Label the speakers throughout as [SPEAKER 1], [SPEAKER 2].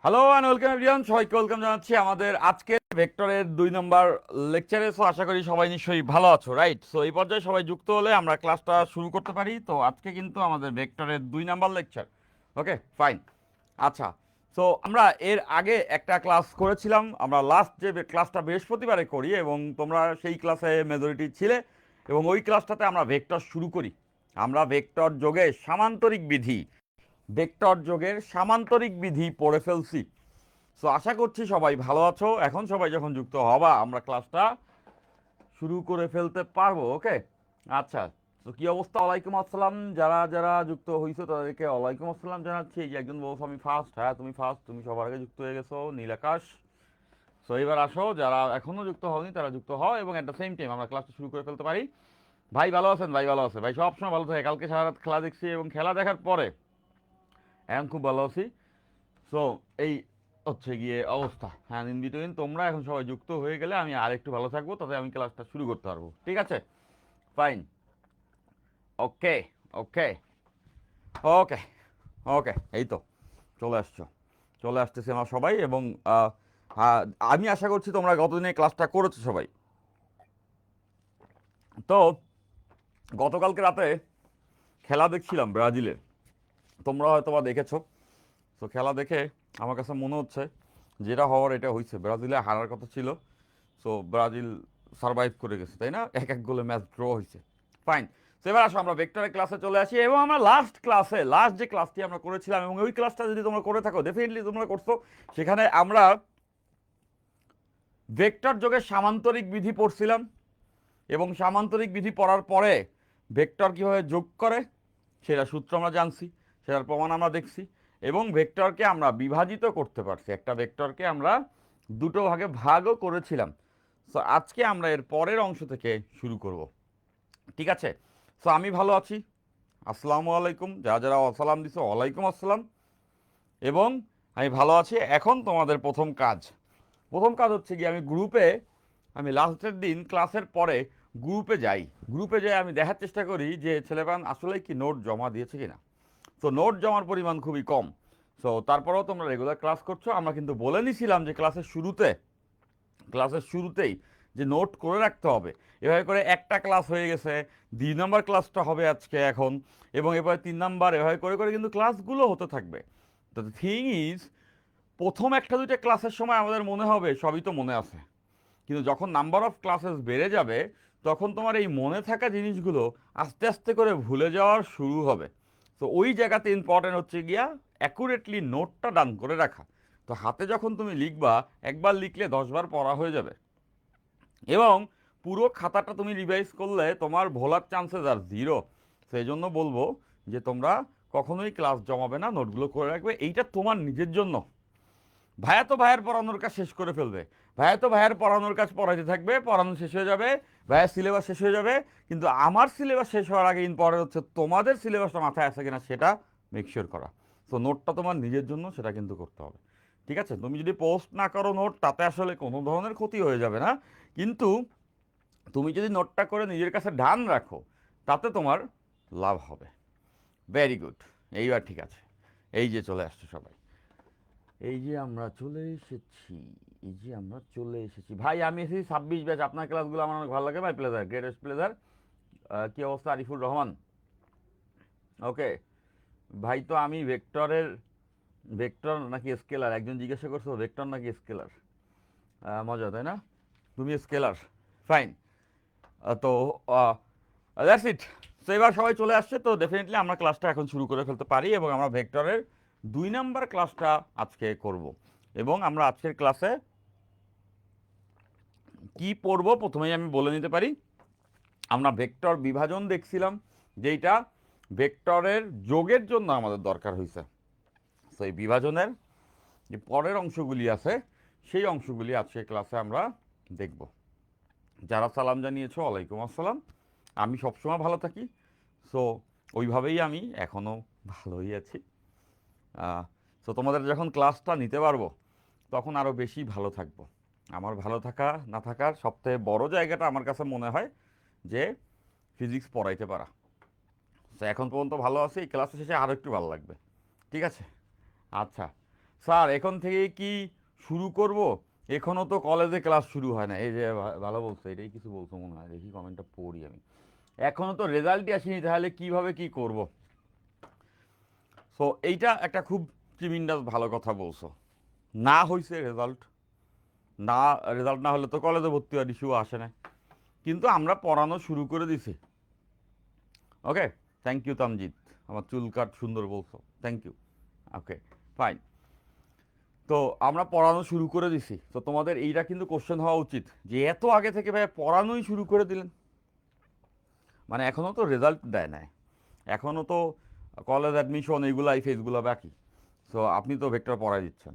[SPEAKER 1] Hello and welcome everyone, সবাইকে welcome জানাচ্ছি আমাদের আজকে ভেক্টরের 2 নম্বর লেকচারে। সো আশা করি সবাই নিশ্চয়ই ভালো আছো, রাইট? সো এই পর্যায়ে সবাই যুক্ত হলে আমরা ক্লাসটা শুরু করতে পারি। তো আজকে কিন্তু আমাদের ভেক্টরের 2 নম্বর লেকচার। ওকে, ফাইন। আচ্ছা, সো আমরা এর আগে একটা ক্লাস করেছিলাম। আমরা লাস্ট যে ক্লাসটা বৃহস্পতিবারে করি এবং তোমরা সেই ক্লাসে মেজরিটি ছিলে, এবং ওই ক্লাসটাতে আমরা ভেক্টর শুরু করি। আমরা ভেক্টর যোগে সামান্তরিক বিধি, ভেক্টর যোগের সামান্তরিক বিধি পড়ে ফেলছি। সো আশা করছি সবাই ভালো আছো। এখন সবাই যখন যুক্ত হবা আমরা ক্লাসটা শুরু করে ফেলতে পারবো। ওকে, আচ্ছা। তো কি অবস্থা? ওয়ালাইকুম আসসালাম। যারা যারা যুক্ত হয়েছো তাদেরকে ওয়ালাইকুম আসসালাম জানাচ্ছি। এই যে একজন বলছো আমি ফার্স্ট। হ্যাঁ, তুমি ফার্স্ট, তুমি সবার আগে যুক্ত হয়ে গেছো, নীল আকাশ। সো এবার আসো, যারা এখনো যুক্ত হওনি তারা যুক্ত হও, এবং এট দ্য সেম টাইম আমরা ক্লাসটা শুরু করে ফেলতে পারি। ভাই ভালো আছেন? ভাই ভালো আছে? ভাই সবসময় ভালো থাকে। কালকে সারা রাত খেলা দেখছি এবং খেলা দেখার পরে এখন খুব ভালো আছি। সো এই হচ্ছে গিয়ে অবস্থা। হ্যাঁ, ইন বিটুইন তোমরা এখন সবাই যুক্ত হয়ে গেলে আমি আর একটু ভালো থাকবো, তাতে আমি ক্লাসটা শুরু করতে পারবো। ঠিক আছে, ফাইন। ওকে, ওকে, ওকে, ওকে। এই তো চলে আসছো, চলে আসতেছি আমরা সবাই। এবং হ্যাঁ, আমি আশা করছি তোমরা গতদিনে ক্লাসটা করেছো সবাই। তো গতকালকে রাতে খেলা দেখছিলাম ব্রাজিলের, তোমরা হয়তো বা দেখেছো। তো খেলা দেখে আমার কাছে মনে হচ্ছে যেটা হওয়ার এটা হয়েছে। ব্রাজিলে হারার কথা ছিল, সো ব্রাজিল সার্ভাইভ করে গেছে, তাই না? এক এক গোলে ম্যাচ ড্র হয়েছে। ফাইন। তো এবার আসো আমরা ভেক্টরের ক্লাসে চলে আসি, এবং আমরা লাস্ট যে ক্লাসটি আমরা করেছিলাম, এবং ওই ক্লাসটা যদি তোমরা করে থাকো, ডেফিনেটলি তোমরা করছো, সেখানে আমরা ভেক্টর যোগের সামান্তরিক বিধি পড়ছিলাম, এবং সামান্তরিক বিধি পড়ার পরে ভেক্টর কীভাবে যোগ করে সেটা সূত্র আমরা জানছি, সেটার প্রমাণ আমরা দেখছি, এবং ভেক্টরকে আমরা বিভাজিত করতে পারছি। একটা ভেক্টরকে আমরা দুটো ভাগে ভাগও করেছিলাম। সো আজকে আমরা এর পরের অংশ থেকে শুরু করব। ঠিক আছে? সো আমি ভালো আছি, আসসালামু আলাইকুম। যারা যারা আসসালাম দিছো, ওয়ালাইকুম আসসালাম। এবং আমি ভালো আছি। এখন তোমাদের প্রথম কাজ হচ্ছে কি, আমি লাস্টের দিন ক্লাসের পরে গ্রুপে যাই আমি দেখার চেষ্টা করি যে ছেলেপান আসলে কি নোট জমা দিয়েছে কিনা। তো নোট জমার পরিমাণ খুবই কম। সো তারপরেও তোমরা রেগুলার ক্লাস করছো। আমরা কিন্তু বলে নিছিলাম যে ক্লাসের শুরুতেই যে নোট করে রাখতে হবে। এভাবে করে একটা ক্লাস হয়ে গেছে, 2 নম্বর ক্লাসটা হবে আজকে এখন, এবং এরপরে 3 নম্বর, এভাবে করে করে কিন্তু ক্লাসগুলো হতে থাকবে। তো দ্য থিং ইজ, প্রথম একটা দুইটা ক্লাসের সময় আমাদের মনে হবে সবই তো মনে আছে, কিন্তু যখন নাম্বার অফ ক্লাসেস বেড়ে যাবে তখন তোমার এই মনে থাকা জিনিসগুলো আস্তে আস্তে করে ভুলে যাওয়ার শুরু হবে। তো ওই জায়গাতে ইম্পর্টেন্ট হচ্ছে গিয়া অ্যাকুরেটলি নোটটা ডান করে রাখা। তো হাতে যখন তুমি লিখবা, একবার লিখলে 10বার পড়া হয়ে যাবে, এবং পুরো খাতাটা তুমি রিভাইজ করলে তোমার ভোলার চান্সেস আর জিরো। সেই জন্য বলবো যে তোমরা কখনোই ক্লাস জমাবে না, নোটগুলো করে রাখবে। এইটা তোমার নিজের জন্য। ভাইয়া তো ভাইয়ের পড়ানোর কাজ শেষ করে ফেলবে, ভাইয়া তো ভাইয়ের পড়ানোর কাজ পড়াইতে থাকবে, পড়ানো শেষ হয়ে যাবে, ভাইয়ের সিলেবাস শেষ হয়ে যাবে। কিন্তু আমার সিলেবাস শেষ হওয়ার আগে ইম্পর্টেন্ট হচ্ছে তোমাদের সিলেবাসটা মাথায় আছে কিনা সেটা মেকশিওর করা। তো নোটটা তোমার নিজের জন্য, সেটা কিন্তু করতে হবে। ঠিক আছে? তুমি যদি পোস্ট না করো নোট, তাতে আসলে কোনো ধরনের ক্ষতি হয়ে যাবে না, কিন্তু তুমি যদি নোটটা করে নিজের কাছে ডান রাখো, তাতে তোমার লাভ হবে। Very good. এইবার ঠিক আছে, এই যে চলে আসছো সবাই, এই যে আমরা চলে এসেছি, ভাই আমি এসেছি 26 ব্যাচ। আপনার ক্লাসগুলো আমার অনেক ভালো লাগে ভাই। Pleasure, greatest pleasure. কি অবস্থা আরিফুর রহমান? ওকে ভাই। তো আমি ভেক্টর নাকি স্কেলার, একজন জিজ্ঞাসা করছো ভেক্টর নাকি স্কেলার। মজা, তাই না? তুমি স্কেলার, ফাইন। তো দ্যাটস ইট। তো এবার সবাই চলে আসছে, তো ডেফিনেটলি আমরা ক্লাসটা এখন শুরু করে ফেলতে পারি, এবং আমরা ভেক্টরের 2 নম্বর ক্লাসটা আজকে করব। এবং আমরা আজকের ক্লাসে কি পড়ব প্রথমেই আমি বলে নিতে পারি। আমরা ভেক্টর বিভাজন দেখছিলাম, যেইটা ভেক্টরের যোগের জন্য আমাদের দরকার হয়েছে। তো এই বিভাজনের যে পরের অংশগুলি আছে, সেই অংশগুলি আজকে ক্লাসে আমরা দেখব। যারা সালাম জানিয়েছো, ওয়ালাইকুম আসসালাম। আমি সবসময় ভালো থাকি, সো ওইভাবেই আমি এখনও ভালোই আছি। সো তোমাদের যখন ক্লাসটা নিতে পারবো তখন আরও বেশি ভালো থাকবো। আমার ভালো থাকা না থাকার সবথেকে বড় জায়গাটা আমার কাছে মনে হয় যে ফিজিক্স পড়াইতে পারা। তো এখন পর্যন্ত ভালো আছি, এই ক্লাসের শেষে আরও একটু ভালো লাগবে। ঠিক আছে? আচ্ছা। স্যার এখন থেকে কি শুরু করব? এখনো তো কলেজে ক্লাস শুরু হয় না। এই যে ভালো বলছো, এটাই কিছু বলছো মনে হয়, দেখি কমেন্টটা পড়ি আমি। এখনো তো রেজাল্টই আসেনি, তাহলে কিভাবে কি করব? সো এইটা একটা খুব ট্রিমিন্ডাস ভালো কথা বলছো। না হয়েছে রেজাল্ট, না রেজাল্ট না হলে তো কলেজে ভর্তি হওয়ার ইস্যু আসে না, কিন্তু আমরা পড়ানো শুরু করে দিছি। ওকে, থ্যাংক ইউ তামজিৎ, আমার চুল কাট সুন্দর বলছো, থ্যাংক ইউ। Okay, fine. তো আমরা পড়ানো শুরু করে দিছি, তো তোমাদের এইটা কিন্তু কোশ্চেন হওয়া উচিত যে এত আগে থেকে ভাই পড়ানোই শুরু করে দিলেন, মানে এখনও তো রেজাল্ট দেয় নাই, এখনও তো কলেজ অ্যাডমিশন এইগুলো এই ফেজগুলো বাকি। সো আপনি তো ভেক্টর পড়াই দিচ্ছেন,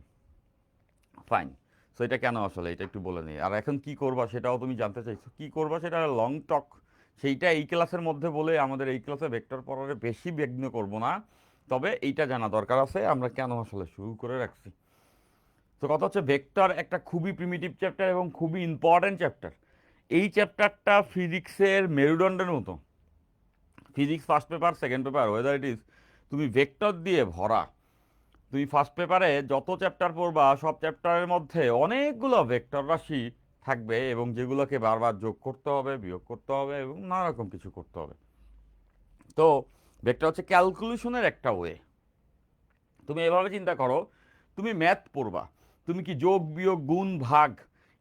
[SPEAKER 1] ফাইন। সো এটা কেন আসলে, এটা একটু বলে নিই। আর এখন কি করবা সেটাও তুমি জানতে চাইছো, কি করবা সেটা লং টক, সেইটা এই ক্লাসের মধ্যে বলে আমাদের এই ক্লাসে ভেক্টর পড়ারে বেশি বিঘ্ন করব না। তবে এইটা জানা দরকার আছে আমরা কেন আসলে শুরু করে রাখছি। তো কথা হচ্ছে, ভেক্টর একটা খুবই প্রিমিটিভ চ্যাপ্টার এবং খুবই ইম্পর্ট্যান্ট চ্যাপ্টার। এই চ্যাপ্টারটা ফিজিক্সের মেরুদণ্ডের মতো। Physics first paper, second paper, weather it is, তুমি ভেক্টর দিয়ে ভরা। তুমি ফার্স্ট পেপারে যত চ্যাপ্টার পড়বা সব চ্যাপ্টারের মধ্যে অনেকগুলো ভেক্টর রাশি থাকবে, এবং যেগুলোকে বারবার যোগ করতে হবে, বিয়োগ করতে হবে, এবং নানা রকম কিছু করতে হবে। তো ভেক্টর হচ্ছে ক্যালকুলেশনের একটা ওয়ে। তুমি এভাবে চিন্তা করো, তুমি ম্যাথ পড়বা, তুমি কি যোগ বিয়োগ গুণ ভাগ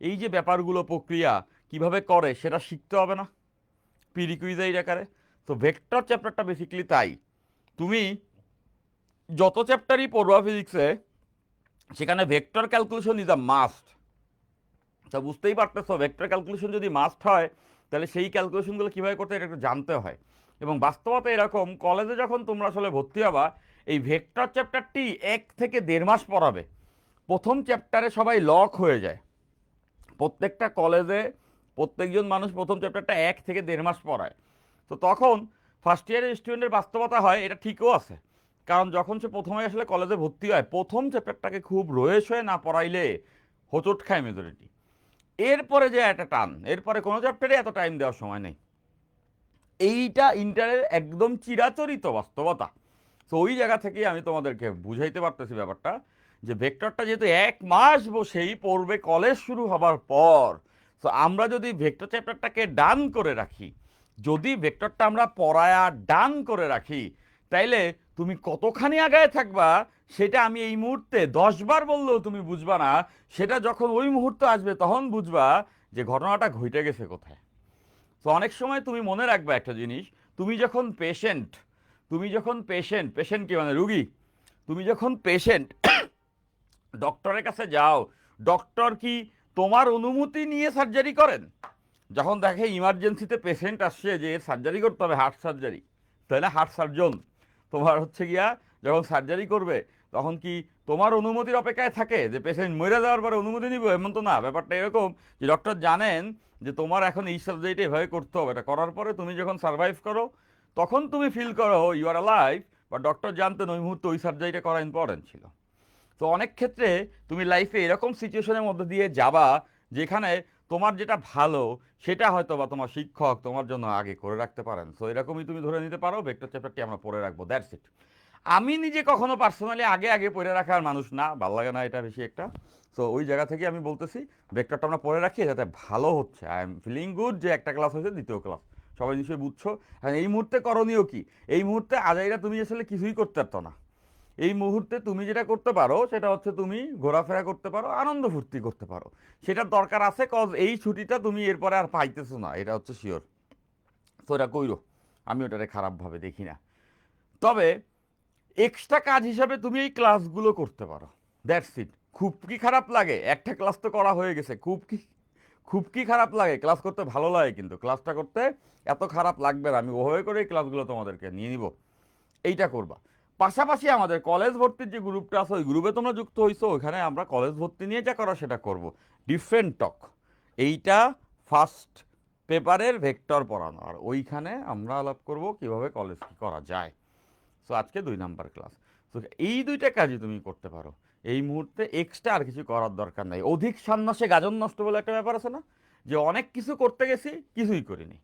[SPEAKER 1] এই যে ব্যাপারগুলো প্রক্রিয়া কিভাবে করে সেটা শিখতে হবে না পিডি কুইজ এই আকারে? তো ভেক্টর চ্যাপ্টারটা বেসিক্যালি তাই। তুমি যত চ্যাপ্টারই পড়বা ফিজিক্সে, সেখানে vector calculation is a must. তা বুঝতেই পারতেছো, ভেক্টর ক্যালকুলেশন যদি মাস্ট হয়, তাহলে সেই ক্যালকুলেশনগুলো কীভাবে করতে এটা একটু জানতে হয়। এবং বাস্তবতা এরকম, কলেজে যখন তোমরা আসলে ভর্তি হবা, এই ভেক্টর চ্যাপ্টারটি 1 থেকে 1.5 মাস পড়াবে। প্রথম চ্যাপ্টারে সবাই লক হয়ে যায়। প্রত্যেকটা কলেজে প্রত্যেকজন মানুষ প্রথম চ্যাপ্টারটা 1 থেকে 1.5 মাস পড়ায়। তো তখন ফার্স্ট ইয়ারের স্টুডেন্টের বাস্তবতা হয় এটা ঠিকও আছে, কারণ যখন সে প্রথমে আসলে কলেজে ভর্তি হয়, প্রথম চ্যাপ্টারটাকে খুব রয়ে শয়ে না পড়াইলে হোঁচট খায় মেজরিটি। এরপরে যে একটা টান, এরপরে কোনো চ্যাপ্টারে এত টাইম দেওয়ার সময় নেই। এইটা ইন্টারের একদম চিরাচরিত বাস্তবতা। তো ওই জায়গা থেকেই আমি তোমাদেরকে বুঝাইতে পারতেছি ব্যাপারটা, যে ভেক্টরটা যেহেতু 1 মাস বসেই পড়বে কলেজ শুরু হবার পর, তো আমরা যদি ভেক্টর চ্যাপ্টারটাকে ডান করে রাখি, যদি ভেক্টরটা আমরা পড়ায়া ডান করে রাখি, তাইলে তুমি কতখানি আগায় থাকবা সেটা আমি এই মুহূর্তে 10 বার বললেও তুমি বুঝবা না। সেটা যখন ওই মুহূর্ত আসবে তখন বুঝবা যে ঘটনাটা ঘটে গেছে কোথায়। তো অনেক সময় তুমি মনে রাখবে একটা জিনিস, তুমি যখন পেশেন্ট, পেশেন্ট কি মানে রুগী, তুমি যখন পেশেন্ট ডক্টরের কাছে যাও, ডক্টর কি তোমার অনুমতি নিয়ে সার্জারি করেন? যখন দেখে ইমার্জেন্সিতে পেশেন্ট আসছে যে সার্জারি করতে হবে, হার্ট সার্জারি, তাই না? হার্ট সার্জন তোমার হচ্ছে গিয়া যখন সার্জারি করবে, তখন কি তোমার অনুমতির অপেক্ষায় থাকে যে পেশেন্ট মরে যাওয়ার পরে অনুমতি নিব? এমন তো না। ব্যাপারটা এরকম যে ডক্টর জানেন যে তোমার এখন এই সার্জারিটা এভাবে করতে হবে, এটা করার পরে তুমি যখন সার্ভাইভ করো, তখন তুমি ফিল করো ইউ আর লাইফ, বা ডক্টর জানতেন ওই মুহূর্তে ওই সার্জারিটা করা ইম্পর্টেন্ট ছিল। তো অনেক ক্ষেত্রে তুমি লাইফে এরকম সিচুয়েশনের মধ্যে দিয়ে যাবা, যেখানে তোমার যেটা ভালো সেটা হয়তো বা তোমার শিক্ষক তোমার জন্য আগে করে রাখতে পারেন। সো এরকমই তুমি ধরে নিতে পারো ভেক্টর চ্যাপ্টারটি আমরা পড়ে রাখবো, দ্যাটস ইট। আমি নিজে কখনো পার্সোনালি আগে আগে পড়ে রাখার মানুষ না, ভালো লাগে না এটা বেশি একটা। সো ওই জায়গা থেকে আমি বলতেছি ভেক্টরটা আমরা পড়ে রাখি, যাতে ভালো হচ্ছে। আই এম ফিলিং গুড যে একটা ক্লাস হয়েছে, দ্বিতীয় ক্লাস সবাই নিশ্চয়ই বুঝছো। হ্যাঁ, এই মুহূর্তে করণীয় কি? এই মুহূর্তে আজাইরা তুমি আসলে কিছুই করতে পারতো না। এই মুহূর্তে তুমি যেটা করতে পারো সেটা হচ্ছে তুমি ঘোরাফেরা করতে পারো, আনন্দ ফুর্তি করতে পারো। সেটার দরকার আছে, কজ এই ছুটিটা তুমি এরপরে আর পাইতেছো না, এটা হচ্ছে শিওর। তো এটা কইরো, আমি ওটারে খারাপভাবে দেখি না। তবে এক্সট্রা কাজ হিসাবে তুমি এই ক্লাসগুলো করতে পারো, দ্যাটস ইট। খুব কি খারাপ লাগে? একটা ক্লাস তো করা হয়ে গেছে, খুব কি খারাপ লাগে? ক্লাস করতে ভালো লাগে, কিন্তু ক্লাসটা করতে এত খারাপ লাগবে না। আমি ওভাবে করে এই ক্লাসগুলো তোমাদেরকে নিয়ে নিব, এইটা করবা। পাশাপাশি আমাদের কলেজ ভর্তির যে গ্রুপটা আছে, ওই গ্রুপে তোমরা যুক্ত হইছো, ওখানে আমরা কলেজ ভর্তি নিয়ে যা করা সেটা করব, ডিফারেন্ট টক। এইটা ফার্স্ট পেপারের ভেক্টর পড়ানো, আর ওইখানে আমরা আলাপ করব কিভাবে কলেজ কি করা যায়। সো আজকে 2 নাম্বার ক্লাস। তো এই দুইটা কাজই তুমি করতে পারো এই মুহূর্তে, এক্সট্রা আর কিছু করার দরকার নাই। অধিক সান্নাসে গাজন নষ্ট বলে একটা ব্যাপার আছে না, যে অনেক কিছু করতে গেছি কিছুই করিনি।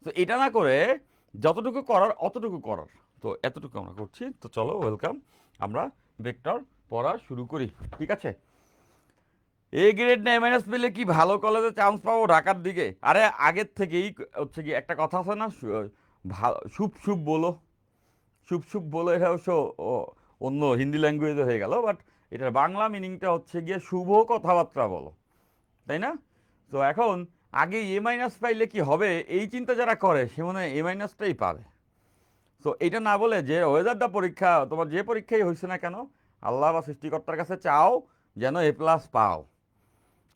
[SPEAKER 1] তো এটা না করে যতটুকু করার অতটুকু করার। তো এতটুকু আমরা করছি। তো চলো, ওয়েলকাম। আমরা ভেক্টর পড়া শুরু করি, ঠিক আছে? এ গ্রেড না মাইনাস পেলে কি ভালো কলেজে চান্স পাবো ঢাকার দিকে? আরে আগের থেকেই হচ্ছে কি একটা কথা আছে না, শুভ শুভ বলো, শুভ শুভ বলো, এটা অবশ্য অন্য হিন্দি ল্যাঙ্গুয়েজে হয়ে গেল, বাট এটার বাংলা মিনিংটা হচ্ছে গিয়ে শুভ কথাবার্তা বলো, তাই না? তো এখন আগে এ মাইনাস পাইলে কি হবে এই চিন্তা যারা করে সে মনে হয় এ মাইনাসটাই পাবে। তো এটা না বলে যে ওয়েদারটা পরীক্ষা, তোমার যে পরীক্ষাই হয়েছে না কেন, আল্লাহ বা সৃষ্টিকর্তার কাছে চাও যেন এ প্লাস পাও।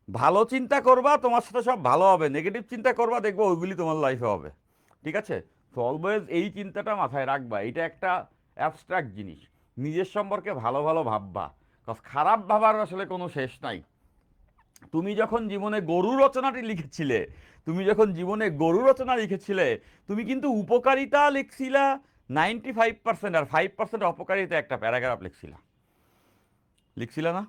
[SPEAKER 1] ভালো চিন্তা করবা, তোমার সাথে সব ভালো হবে। নেগেটিভ চিন্তা করবা, দেখবো ওইগুলি তোমার লাইফে হবে, ঠিক আছে? তো অলওয়েজ এই চিন্তাটা মাথায় রাখবা, এটা একটা অ্যাবস্ট্রাক্ট জিনিস। নিজের সম্পর্কে ভালো ভালো ভাববা, কজ খারাপ ভাবার আসলে কোনো শেষ নাই। তুমি যখন জীবনে গরু রচনাটি লিখেছিলে, তুমি যখন জীবনে গরু রচনা লিখেছিলে, তুমি কিন্তু উপকারিতা লিখছিলা 95%, আর 5% অপকারিতা একটা প্যারাগ্রাফ লিখছিলা, লিখছিলা না?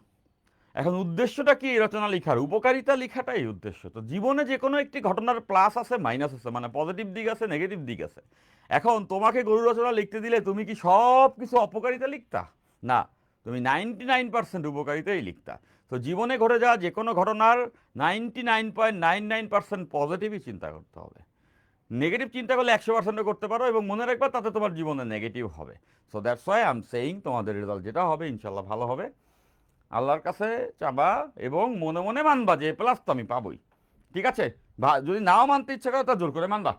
[SPEAKER 1] এখন উদ্দেশ্যটা কি এই রচনা লেখার? উপকারিতা লেখাটাই উদ্দেশ্য। তো জীবনে যে কোনো একটি ঘটনার প্লাস আছে মাইনাস আছে, মানে পজিটিভ দিক আছে নেগেটিভ দিক আছে। এখন তোমাকে গরু রচনা লিখতে দিলে তুমি কি সব কিছু অপকারিতা লিখতা? না, তুমি 99% উপকারিতাই লিখতা। তো জীবনে ঘটে যাওয়া যে কোনো ঘটনার 99.99% পজিটিভই চিন্তা করতে হবে। নেগেটিভ চিন্তা করলে 100%ও করতে পারো, এবং মনে রাখবা তাতে তোমার জীবনে নেগেটিভ হবে। So that's why I am saying তোমাদের রেজাল্ট যেটা হবে ইনশাল্লাহ ভালো হবে। আল্লাহর কাছে চাবা এবং মনে মনে মানবা যে প্লাস তো আমি পাবোই, ঠিক আছে? যদি নাও মানতে ইচ্ছা করে তা জোর করে মানবা।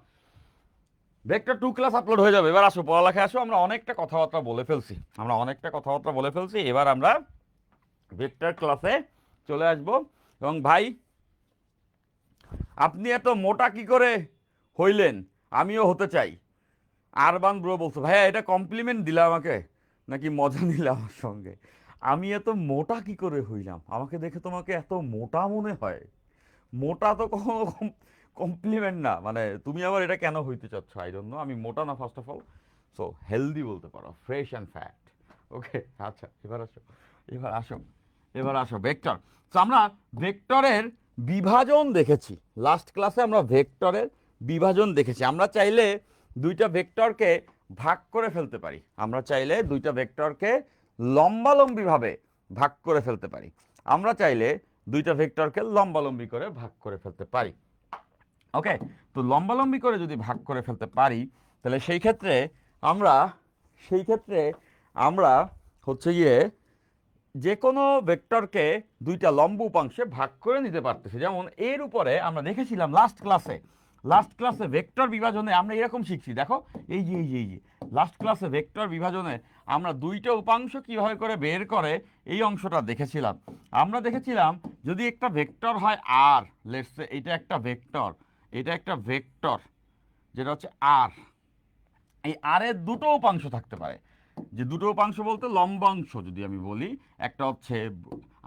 [SPEAKER 1] ভেক্টর 2 ক্লাস আপলোড হয়ে যাবে। এবার আসো পড়ালেখায় আসো। আমরা অনেকটা কথাবার্তা বলে ফেলছি, এবার আমরা ভেক্টর ক্লাসে চলে আসব। এবং ভাই, আপনি এত মোটা কি করে হইলেন? আমিও হতে চাই। আরবান ব্রো বলছো, ভাইয়া এটা কমপ্লিমেন্ট দিলা আমাকে নাকি মজা নিলে আমার সঙ্গে? আমি এত মোটা কি করে হইলাম? আমাকে দেখে তোমাকে এত মোটা মনে হয়? মোটা তো কখনো কমপ্লিমেন্ট না। মানে তুমি আবার এটা কেন হইতে চাচ্ছ আই ডোন্ট নো। আমি মোটা না first of all, so healthy বলতে পারো, ফ্রেশ অ্যান্ড ফ্যাট। ওকে, আচ্ছা এবার আসো এবার আসো ভেক্টর। তো আমরা ভেক্টরের বিভাজন দেখেছি লাস্ট ক্লাসে, আমরা ভেক্টরের বিভাজন দেখেছি। আমরা চাইলে দুইটা ভেক্টরকে ভাগ করে ফেলতে পারি, আমরা চাইলে দুইটা ভেক্টরকে লম্বালম্বিভাবে ভাগ করে ফেলতে পারি, আমরা চাইলে দুইটা ভেক্টরকে লম্বালম্বি করে ভাগ করে ফেলতে পারি। ওকে, তো লম্বালম্বি করে যদি ভাগ করে ফেলতে পারি, তাহলে সেই ক্ষেত্রে আমরা হচ্ছে গিয়ে যে কোনো ভেক্টরকে দুইটা লম্ব উপাংশে ভাগ করে নিতে পারতেছি। যেমন এর উপরে আমরা দেখেছিলাম লাস্ট ক্লাসে ভেক্টর বিভাজনে আমরা এরকম শিখছি, দেখো এই যে লাস্ট ক্লাসে ভেক্টর বিভাজনে আমরা দুইটা উপাংশ কিভাবে করে বের করে এই অংশটা দেখেছিলাম। আমরা দেখেছিলাম যদি একটা ভেক্টর হয় আর, লেটস সে এটা একটা ভেক্টর যেটা হচ্ছে আর, এই আর এর দুটো উপাংশ থাকতে পারে। যে দুটো উপাংশ বলতে লম্বাংশ যদি আমি বলি, একটা হচ্ছে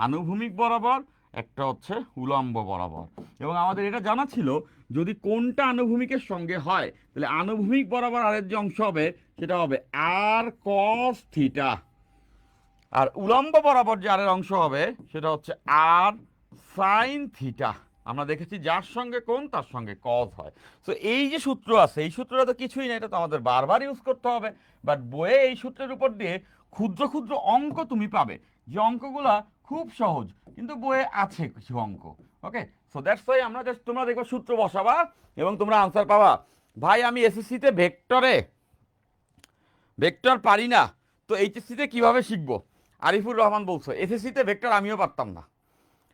[SPEAKER 1] আনুভূমিক বরাবর, একটা হচ্ছে উলম্ব বরাবর। এবং আমাদের এটা জানা ছিল যদি কোনটা আনুভূমিকের সঙ্গে হয় তাহলে আনুভূমিক বরাবর আরের যে অংশ হবে সেটা হবে আর কস থিটা, আর উলম্ব বরাবর যে আরের অংশ হবে সেটা হচ্ছে আর সাইন থিটা। আমরা দেখেছি যার সঙ্গে কোণ তার সঙ্গে কজ হয়। সো এই যে সূত্র আছে, এই সূত্রটা তো কিছুই না, এটা তো আমাদের বারবার ইউজ করতে হবে। বাট বইয়ে এই সূত্রের উপর দিয়ে ক্ষুদ্র ক্ষুদ্র অঙ্ক তুমি পাবে, যে অঙ্কগুলা খুব সহজ, কিন্তু বইয়ে আছে কিছু অঙ্ক। ওকে, সো দ্যাটস ওয়াই আমরা জাস্ট, তোমরা দেখবে সূত্র বসাবা এবং তোমরা আনসার পাবা। ভাই আমি এসএসসিতে ভেক্টর পারি না, তো এইচএসসিতে কিভাবে শিখবো? আরিফুর রহমান বলছো এসএসসিতে ভেক্টর আমিও পারতাম না।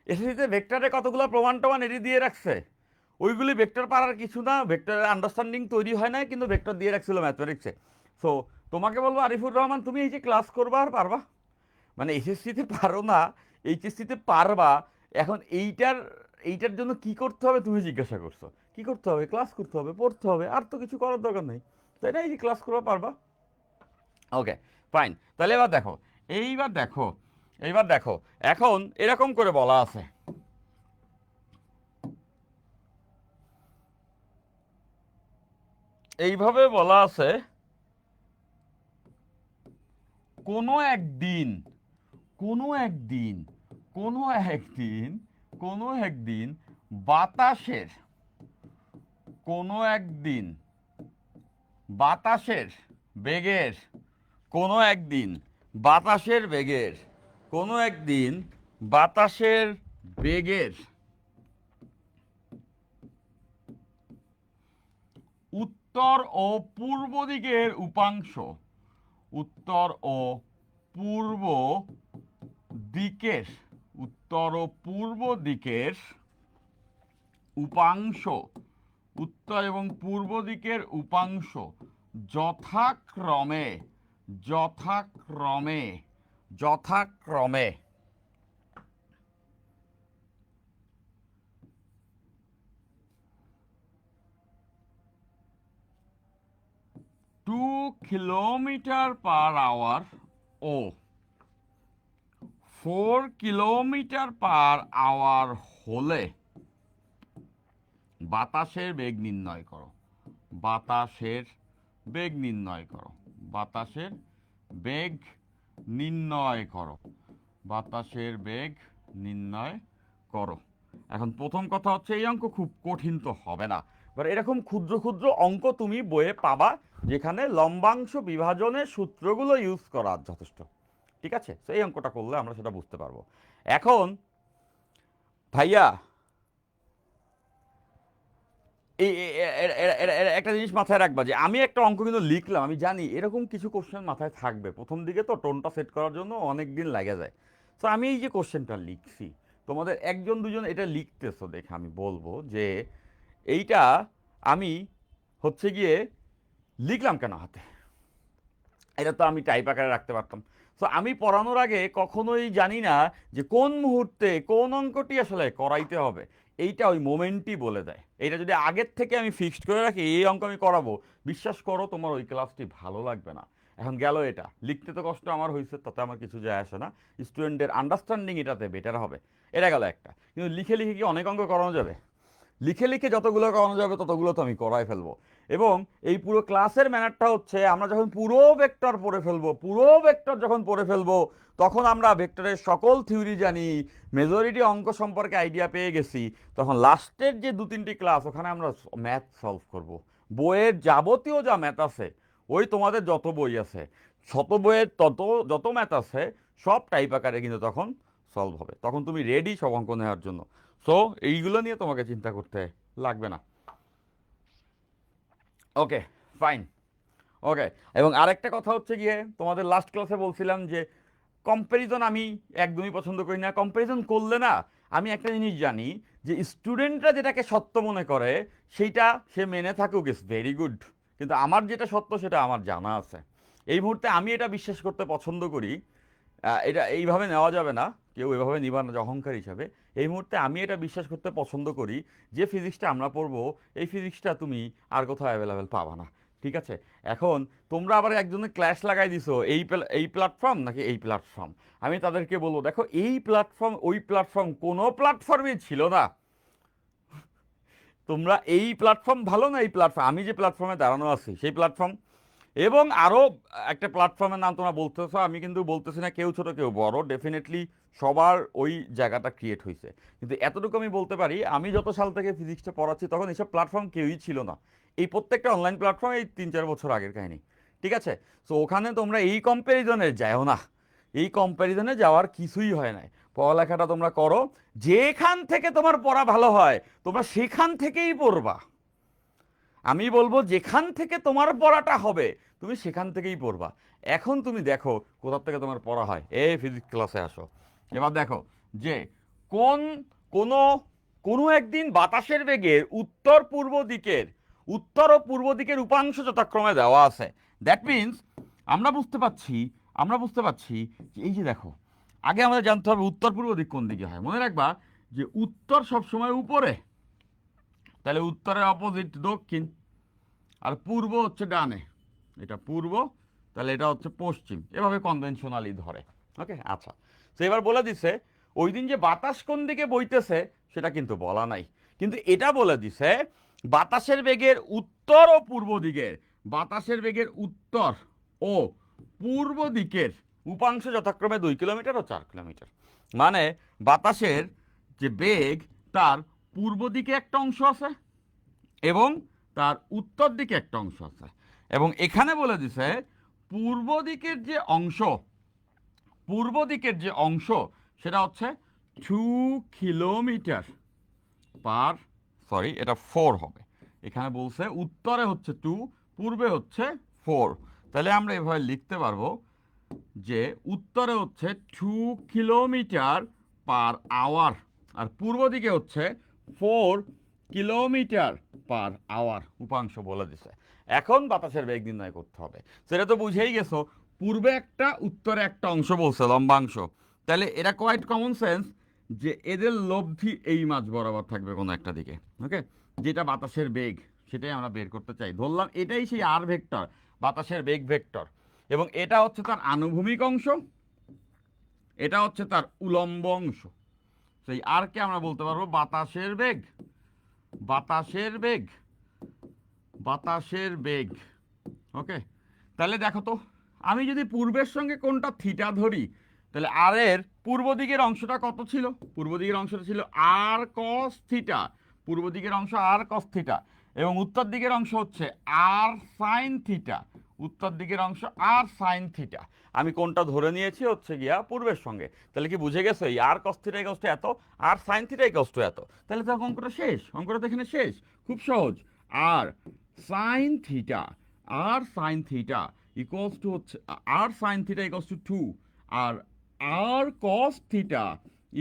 [SPEAKER 1] এসএসসিতে ভেক্টরে কতগুলো প্রমাণ টমান এটি দিয়ে রাখছে, ওইগুলি ভেক্টর পারার কিছু না, ভেক্টরের আন্ডারস্ট্যান্ডিং তৈরি হয় না, কিন্তু ভেক্টর দিয়ে রাখছিল ম্যাথমেটিক্সে। সো তোমাকে বলবো আরিফুর রহমান, তুমি এই যে ক্লাস করবা আর পারবা, মানে এসএসসিতে পারো না, এইচএসসিতে পারবা। এখন এইটার জন্য কি করতে হবে তুমি জিজ্ঞাসা করছো? কি করতে হবে? ক্লাস করতে হবে, পড়তে হবে, আর তো কিছু করার দরকার নেই, তাই না? এই যে ক্লাস করবা পারবা। ওকে, ফাইন। তাহলে এইবার দেখো এখন এরকম করে বলা আছে, এইভাবে বলা আছে, কোনো একদিন কোনো একদিন কোনো একদিন কোনো একদিন বাতাসের কোনো একদিন বাতাসের বেগের কোনো একদিন বাতাসের বেগের কোনো একদিন বাতাসের বেগের উত্তর ও পূর্ব দিকের উপাংশ, উত্তর ও পূর্ব দিকের, উত্তর ও পূর্ব দিকের উপাংশ, উত্তর এবং পূর্ব দিকের উপাংশ যথাক্রমে যথাক্রমে যথাক্রমে 2 কিলোমিটার/আওয়ার ও 4 কিলোমিটার/আওয়ার হলে বাতাসের বেগ নির্ণয় করো। বাতাসের বেগ নির্ণয় করো। বাতাসের বেগ নির্ণয় করো। বাতাসের বেগ নির্ণয় করো। এখন প্রথম কথা হচ্ছে এই অঙ্ক খুব কঠিন তো হবে না, এবার এরকম ক্ষুদ্র ক্ষুদ্র অঙ্ক তুমি বইয়ে পাবা যেখানে লম্বাংশ বিভাজনের সূত্রগুলো ইউজ করা যথেষ্ট। ঠিক আছে, সেই অঙ্কটা করলে আমরা সেটা বুঝতে পারবো। এখন ভাইয়া এই একটা জিনিস মাথায় রাখবা যে আমি একটা অঙ্ক কিন্তু লিখলাম, আমি জানি এরকম কিছু কোশ্চেন মাথায় থাকবে, প্রথম দিকে তো টোনটা সেট করার জন্য অনেক দিন লাগে যায়। তো আমি এই যে কোশ্চেনটা লিখছি, তোমাদের একজন দুজন এটা লিখতেছো দেখে আমি বলবো যে এইটা আমি হচ্ছে গিয়ে লিখলাম কেন হাতে, এটা তো আমি টাইপ আকারে রাখতে পারতাম। তো আমি পড়ানোর আগে কখনোই জানি না যে কোন মুহূর্তে কোন অঙ্কটি আসলে করাইতে হবে, এইটা ওই মোমেন্টই বলে দেয়। এইটা যদি আগের থেকে আমি ফিক্সড করে রাখি এই অঙ্ক আমি করাবো, বিশ্বাস করো তোমার ওই ক্লাসটি ভালো লাগবে না। এখন গেল এটা লিখতে তো কষ্ট আমার হয়েছে, তাতে আমার কিছু যায় আসে না, স্টুডেন্টের আন্ডারস্ট্যান্ডিং এটাতে বেটার হবে। এটা গেল একটা। কিন্তু লিখে লিখে কি অনেক অঙ্ক করানো যাবে? লিখে লিখে যতগুলো করানো যাবে ততগুলো তো আমি করাই ফেলবো। এবং এই পুরো ক্লাসের ম্যানারটা হচ্ছে আমরা যখন পুরো ভেক্টর পড়ে ফেলবো, পুরো ভেক্টর যখন পড়ে ফেলবো তখন আমরা ভেক্টরের সকল থিওরি জানি, মেজরিটি অঙ্ক সম্পর্কে আইডিয়া পেয়ে গেছি, তখন লাস্টের যে 2-3টি ক্লাস ওখানে আমরা ম্যাথ সলভ করব। বইয়ের যাবতীয় যা ম্যাথ আছে, ওই তোমাদের যত বই আছে শত বইয়ের যত ম্যাথ আছে সব টাইপ আকারে কিন্তু তখন সলভ হবে, তখন তুমি রেডি সব অঙ্ক নেওয়ার জন্য। সো এইগুলো নিয়ে তোমাকে চিন্তা করতে লাগবে না। ওকে, ফাইন। ওকে, এবং আরেকটা কথা হচ্ছে গিয়ে তোমাদের লাস্ট ক্লাসে বলছিলাম যে কম্প্যারিজন আমি একদমই পছন্দ করি না। কম্প্যারিজন করলে না, আমি একটা জিনিস জানি যে স্টুডেন্টরা যেটাকে সত্য মনে করে সেইটা সে মেনে থাকুক, ইটস ভেরি গুড, কিন্তু আমার যেটা সত্য সেটা আমার জানা আছে। এই মুহূর্তে আমি এটা বিশ্বাস করতে পছন্দ করি, এটা এইভাবে নেওয়া যাবে না, কেউ এভাবে নিবা না অহংকার হিসাবে। এই মুহূর্তে আমি এটা বিশ্বাস করতে পছন্দ করি যে ফিজিক্সটা আমরা পড়বো, এই ফিজিক্সটা তুমি আর কোথাও অ্যাভেলেবেল পাবা না। ঠিক আছে, এখন তোমরা আবার একজনের ক্লাস লাগাই দিছো এই প্ল্যাটফর্ম নাকি এই প্ল্যাটফর্ম। আমি তাদেরকে বলবো দেখো এই প্ল্যাটফর্ম ওই প্ল্যাটফর্ম কোনো প্ল্যাটফর্মই ছিল না। তোমরা এই প্ল্যাটফর্ম ভালো না এই প্ল্যাটফর্ম, আমি যে প্ল্যাটফর্মে দাঁড়ানো আছি সেই প্ল্যাটফর্ম, এবং আরও একটা প্ল্যাটফর্মের নাম তোমরা বলতেছো, আমি কিন্তু বলতেছি না কেউ ছোট কেউ বড়, ডেফিনেটলি সবার ওই জায়গাটা ক্রিয়েট হয়েছে। কিন্তু এতটুকু আমি বলতে পারি আমি যত সাল থেকে ফিজিক্সটা পড়াচ্ছি তখন এইসব প্ল্যাটফর্ম কেউই ছিল না। এই প্রত্যেকটা অনলাইন প্ল্যাটফর্ম এই 3-4 বছর আগের কাহিনী। ঠিক আছে, সো ওখানে তোমরা এই কম্প্যারিজনে যাও না, এই কম্প্যারিজনে যাওয়ার কিছুই হয় না। পড়ালেখাটা তোমরা করো, যেখান থেকে তোমার পড়া ভালো হয় তোমরা সেখান থেকেই পড়বা। আমি বলবো যেখান থেকে তোমার পড়াটা হবে তুমি সেখান থেকেই পড়বা। এখন তুমি দেখো কোথা থেকে তোমার পড়া হয়, এই ফিজিক্স ক্লাসে আসো। এবার দেখো যে কোন কোনো কোনো একদিন বাতাসের বেগের উত্তর ও পূর্ব দিকের উপাংশ যথাক্রমে দেওয়া আছে। দ্যাট মিনস আমরা বুঝতে পারছি যে এই যে দেখো, আগে আমাদের জানতে হবে উত্তর পূর্ব দিক কোন দিকে হয়। মনে রাখবা যে উত্তর সবসময় উপরে, তাহলে উত্তরের অপোজিট দক্ষিণ, আর পূর্ব হচ্ছে ডানে, এটা পূর্ব, তাহলে এটা হচ্ছে পশ্চিম, এভাবে কনভেনশনালি ধরে। ওকে, আচ্ছা, তো এবার বলে দিছে ওই দিন যে বাতাস কোন দিকে বইতেছে সেটা কিন্তু বলা নাই, কিন্তু এটা বলে দিছে বাতাসের বেগের উত্তর ও পূর্ব দিকের, বাতাসের বেগের উত্তর ও পূর্ব দিকের উপাংশ যথাক্রমে 2 কিলোমিটার ও 4 কিলোমিটার। মানে বাতাসের যে বেগ তার পূর্ব দিকে একটা অংশ আছে এবং তার উত্তর দিকে একটা অংশ আছে, এবং এখানে বলে দিছে পূর্ব দিকের যে অংশ, পূর্ব দিকের যে অংশ সেটা হচ্ছে 2 কিলোমিটার পার, সরি এটা 4 হবে, এখানে বলছে উত্তরে হচ্ছে 2, পূর্বে হচ্ছে 4, তাহলে আমরা এভাবে লিখতে পারবো যে উত্তরে হচ্ছে 2 কিলোমিটার পার আওয়ার, আর পূর্ব দিকে হচ্ছে 4 কিলোমিটার পার আওয়ার, উপাংশ বলে দিছে। এখন বাতাসের বেগ নির্ণয় করতে হবে, সেটা তো বুঝেই গেছো, পূর্বে একটা উত্তরে একটা অংশ বলছে লম্বাংশ, তাহলে এটা কোয়াইট কমন সেন্স যে এদের লব্ধি এই মাঝ বরাবর থাকবে কোনো একটা দিকে, ওকে, যেটা বাতাসের বেগ সেটাই আমরা বের করতে চাই। ধরলাম এটাই সেই আর ভেক্টর, বাতাসের বেগ ভেক্টর, এবং এটা হচ্ছে তার আনুভূমিক অংশ, এটা হচ্ছে তার উলম্ব অংশ। সেই আরকে আমরা বলতে পারবো বাতাসের বেগ, বাতাসের বেগ, বাতাসের বেগ, ওকে। তাহলে দেখো তো, আমি যদি পূর্বের সঙ্গে কোনটা থিটা ধরি, তাহলে আর এর পূর্ব দিকের অংশটা কত ছিল? পূর্ব দিকের অংশটা ছিল আর কস থিটা, পূর্ব দিকের অংশ আর কস থিটা, এবং উত্তর দিকের অংশ হচ্ছে আর সাইন থিটা, উত্তর দিকের অংশ আর সাইন থিটা। আমি কোনটা ধরে নিয়েছি হচ্ছে গিয়া পূর্বের সঙ্গে, তাহলে কি বুঝে গেছো? এই আর কস থিটা ইকুয়ালস টু এত, আর সাইন থিটা ইকুয়ালস টু এত, তাহলে তো অঙ্কটা শেষ, অঙ্কটা তো এখানে শেষ, খুব সহজ। R sine theta, R sine theta equals to হচ্ছে R sine theta equals to 2, আর R cos theta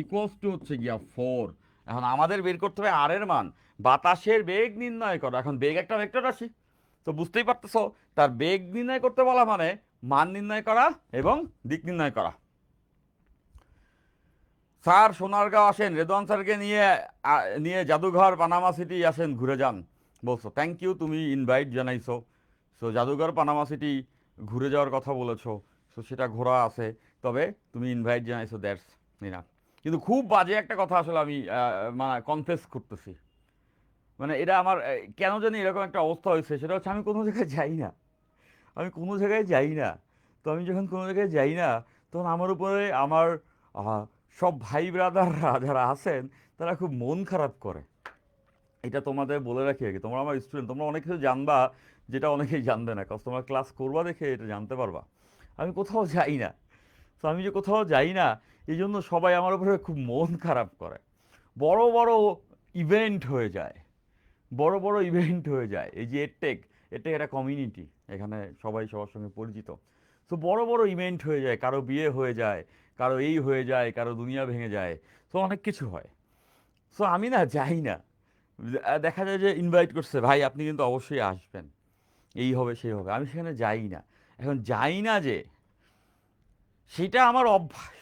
[SPEAKER 1] equals to হচ্ছে গিয়া 4। এখন আমাদের বের করতে হবে আর এর মান, বাতাসের বেগ নির্ণয় করো। এখন বেগ একটা ভেক্টর রাশি, তো বুঝতেই পারতেছো তার বেগ নির্ণয় করতে বলা মানে মান নির্ণয় করা এবং দিক নির্ণয় করা। স্যার সোনারগাঁও আসেন, রেদওয়ান স্যারকে নিয়ে নিয়ে জাদুঘর পানামা সিটি আসেন, ঘুরে যান বলছো। থ্যাংক ইউ, তুমি ইনভাইট জানাইছো। সো জাদুঘর পানামা সিটি ঘুরে যাওয়ার কথা বলেছো, সো সেটা ঘোরা আছে, তবে তুমি ইনভাইট জানাইছো, দ্যাটস না। কিন্তু খুব বাজে একটা কথা আসলে আমি মানে কনফেস করতেছি, মানে এটা আমার কেন জানি এরকম একটা অবস্থা হয়েছে, সেটা হচ্ছে আমি কোনো জায়গায় যাই না, আমি কোনো জায়গায় যাই না। তো আমি যখন কোনো জায়গায় যাই না, তখন আমার উপরে আমার সব ভাই ব্রাদাররা যারা আছেন তারা খুব মন খারাপ করে। এটা তোমাদের বলে রাখি আর কি, তোমরা আমার স্টুডেন্ট, তোমরা অনেক কিছু জানবা যেটা অনেকেই জানবে না, কারণ তোমরা ক্লাস করবা দেখে এটা জানতে পারবা। আমি কোথাও যাই না, তো আমি যে কোথাও যাই না, এই জন্য সবাই আমার উপরে খুব মন খারাপ করে। বড় বড় ইভেন্ট হয়ে যায়, বড় বড় ইভেন্ট হয়ে যায়, এই যে এডটেক, এডটেক একটা কমিউনিটি, এখানে সবাই সবার সঙ্গে পরিচিত। তো বড় বড় ইভেন্ট হয়ে যায়, কারো বিয়ে হয়ে যায়, কারো এই হয়ে যায়, কারো দুনিয়া ভেঙে যায়, তো অনেক কিছু হয়। সো আমি না যাই না, দেখা যায় যে ইনভাইট করছে, ভাই আপনি কিন্তু অবশ্যই আসবেন, এই হবে সেই হবে, আমি সেখানে যাই না। এখন যাই না যে, সেটা আমার অভ্যাস।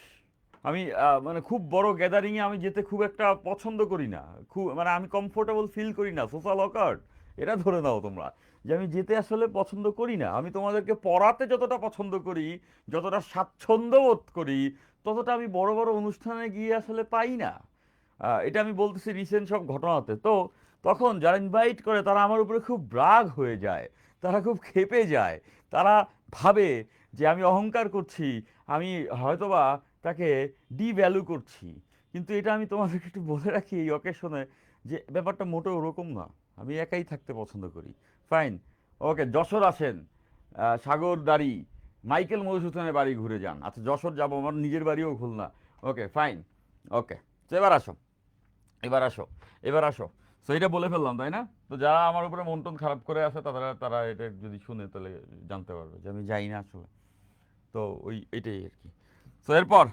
[SPEAKER 1] আমি মানে খুব বড় গ্যাদারিংয়ে আমি যেতে খুব একটা পছন্দ করি না, খুব মানে আমি কমফোর্টেবল ফিল করি না, সোশ্যাল অকার্ড এটা ধরে নাও তোমরা, যে আমি যেতে আসলে পছন্দ করি না। আমি তোমাদেরকে পড়াতে যতটা পছন্দ করি, যতটা স্বাচ্ছন্দ্য বোধ করি, ততটা আমি বড় বড় অনুষ্ঠানে গিয়ে আসলে পাই না। এটা আমি বলতেছি রিসেন্ট সব ঘটনাতে। তো তখন যারা ইনভাইট করে তারা আমার উপরে খুব রাগ হয়ে যায়, তারা খুব ক্ষেপে যায়, তারা ভাবে যে আমি অহংকার করছি, আমি হয়তোবা তাকে ডিভ্যালু করছি। কিন্তু এটা আমি তোমাদেরকে একটু বলে রাখি এই অকেশনে, যে ব্যাপারটা মোটেও ওরকম না, আমি একাই থাকতে পছন্দ করি। ফাইন, ওকে। যশোর আসেন, সাগরদাড়ি মাইকেল মধুসূদনের বাড়ি ঘুরে যান। আচ্ছা যশোর যাবো, আমার নিজের বাড়িও খুলনা। ওকে ফাইন, ওকে। তো এবার আসো, এবার আসো, এবার আসো। সো এটা বলে ফেললাম তাই না? তো যারা আমার উপরে মন টন খারাপ করে আছে তারা তারা এটা যদি শুনে তাহলে জানতে পারবে যে আমি যাই না আসলে। তো ওই এটাই আর কি। তো এরপর,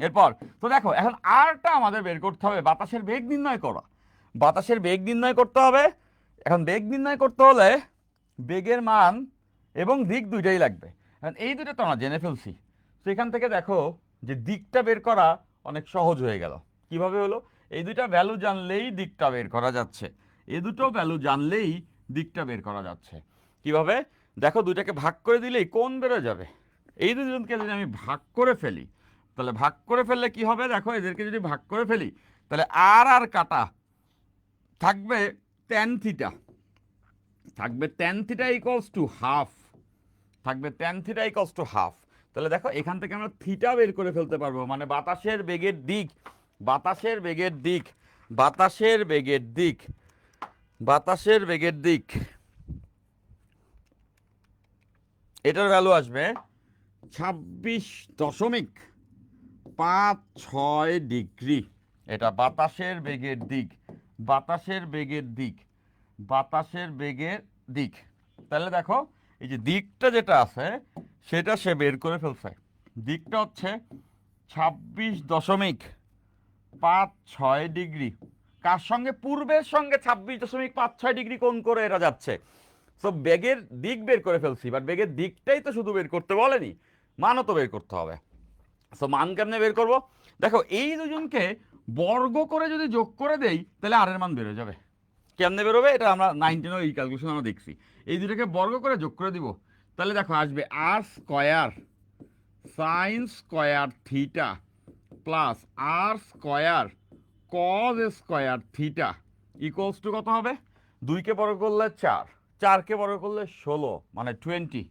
[SPEAKER 1] এরপর তো দেখো এখন আরটা আমাদের বের করতে হবে, বাতাসের বেগ নির্ণয় করা, বাতাসের বেগ নির্ণয় করতে হবে। এখন বেগ নির্ণয় করতে হলে বেগের মান এবং দিক দুইটাই লাগবে। এখন এই দুটো তো আমরা জেনে ফেলছি, তো এখান থেকে দেখো যে দিকটা বের করা অনেক সহজ হয়ে গেল। কিভাবে হলো? এই দুইটা ভ্যালু জানলেই দিকটা বের করা যাচ্ছে, এই দুটো ভ্যালু জানলেই দিকটা বের করা যাচ্ছে। কিভাবে? দেখো দুইটাকে ভাগ করে দিলেই কোণ বেরো যাবে। এই দুজনকে যদি আমি ভাগ করে ফেলি, তাহলে ভাগ করে ফেললে কি হবে? দেখো এদেরকে যদি ভাগ করে ফেলি, তাহলে আর আর কাটা থাকবে ট্যান থিটা, থাকবে tan theta equals to half, থাকবে tan theta equals to half. তাহলে দেখো এখান থেকে আমরা থিটা বের করে ফেলতে পারবো, মানে বাতাসের বেগের দিক, বাতাসের বেগের দিক, বাতাসের বেগের দিক, বাতাসের বেগের দিক, এটার ভ্যালু আসবে 26 দশমিক 5-6 ডিগ্রি, এটা বাতাসের বেগের দিক, বাতাসের বেগের দিক, বাতাসের বেগের দিক। তাহলে দেখো এই যে দিকটা যেটা আছে সেটা সে বের করে ফেলছে। দিকটা হচ্ছে 26.56 ডিগ্রি। কার সঙ্গে? পূর্বের সঙ্গে 26.56 ডিগ্রি কোণ করে এরা যাচ্ছে। সো বেগের দিক বের করে ফেলছি, বাট বেগের দিকটাই তো শুধু বের করতে বলেনি, মানও তো বের করতে হবে। সো মান কেমনে বের করব? দেখো এই দুজনকে বর্গ করে যদি যোগ করে দেই তাহলে আর এর মান বেরো যাবে। কেমনে বেরোবে? এটা আমরা 9-10 এই ক্যালকুলেশন আমরা দেখছি। এই দুটোকে বর্গ করে যোগ করে দিব, তাহলে দেখো আসবে R square sine square theta plus R square cos square theta equals to কত হবে? 2কে বর্গ করলে 4, 4কে বর্গ করলে 16, মানে 20।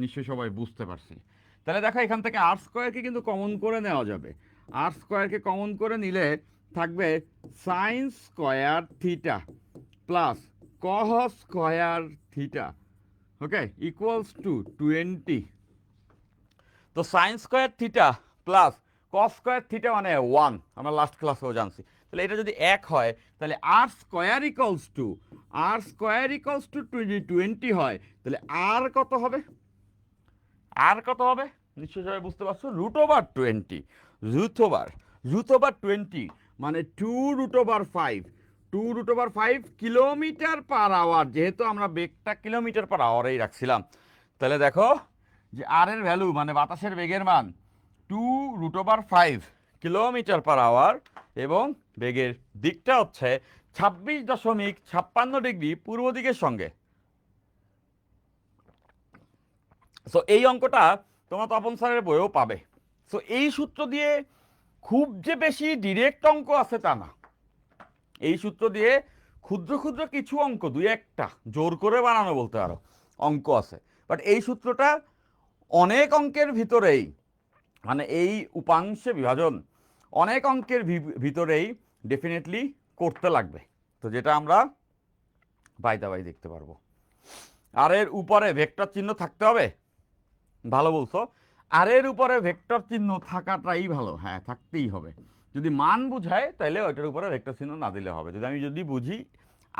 [SPEAKER 1] নিশ্চয়ই সবাই বুঝতে পারছি। তাহলে দেখো এখান থেকে আর স্কয়ারকে কিন্তু কমন করে নেওয়া যাবে। আর স্কয়ারকে কমন করে নিলে থাকবে সাইন স্কয়ার থিটা প্লাস কহ square theta, okay, equals to 20। তো sign square theta plus cos square theta মানে 1, আমরা লাস্ট ক্লাসেও জানছি। তাহলে এটা যদি 1 হয় তাহলে আর স্কয়ার ইকুয়ালস টু 20 হয়, তাহলে আর কত হবে? আর কত হবে? নিশ্চয়ই সবাই বুঝতে পারছো, √20। √20 মানে 2√5, 2√5 কিলোমিটার পার আওয়ার। যেহেতু আমরা বেগটা কিলোমিটার পার আওয়ারেই রাখছিলাম, তাহলে দেখো যে আর এর ভ্যালু মানে বাতাসের বেগের মান 2√5 কিলোমিটার পার আওয়ার, এবং বেগের দিকটা হচ্ছে 26.56 ডিগ্রি পূর্ব দিকের সঙ্গে। সো এই অঙ্কটা তোমরা তপন স্যারের বইয়েও পাবে। সো এই সূত্র দিয়ে খুব যে বেশি ডিরেক্ট অঙ্ক আছে তা না, এই সূত্র দিয়ে ক্ষুদ্র ক্ষুদ্র কিছু অঙ্ক, 2-1টা জোর করে বানানো বলতে পারো অঙ্ক আছে। বাট এই সূত্রটা অনেক অঙ্কের ভিতরেই, মানে এই উপাংশে বিভাজন অনেক অঙ্কের ভিতরেই ডেফিনেটলি করতে লাগবে। তো যেটা আমরা বাই দা বাই দেখতে পারবো। আর এর উপরে ভেক্টর চিহ্ন থাকতে হবে, ভালো বলছো। আর এর উপরে ভেক্টর চিহ্ন থাকাটাই ভালো, হ্যাঁ থাকতেই হবে। যদি মান বুঝায় তাহলে ওইটার উপরে ভেক্টর চিহ্ন না দিলে হবে। যদি বুঝি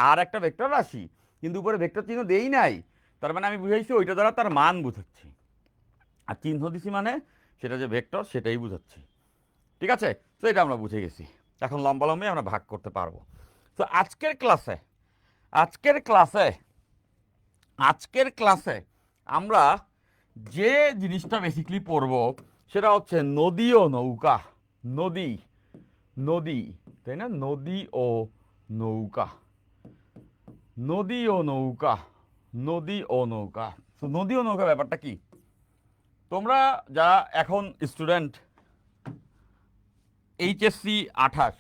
[SPEAKER 1] আর একটা ভেক্টর রাশি কিন্তু উপরে ভেক্টর চিহ্ন দেই নাই, তার মানে আমি বুঝাইছি ওইটা দ্বারা তার মান বুঝাচ্ছি, আর চিহ্ন দিছি মানে সেটা যে ভেক্টর সেটাই বুঝাচ্ছি। ঠিক আছে? তো এটা আমরা বুঝে গেছি। এখন লম্বালম্বি আমরা ভাগ করতে পারবো। তো আজকের ক্লাসে আমরা যে জিনিসটা বেসিক্যালি পড়ব সেটা হচ্ছে নদী ও নৌকা। নদী, তাই না? নদী ও নৌকা, নদী ও নৌকা, নদী ও নৌকা। তো নদী ও নৌকা ব্যাপারটা কি? তোমরা যারা এখন স্টুডেন্ট এইচএসসি 28,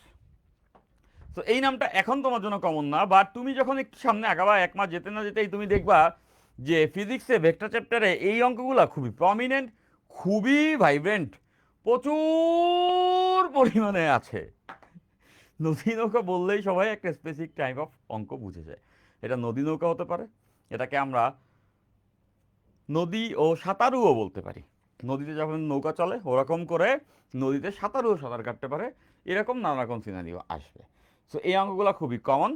[SPEAKER 1] তো এই নামটা এখন তোমার জন্য কমন না, বাট তুমি যখন একটু সামনে আগাবা, 1 মাস যেতে না যেতেই তুমি দেখবা যে ফিজিক্সে ভেক্টর চ্যাপ্টারে এই অঙ্কগুলো খুবই প্রমিনেন্ট, খুবই ভাইব্রেন্ট, প্রচুর পরিমাণে আছে। নদী নৌকা বললেই সবাই একটা স্পেসিফিক টাইপ অফ অঙ্ক বুঝে যায়। এটা নদী নৌকা হতে পারে, এটাকে আমরা নদী ও সাঁতারুও বলতে পারি। নদীতে যখন নৌকা চলে ওরকম করে নদীতে সাঁতারুও সাঁতার কাটতে পারে, এরকম নানা রকম সিনারিও আসবে। সো এই অঙ্কগুলো খুবই কমন,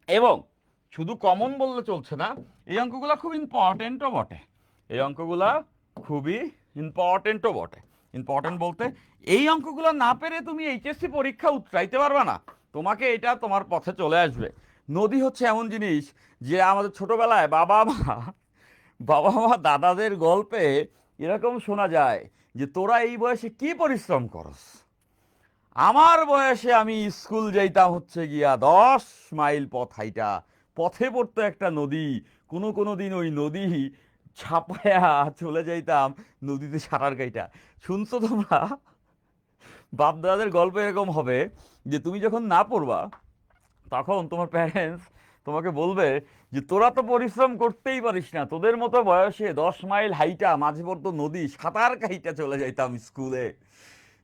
[SPEAKER 1] এবং শুধু কমন বললে চলছে না, এই অঙ্কগুলো খুব ইম্পর্টেন্টও বটে। এই অঙ্কগুলা খুবই ইম্পর্টেন্টও বটে। ইম্পর্টেন্ট বলতে এই অঙ্কগুলো না পেরে তুমি এইচএসসি পরীক্ষা উতরাইতে পারবে না, তোমাকে এটা তোমার পথে চলে আসবে। নদী হচ্ছে এমন জিনিস যে আমাদের ছোটবেলায় বাবা মা দাদাদের গল্পে এরকম শোনা যায় যে তোরা এই বয়সে কি পরিশ্রম করস। আমার বয়সে আমি স্কুল যাইতাম হচ্ছে গিয়া 10 মাইল পথ হাইটা, পথে পড়তো একটা নদী, কোনো দিন ওই নদী ছাপায়া চলে যাইতাম নদীতে সাঁতার কাইটা। শুনছো তোমরা? বাপ দাদাদের গল্প এরকম হবে যে তুমি যখন না পড়বা তখন তোমার প্যারেন্টস তোমাকে বলবে যে তোরা তো পরিশ্রম করতেই পারিস না, তোদের মতো বয়সে 10 মাইল হাইটা মাঝে পড়তো নদী, সাঁতার কাইটা চলে যাইতাম স্কুলে।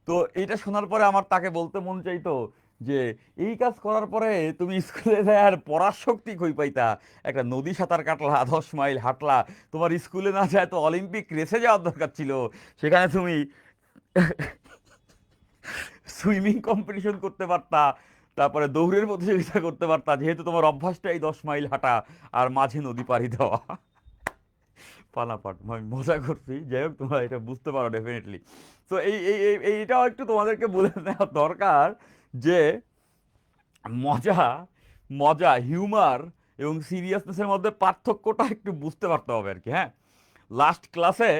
[SPEAKER 1] তো এটা শোনার পরে আমার তাকে বলতে মন চাইতো যে এই কাজ করার পরে তুমি স্কুলে যায় আর পড়ার শক্তি কই পাইতা? একটা নদী সাঁতার কাটলা, 10 মাইল হাঁটলা, তোমার স্কুলে না যায় তো অলিম্পিক রেসে যাওয়ার দরকার ছিল, সেখানে তুমি সুইমিং কম্পিটিশন করতে পারতা, তারপরে দৌড়ের প্রতিযোগিতা করতে পারতা, যেহেতু তোমার অভ্যাসটাই 10 মাইল হাঁটা আর মাঝে নদী পাড়ি দেওয়া। পালাপাট, আমি মজা করছি, যাই হোক তোমরা এটা বুঝতে পারো ডেফিনেটলি। তো এইটাও একটু তোমাদেরকে বলে নেওয়া দরকার যে মজা মজা হিউমার এবং সিরিয়াসনেসের মধ্যে পার্থক্যটা একটু বুঝতে পারতে হবে আর কি। হ্যাঁ, লাস্ট ক্লাসে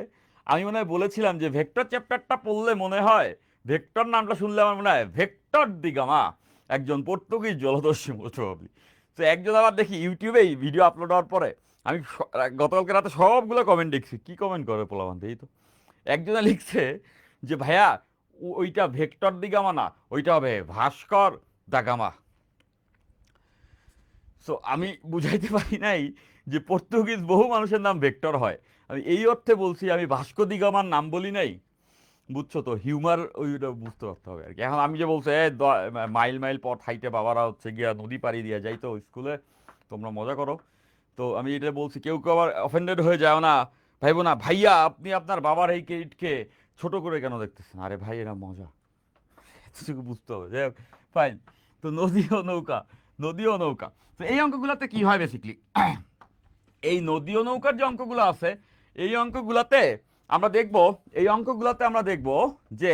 [SPEAKER 1] আমি মনে হয় বলেছিলাম যে ভেক্টর চ্যাপ্টারটা পড়লে মনে হয়, ভেক্টর নামটা শুনলে আমার মনে হয় ভেক্টর দি গামা, একজন পর্তুগিজ জলদস্যু মোস্ট প্রবাবলি। তো একজন আবার দেখি ইউটিউবেই ভিডিও আপলোড হওয়ার পরে, আমি গতকালকে রাতে সবগুলো কমেন্ট দেখছি, কি কমেন্ট করে পোলাবান এই তো। একজনে লিখছে যে ভাইয়া ওইটা ভেক্টর দি গামা না, ওইটা হবে ভাস্কর দা গামা। সো আমি বুঝাইতে পারি নাই যে পর্তুগিজ বহু মানুষের নাম ভেক্টর হয়, আমি এই অর্থে বলছি, আমি ভাস্কো দি গামার নাম বলি নাই। বুঝছো তো, হিউমার ওইটা বুঝতে পারতে হবে আর কি। এখন আমি যে বলছি মাইল মাইল পথ হাইটে বাবারা হচ্ছে গিয়া নদী পাড়ি দিয়ে যাই তো স্কুলে, তোমরা মজা করো। তো আমি এটা বলছি, কেউ কেউ আবার অফেন্ডেড হয়ে যাও না, ভাইবো না ভাইয়া আপনি আপনার বাবার এই কেটকে ছোট করে কেন দেখতেছেন, আরে ভাই এরা মজা, এতটুকু বুঝতে হবে। যাই হোক, ফাইন। তো নদী ও নৌকা, নদী ও নৌকা, তো এই অঙ্কগুলোতে কি হয় বেসিকলি, এই নদী ও নৌকার যে অঙ্কগুলো আছে, এই অঙ্কগুলোতে আমরা দেখব, এই অঙ্কগুলোতে আমরা দেখব যে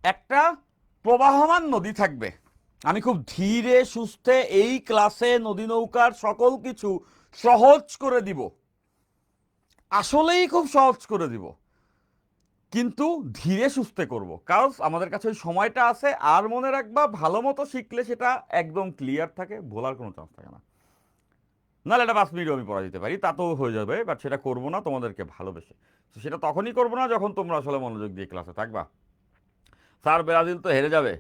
[SPEAKER 1] একটা প্রবাহমান নদী থাকবে। আমি খুব ধীরে সুস্থে এই ক্লাসে নদী নৌকার সকল কিছু সহজ করে দিব, আসলেই খুব সহজ করে দিব, কিন্তু ধীরে সুস্থে করব, কারণ আমাদের কাছে ওই সময়টা আছে। আর মনে রাখবা, ভালো মতো শিখলে সেটা একদম ক্লিয়ার থাকে, ভোলার কোনো চান্স থাকে না। নাহলে এটা 5 মিনিটও আমি পড়া দিতে পারি, তাতেও হয়ে যাবে, বাট সেটা করবো না তোমাদেরকে ভালোবেসে। তো সেটা তখনই করবো না যখন তোমরা আসলে মনোযোগ দিয়ে ক্লাসে থাকবা। স্যার ব্রাজিল তো হেরে যাবে,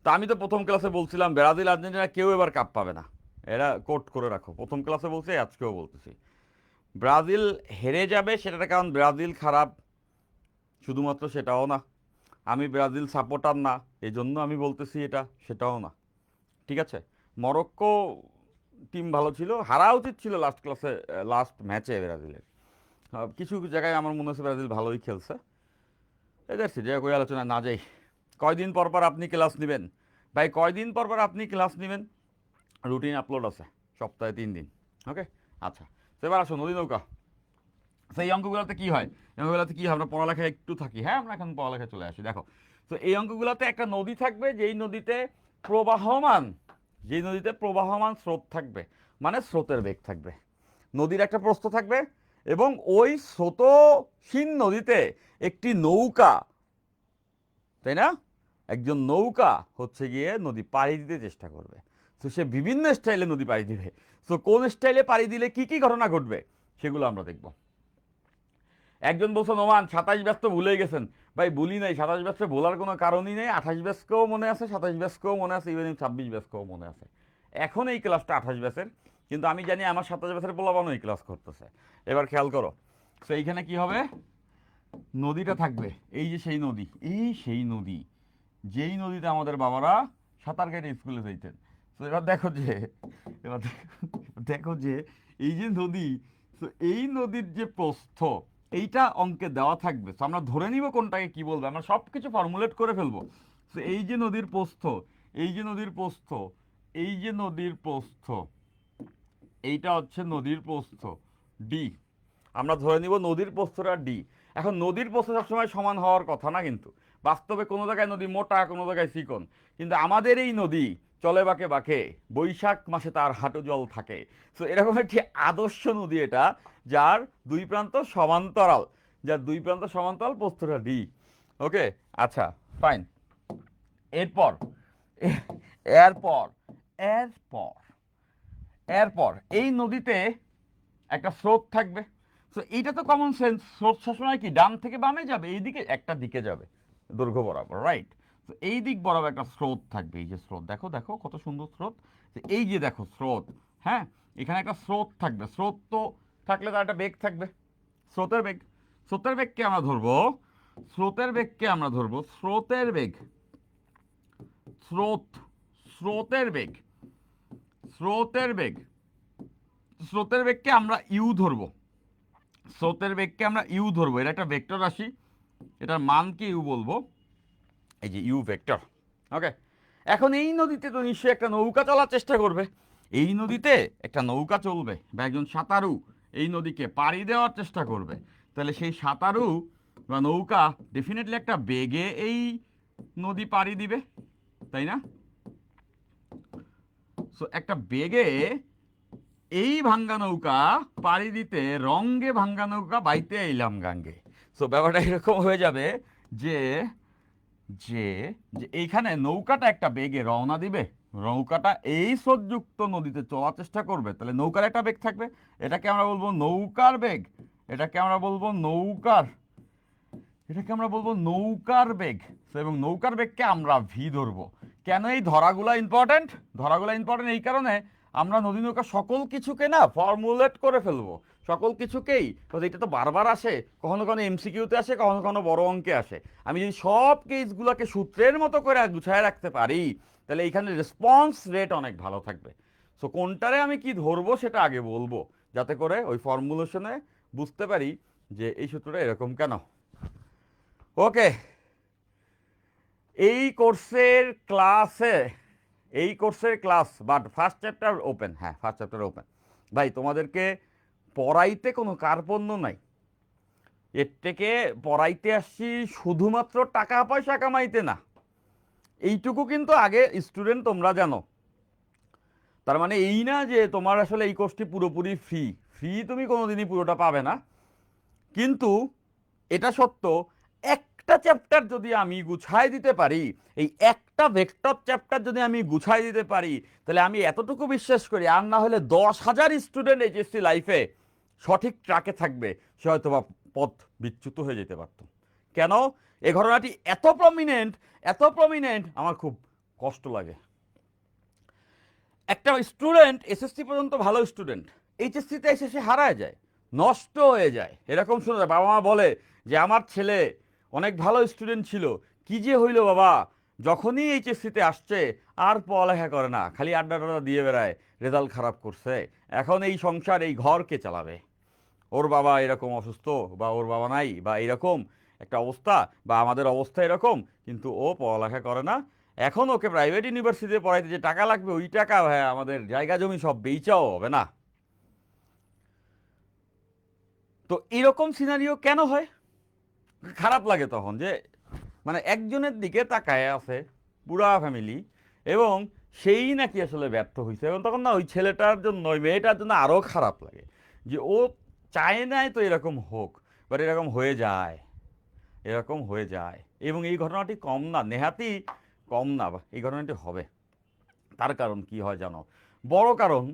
[SPEAKER 1] তা আমি তো প্রথম ক্লাসে বলছিলাম ব্রাজিল আর্জেন্টিনা কেউ এবার কাপ পাবে না, এরা কোট করে রাখো, প্রথম ক্লাসে বলছি আজকেও বলতেছি, ব্রাজিল হেরে যাবে। সেটার কারণ ব্রাজিল খারাপ শুধুমাত্র সেটাও না, আমি ব্রাজিল সাপোর্টার না এই জন্য আমি বলতেছি এটা, সেটাও না। ঠিক আছে, মরক্কো টিম ভালো ছিল, হারা উচিত ছিল লাস্ট ক্লাসে, লাস্ট ম্যাচে ব্রাজিলের। কিছু জায়গায় আমার মনে হচ্ছে ব্রাজিল ভালোই খেলছে। এদের যে ওই আলোচনা না যাই। কয়দিন পর পর আপনি ক্লাস নেবেন ভাই, কয়দিন পর পর আপনি ক্লাস নেবেন, রুটিন আপলোড আছে সপ্তাহে 3 দিন। ওকে, আচ্ছা। তো এবার আসো নদী নৌকা। সেই অঙ্কগুলোতে কি হয়, এই অঙ্কগুলোতে কি হয়, আমরা পড়ালেখায় একটু থাকি, হ্যাঁ আমরা এখন পড়ালেখায় চলে আসি। দেখো, তো এই অঙ্কগুলোতে একটা নদী থাকবে, যেই নদীতে প্রবাহমান, যেই নদীতে প্রবাহমান স্রোত থাকবে, মানে স্রোতের বেগ থাকবে, নদীর একটা প্রস্থ থাকবে, এবং ওই স্রোতহীন নদীতে একটি নৌকা, তাই না, একজন নৌকা হচ্ছে গিয়ে নদী পাড়ি দিতে চেষ্টা করবে। তো সে বিভিন্ন স্টাইলে নদী পাড়ি দিবে। তো কোন স্টাইলে পাড়ি দিলে কি কি ঘটনা ঘটবে সেগুলো আমরা দেখব। একজন বলছে নোমান 27 ব্যাচ তো ভুলে গেছেন, ভাই ভুলি নাই, 27 ব্যাচে ভোলার কোনো কারণই নেই, 28 ব্যাচকেও মনে আছে, 27 ব্যাচকেও মনে আছে, ইভেন 26 ব্যাচকেও মনে আছে। এখন এই ক্লাসটা 28 ব্যাচের, কিন্তু আমি জানি আমার 27 ব্যাচের পোলাপানও এই ক্লাস করতেছে। এবার খেয়াল করো, তো এইখানে কি হবে, নদীটা থাকবে, এই যে সেই নদী, এই সেই নদী, যেই নদীতে আমাদের বাবারা সাঁতার কেটে স্কুলে যাইতেন। তো এবার দেখো যে, এবার দেখো যে এই যে নদী, তো এই নদীর যে প্রস্থ, এইটা অঙ্কে দেওয়া থাকবে। তো আমরা ধরে নিব কোনটাকে কি বলবো, আমরা সব কিছু ফর্মুলেট করে ফেলবো। তো এই যে নদীর প্রস্থ, এই যে নদীর প্রস্থ, এই যে নদীর প্রস্থ, এইটা হচ্ছে নদীর প্রস্থ ডি। আমরা ধরে নিব নদীর প্রস্থটা ডি। এখন নদীর প্রস্থ সবসময় সমান হওয়ার কথা না, কিন্তু বাস্তবে কোনো জায়গায় নদী মোটা, কোনো জায়গায় চিকন, কিন্তু আমাদের এই নদী চলে বাঁকে বাঁকে, বৈশাখ মাসে তার হাঁটু জল থাকে। সো এরকম একটি আদর্শ নদী এটা, যার দুই প্রান্ত সমান্তরাল, যার দুই প্রান্ত সমান্তরাল, প্রস্থটা ডি। ওকে, আচ্ছা, ফাইন। এরপর এরপর এরপর এরপর এই নদীতে একটা স্রোত থাকবে। তো এইটা তো কমন সেন্স, স্রোত সবসময় কি ডান থেকে বামে যাবে, এই দিকে একটা দিকে যাবে, দৈর্ঘ্য বরাবর, রাইট। তো এই দিক বরাবর একটা স্রোত থাকবে, এই যে স্রোত, দেখো দেখো কত সুন্দর স্রোত। তো এই যে দেখো স্রোত, হ্যাঁ, এখানে একটা স্রোত থাকবে, স্রোত তো থাকলে তার একটা বেগ থাকবে, স্রোতের বেগ। স্রোতের বেগকে আমরা ধরবো, স্রোতের বেগকে আমরা ধরবো, স্রোতের বেগ, স্রোত, স্রোতের বেগ, স্রোতের বেগ, স্রোতের বেগকে আমরা ইউ ধরবো, স্রোতের বেগকে আমরা ইউ ধরবো, এটা একটা ভেক্টর রাশি, এটার মানকে ইউ বলবো। এই যে ইউ ভেক্টর। ওকে, এখন এই নদীতে তো নিশ্চয়ই একটা নৌকা চলার চেষ্টা করবে। এই নদীতে একটা নৌকা চলবে বা একজন সাঁতারু এই নদীকে পাড়ি দেওয়ার চেষ্টা করবে। তাহলে সেই সাঁতারু বা নৌকা ডেফিনেটলি একটা বেগে এই নদী পাড়ি দিবে, তাই না? সো একটা বেগে এই ভাঙ্গা নৌকা পাড়ি দিতে রঙ্গে ভাঙ্গা নৌকা বাইতে এলাম গাঙ্গে। সো ব্যাপারটা এরকম হয়ে যাবে যে যে যে এইখানে নৌকাটা একটা বেগে রওনা দিবে, নৌকাটা এই স্রোতযুক্ত নদীতে চলার চেষ্টা করবে, তাহলে নৌকার একটা বেগ থাকবে, এটাকে আমরা বলবো নৌকার বেগ, এটাকে আমরা বলবো নৌকার বেগ। এবং নৌকার বেগকে আমরা ভি ধরবো। কেন এই ধরাগুলা ইম্পর্টেন্ট? ধরাগুলা ইম্পর্টেন্ট এই কারণে আমরা নদী নৌকা সকল কিছুকে না ফর্মুলেট করে ফেলবো, সকল কিছুকেই। এটা তো বারবার আসে, কখনো কখনো এমসিকিউতে আসে, কখনো কখনো বড় অঙ্কে আসে। আমি যদি সব কেসগুলোকে সূত্রের মতো করে গুছায় রাখতে পারি, তাহলে এইখানে রেসপন্স রেট অনেক ভালো থাকবে। সো কোনটারে আমি কি ধরবো সেটা আগে বলবো, যাতে করে ওই ফর্মুলেশনে বুঝতে পারি যে এই সূত্রটা এরকম কেন। ওকে, এই কোর্সের class but first chapter open. হ্যাঁ, ফার্স্ট চ্যাপ্টার ওপেন। ভাই তোমাদেরকে পড়াইতে কোনো কার্পণ্য নাই, এর থেকে পড়াইতে আসছি শুধুমাত্র টাকা পয়সা কামাইতে না, এইটুকু কিন্তু আগে স্টুডেন্ট তোমরা জানো। তার মানে এই না যে তোমার আসলে এই কোর্সটি পুরোপুরি ফ্রি তুমি কোনোদিনই পুরোটা পাবে না, কিন্তু এটা সত্য একটা চ্যাপ্টার যদি আমি গুছাই দিতে পারি, এই একটা ভেক্টর চ্যাপ্টার যদি আমি গুছাই দিতে পারি, তাহলে আমি এতটুকু বিশ্বাস করি আর না হলে 10,000 স্টুডেন্ট এইচএসসি লাইফে সঠিক ট্র্যাকে থাকবে, সে হয়তো বা পথ বিচ্যুত হয়ে যেতে পারত। কেন? এই ঘটনাটি এত প্রমিনেন্ট আমার খুব কষ্ট লাগে। একটা স্টুডেন্ট এসএসসি পর্যন্ত ভালো স্টুডেন্ট, এইচএসসিতে এসে সে হারায় যায়, নষ্ট হয়ে যায়। এরকম শোনা যায়, বাবা মা বলে যে আমার ছেলে অনেক ভালো স্টুডেন্ট ছিল, কি যে হইল বাবা, যখনই এইচএসসিতে আসছে আর পড়ালেখা করে না, খালি আড্ডা টাড্ডা দিয়ে বেড়ায়, রেজাল্ট খারাপ করছে, এখন এই সংসার এই ঘর কে চালাবে? ওর বাবা এরকম অসুস্থ, বা ওর বাবা নাই, বা এরকম একটা অবস্থা, বা আমাদের অবস্থা এরকম, কিন্তু ও পড়ালেখা করে না। এখন ওকে প্রাইভেট ইউনিভার্সিটিতে পড়াইতে যে টাকা লাগবে, ওই টাকা ভাই আমাদের জায়গা জমি সব বেচাও হবে না। তো এরকম সিনারিও কেন হয়? খারাপ লাগে তখন যে মানে একজনের দিকে তাকায় আছে পুরা ফ্যামিলি, এবং সেই নাকি আসলে ব্যর্থ হয়েছে, এবং তখন না ওই ছেলেটার জন্য ওই মেয়েটার জন্য আরও খারাপ লাগে যে ও চায় নাই তো এরকম হোক, বাট এরকম হয়ে যায়। এবং এই ঘটনাটি কম না, নেহাতি কম না, এই ঘটনাটি হবে। তার কারণ কি হয় জানো? বড় কারণ,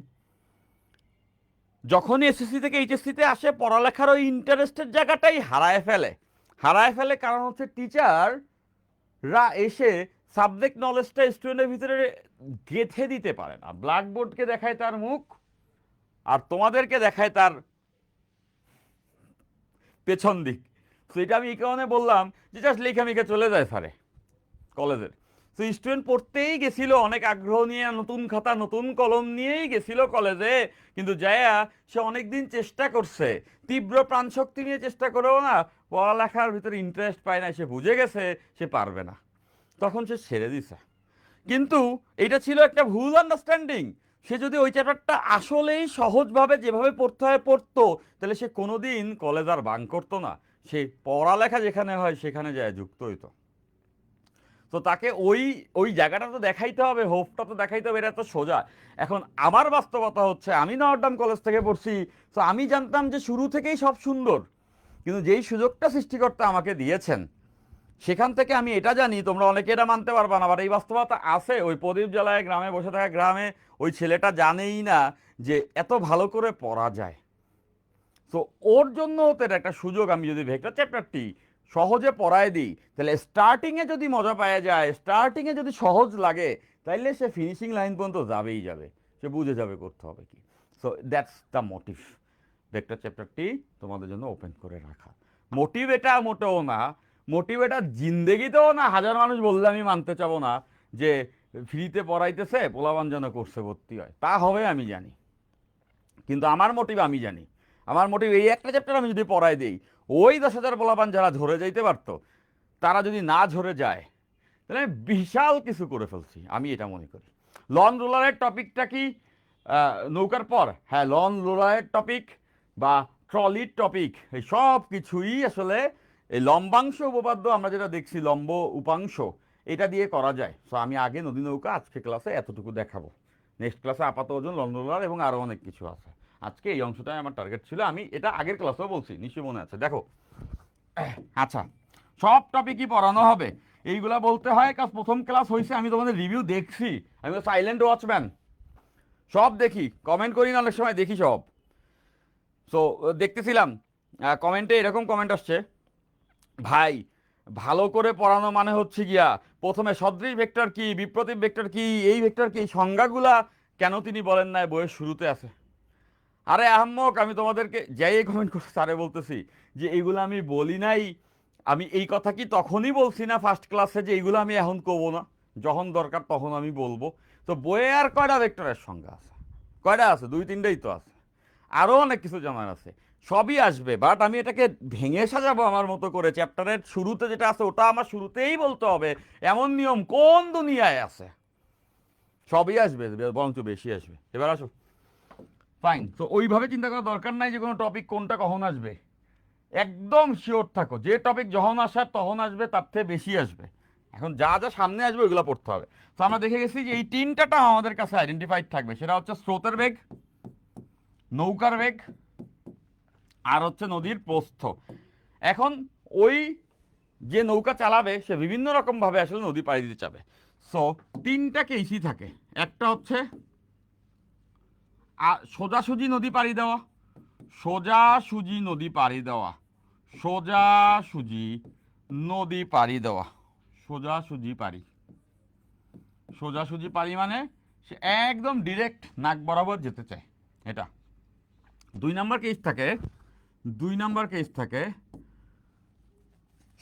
[SPEAKER 1] যখনই এসএসসি থেকে এইচএসসিতে আসে পড়ালেখার ওই ইন্টারেস্টের জায়গাটাই হারায় ফেলে। কারণ হচ্ছে টিচাররা এসে সাবজেক্ট নলেজটা স্টুডেন্টের ভিতরে গেঁথে দিতে পারে না। ব্ল্যাকবোর্ডকে দেখায় তার মুখ, আর তোমাদেরকে দেখায় তার পেছন দিক। তো এটা আমি এই কারণে বললাম যে জাস্ট লেখামেখা চলে যায় স্যারে কলেজের। তো স্টুডেন্ট পড়তেই গেছিল অনেক আগ্রহ নিয়ে, নতুন খাতা নতুন কলম নিয়েই গেছিল কলেজে, কিন্তু যায়া সে অনেকদিন চেষ্টা করছে, তীব্র প্রাণশক্তি নিয়ে চেষ্টা করেও না পড়ালেখার ভিতরে ইন্টারেস্ট পায় না, সে বুঝে গেছে সে পারবে না, তখন সে ছেড়ে দিছে। কিন্তু এটা ছিল একটা ভুল আন্ডারস্ট্যান্ডিং। সে যদি ওই চ্যাপ্টারটা আসলেই সহজভাবে যেভাবে পড়তে হয় পড়তো, তাহলে সে কোনোদিন কলেজ আর বাং করতো না, সে পড়ালেখা যেখানে হয় সেখানে যায় যুক্ত হইতো। তো তাকে ওই ওই জায়গাটা তো দেখাইতে হবে, হোপটা তো দেখাইতে হবে, এটা তো সোজা। এখন আমার বাস্তবতা হচ্ছে আমি নটরডেম কলেজ থেকে পড়ছি, তো আমি জানতাম যে শুরু থেকেই সব সুন্দর, কিন্তু যেই সুযোগটা সৃষ্টিকর্তা আমাকে দিয়েছেন সেখান থেকে আমি এটা জানি, তোমরা অনেকে এটা মানতে পারবা না, আবার এই বাস্তবতা আছে। ওই প্রদীপ জ্বালায় গ্রামে বসে থাকা গ্রামে ওই ছেলেটা জানেই না যে এত ভালো করে পড়া যায়। তো ওর জন্য তো এটা একটা সুযোগ। আমি যদি ভেক্টর চ্যাপ্টারটি সহজে পড়ায় দিই, তাহলে স্টার্টিংয়ে যদি মজা পাওয়া যায়, স্টার্টিংয়ে যদি সহজ লাগে, তাইলে সে ফিনিশিং লাইন পর্যন্ত যাবে, সে বুঝে যাবে করতে হবে কি। So that's the motive, vector চ্যাপ্টারটি তোমাদের জন্য ওপেন করে রাখা। মোটিভ এটা মোটেও না, মোটিভ এটা জিন্দেগিতেও না। হাজার মানুষ বললে আমি মানতে চাবো না যে ফ্রিতে পড়াইতেছে পোলাবান যেন কোর্সে ভর্তি হয়, তা হবে আমি জানি, কিন্তু আমার মোটিভ আমি জানি। আমার মোটিভ এই একটা চ্যাপ্টার আমি যদি পড়াই দিই, ওই 10,000 পোলাপান যারা ঝরে যাইতে পারতো, তারা যদি না ঝরে যায়, তাহলে বিশাল কিছু করে ফেলছি আমি এটা মনে করি। লন রোলারের টপিকটা কি নৌকার পর? হ্যাঁ, লন রোলারের টপিক বা ট্রলির টপিক এই সব কিছুই আসলে এই লম্বাংশ উপপাদ্য আমরা যেটা দেখছি লম্ব উপাংশ এটা দিয়ে করা যায়। সো আমি আগে নদী নৌকা আজকে ক্লাসে এতটুকু দেখাবো। নেক্সট ক্লাসে আপাত ওজন, লন রোলার এবং আরও অনেক কিছু আছে। আজকে এই অংশটাই আমার টার্গেট ছিল, আমি এটা আগের ক্লাসেও বলছি, নিশ্চয়ই মনে আছে। দেখো, আচ্ছা, সব টপিকই পড়ানো হবে এইগুলা বলতে হয় কারণ প্রথম ক্লাস হয়েছে, আমি তোমাদের রিভিউ দেখছি, আমি তো সাইলেন্ট ওয়াচম্যান, সব দেখি, কমেন্ট করি না অনেক সময়, দেখি সব। সো দেখতেছিলাম কমেন্টে এরকম কমেন্ট আসছে, ভাই ভালো করে পড়ানো মানে হচ্ছে গিয়া প্রথমে সদৃশ ভেক্টর কি, বিপ্রতীপ ভেক্টর কি, এই ভেক্টর কি, সংজ্ঞাগুলা কেন তিনি বলেন নাই বইয়ের শুরুতে আছে? আরে আহম্মক, আমি তোমাদেরকে যাই কমেন্ট করছি স্যারে বলতেছি যে এইগুলো আমি বলি নাই। আমি এই কথা কি তখনই বলছি না ফার্স্ট ক্লাসে যে এইগুলো আমি এখন করবো না, যখন দরকার তখন আমি বলবো? তো বইয়ে আর কয়টা ভেক্টরের সংজ্ঞা আছে? কয়টা আছে? 2-3টাই তো আছে। আরও অনেক কিছু জানার আছে, সবই আসবে, বাট আমি এটাকে ভেঙে সাজাবো আমার মতো করে। চ্যাপ্টারের শুরুতে যেটা আছে ওটা আমার শুরুতেই বলতে হবে, এমন নিয়ম কোন দুনিয়ায় আছে? সবই আসবে, বরঞ্চ বেশি আসবে। এবার আসো, ফাইন। তো ওইভাবে চিন্তা করার দরকার নাই যে কোনো টপিক কোনটা কখন আসবে। একদম শিওর থাকো যে টপিক যখন আসার তখন আসবে, তার থেকে বেশি আসবে। এখন যা যা সামনে আসবে ওইগুলো পড়তে হবে। তো আমরা দেখে গেছি যে এই তিনটা আমাদের কাছে আইডেন্টিফাইড থাকবে, সেটা হচ্ছে স্রোতের বেগ, নৌকার বেগ, আর হচ্ছে নদীর প্রস্থ। এখন ওই যে নৌকা চালাবে সে বিভিন্ন রকম ভাবে আসলে নদী পাড়ি দিতে চাবে। সো তিনটা কেসই থাকে, একটা হচ্ছে সোজাসুজি নদী পাড়ি দেওয়া, সোজাসুজি নদী পাড়ি দেওয়া, সোজাসুজি নদী পাড়ি দেওয়া, সোজাসুজি পাড়ি, সোজাসুজি পাড়ি মানে সে একদম ডিরেক্ট নাক বরাবর যেতে চায়, এটা 2 নাম্বার কেস থাকে। 2 নাম্বার কেস থাকে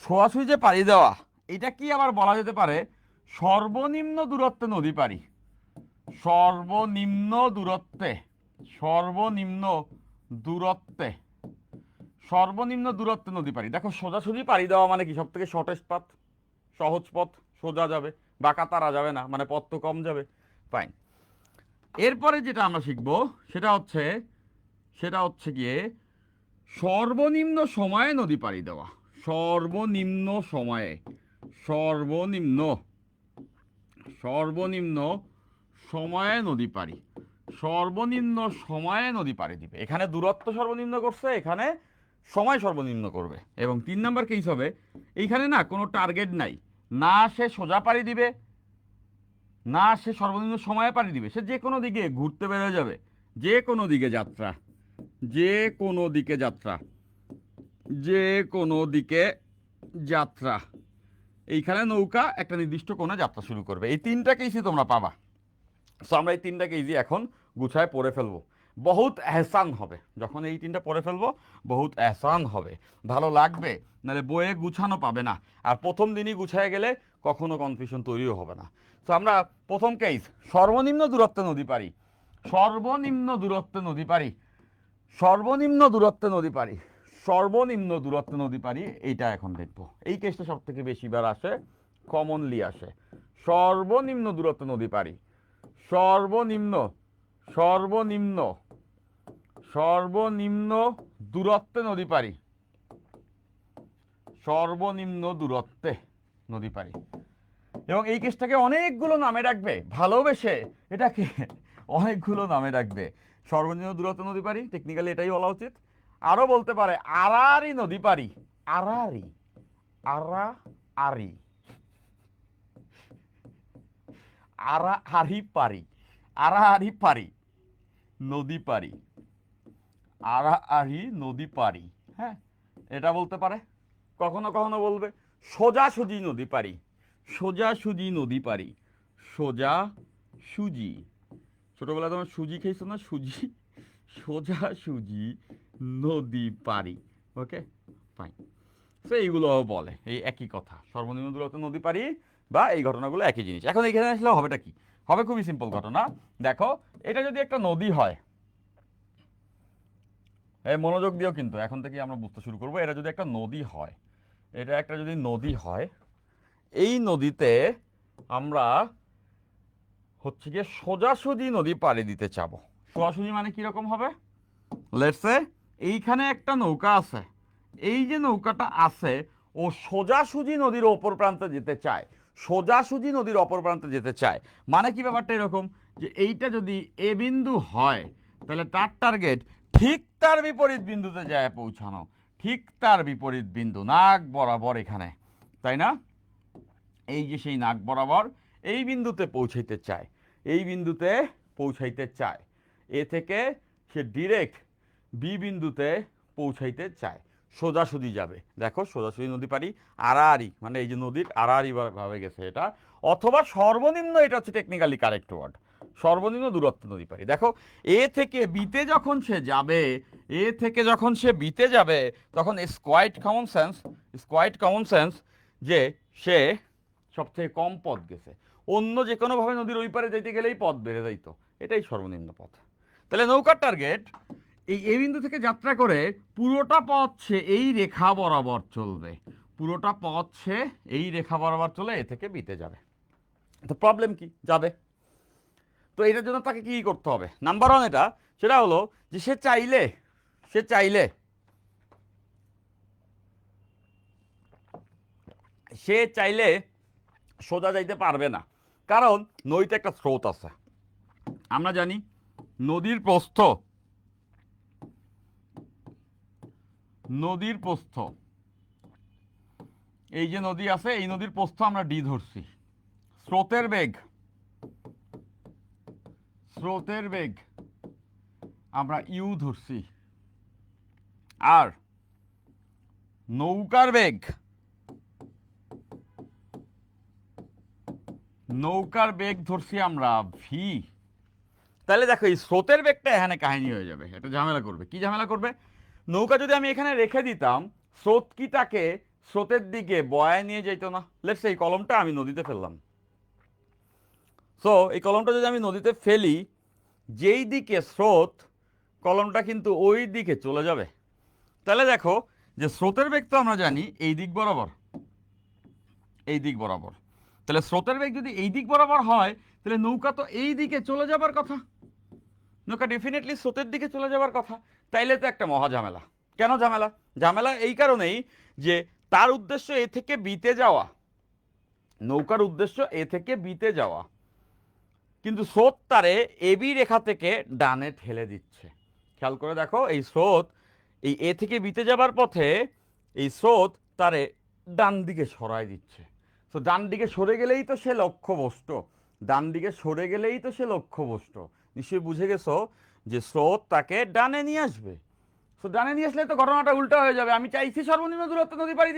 [SPEAKER 1] সোজাসুজি যে পাড়ি দেওয়া, এটা কি আবার বলা যেতে পারে সর্বনিম্ন দূরত্বে নদী পাড়ি, সর্বনিম্ন দূরত্বে, সর্বনিম্ন দূরত্বে, সর্বনিম্ন দূরত্বে নদী পাড়ি। দেখো সোজাসুজি পাড়ি দেওয়া মানে কি সব থেকে শর্টেস্ট পাথ, সহজ পথ, সোজা যাবে, বাঁকা তারা যাবে না, মানে পথ তো কম যাবে। ফাইন। এরপরে যেটা আমরা শিখবো সেটা হচ্ছে গিয়ে সর্বনিম্ন সময়ে নদী পাড়ি দেওয়া, সর্বনিম্ন সময়ে, সর্বনিম্ন, সর্বনিম্ন সময়ে নদী পাড়ি, সর্বনিম্ন সময়ে নদী পাড়ি দিবে। এখানে দূরত্ব সর্বনিম্ন করছে, এখানে সময় সর্বনিম্ন করবে। এবং 3 নাম্বার কেস হবে এইখানে না কোনো টার্গেট নাই, না সে সোজা পাড়ি দিবে, না সে সর্বনিম্ন সময়ে পাড়ি দিবে, সে যে কোনো দিকে ঘুরতে বেরো যাবে, যে কোনো দিকে যাত্রা, যে কোনো দিকে যাত্রা, যে কোনো দিকে যাত্রা। এইখানে নৌকা একটা নির্দিষ্ট কোণে যাত্রা শুরু করবে। এই 3টা কেসই তোমরা পাবা। সো আমরা এই 3টা কেসই এখন গুছায় পড়ে ফেলবো, বহুত এহসান হবে যখন এই 3টা পড়ে ফেলবো, বহুত এহসান হবে, ভালো লাগবে। নাহলে বইয়ে গুছানো পাবে না, আর প্রথম দিনই গুছায় গেলে কখনো কনফিউশন তৈরিও হবে না। তো আমরা প্রথম কেস সর্বনিম্ন দূরত্বে নদী পাড়ি, সর্বনিম্ন দূরত্বে নদী পাড়ি, সর্বনিম্ন দূরত্বে নদী পাড়ি, সর্বনিম্ন দূরত্বে নদী পাড়ি, এইটা এখন দেখবো। এই কেসটা সব থেকে বেশিবার আসে, কমনলি আসে। সর্বনিম্ন দূরত্বে নদী পাড়ি, সর্বনিম্ন, সর্বনিম্ন, সর্বনিম্ন দূরত্বে নদী পাড়ি, সর্বনিম্ন দূরত্বে নদী পাড়ি। এবং এই কেসটাকে অনেকগুলো নামে রাখবে, ভালোবেসে এটাকে অনেকগুলো নামে রাখবে। সর্বনিম্ন দূরত্ব নদী পাড়ি, টেকনিক্যালি এটাই বলা উচিত। আরো বলতে পারে আড়াআড়ি নদী পাড়ি, আড়াআড়ি, আড়াআড়ি, আড়াআড়ি পাড়ি, আড়াআড়ি পাড়ি নদী পাড়ি, আড়াআড়ি নদী পাড়ি। হ্যাঁ, এটা বলতে পারে। কখনো কখনো বলবে সোজাসুজি নদী পাড়ি, সোজাসুজি নদী পাড়ি, সোজাসুজি, ছোটবেলায় তোমার সুজি খেয়েছো না, সুজি, সোজাসুজি নদী পাড়ি। ওকে, ফাইন। তো এইগুলো বলে এই একই কথা, সর্বনিম্ন দূরত্ব নদী পাড়ি বা এই ঘটনাগুলো একই জিনিস। এখন এখানে আসলে হবেটা কি হবে? খুবই সিম্পল ঘটনা। দেখো, এটা যদি একটা নদী হয়, এই মনোযোগ দিও কিন্তু, এখন থেকে আমরা বুঝতে শুরু করবো। এটা যদি একটা নদী হয়, এটা একটা যদি নদী হয়, এই নদীতে আমরা হচ্ছে গিয়ে সোজাসুজি নদী পাড়ি দিতে চাবো। সোজাসুজি মানে কিরকম হবে? লেটস সে এইখানে একটা নৌকা আছে, এই যে নৌকাটা আছে ও সোজাসুজি নদীর অপর প্রান্তে যেতে চায়, সোজাসুজি নদীর অপর প্রান্তে যেতে চায়। মানে কি ব্যাপারটা এরকম যে এইটা যদি এ বিন্দু হয় তাহলে তার টার্গেট ঠিক তার বিপরীত বিন্দুতে যায় পৌঁছানো, ঠিক তার বিপরীত বিন্দু নাক বরাবর এখানে, তাই না? এই যে সেই নাক বরাবর এই বিন্দুতে পৌঁছাইতে চায়, এই বিন্দুতে পৌঁছাইতে চায়। এ থেকে সে ডিরেক্ট বি বিন্দুতে পৌঁছাইতে চায়, সোজাসুজি যাবে। দেখো সোজাসুজি নদী পারি, আড়াআড়ি মানে এই যে নদীর আড়াআড়ি ভাবে গেছে এটা, অথবা সর্বনিম্ন, এটা হচ্ছে টেকনিক্যালি কারেক্ট ওয়ার্ড, সর্বনিম্ন দূরত্ব নদী পারি। দেখো এ থেকে বিতে যখন সে যাবে, এ থেকে যখন সে বিতে যাবে তখন ইটস কোয়াইট কমন সেন্স যে সে সবথেকে কম পথ গেছে। অন্য যে কোনোভাবে নদীর ওই পারে যেতে গেলেই পথ বেড়ে যাইতো, এটাই সর্বনিম্ন পথ। তাহলে নৌকার টার্গেট এই এ বিন্দু থেকে যাত্রা করে পুরোটা পথ সে এই রেখা বরাবর চলবে, পুরোটা পথ সে এই রেখা বরাবর চলে এ থেকে বিতে যাবে। তো প্রবলেম কি? যাবে। তো এটার জন্য তাকে কি করতে হবে? নাম্বার ওয়ান এটা, সেটা হলো যে সে চাইলে সোজা যাইতে পারবে না, কারণ নদীতে একটা স্রোত আছে। আমরা জানি নদীর প্রস্থ এই যে নদী আছে, এই নদীর প্রস্থ আমরা ডি ধরছি। স্রোতের বেগ আমরা ইউ ধরছি। আর নৌকার বেগ ধরছি আমরা ভি। তাহলে দেখো এই স্রোতের বেগটা এখানে কাহিনী হয়ে যাবে, এটা ঝামেলা করবে। কি ঝামেলা করবে? নৌকা যদি আমি এখানে রেখে দিতাম, স্রোত কি তাকে স্রোতের দিকে বয়ে নিয়ে যেত না? লেটস সে এই কলমটা আমি নদীতে ফেললাম। সো এই কলমটা যদি আমি নদীতে ফেলি, যেই দিকে স্রোত, কলমটা কিন্তু ওই দিকে চলে যাবে। তাহলে দেখো যে স্রোতের বেগ তো আমরা জানি এই দিক বরাবর, তাহলে স্রোতের বেগ যদি এই দিক বরাবর হয় তাহলে নৌকা তো এই দিকে চলে যাবার কথা, নৌকা ডেফিনেটলি স্রোতের দিকে চলে যাবার কথা। তাইলে তো একটা মহা ঝামেলা। কেন ঝামেলা? ঝামেলা এই কারণেই যে তার উদ্দেশ্য এ থেকে বিতে যাওয়া, নৌকার উদ্দেশ্য এ থেকে বিতে যাওয়া, কিন্তু স্রোত তারে এবি রেখা থেকে ডানে ঠেলে দিচ্ছে। খেয়াল করে দেখো এই স্রোত এই এ থেকে বিতে যাবার পথে এই স্রোত তারে ডান দিকে সরাই দিচ্ছে। তো ডান দিকে সরে গেলেই তো সে লক্ষ্যভ্রষ্ট, নিশ্চয়ই বুঝে গেছো যে স্রোত তাকে ডানে নিয়ে আসবে। তো ডানে নিয়ে আসলে তো ঘটনাটা উল্টা হয়ে যাবে। আমি চাইছি সর্বনিম্ন দূরত্ব নদী পাড়ি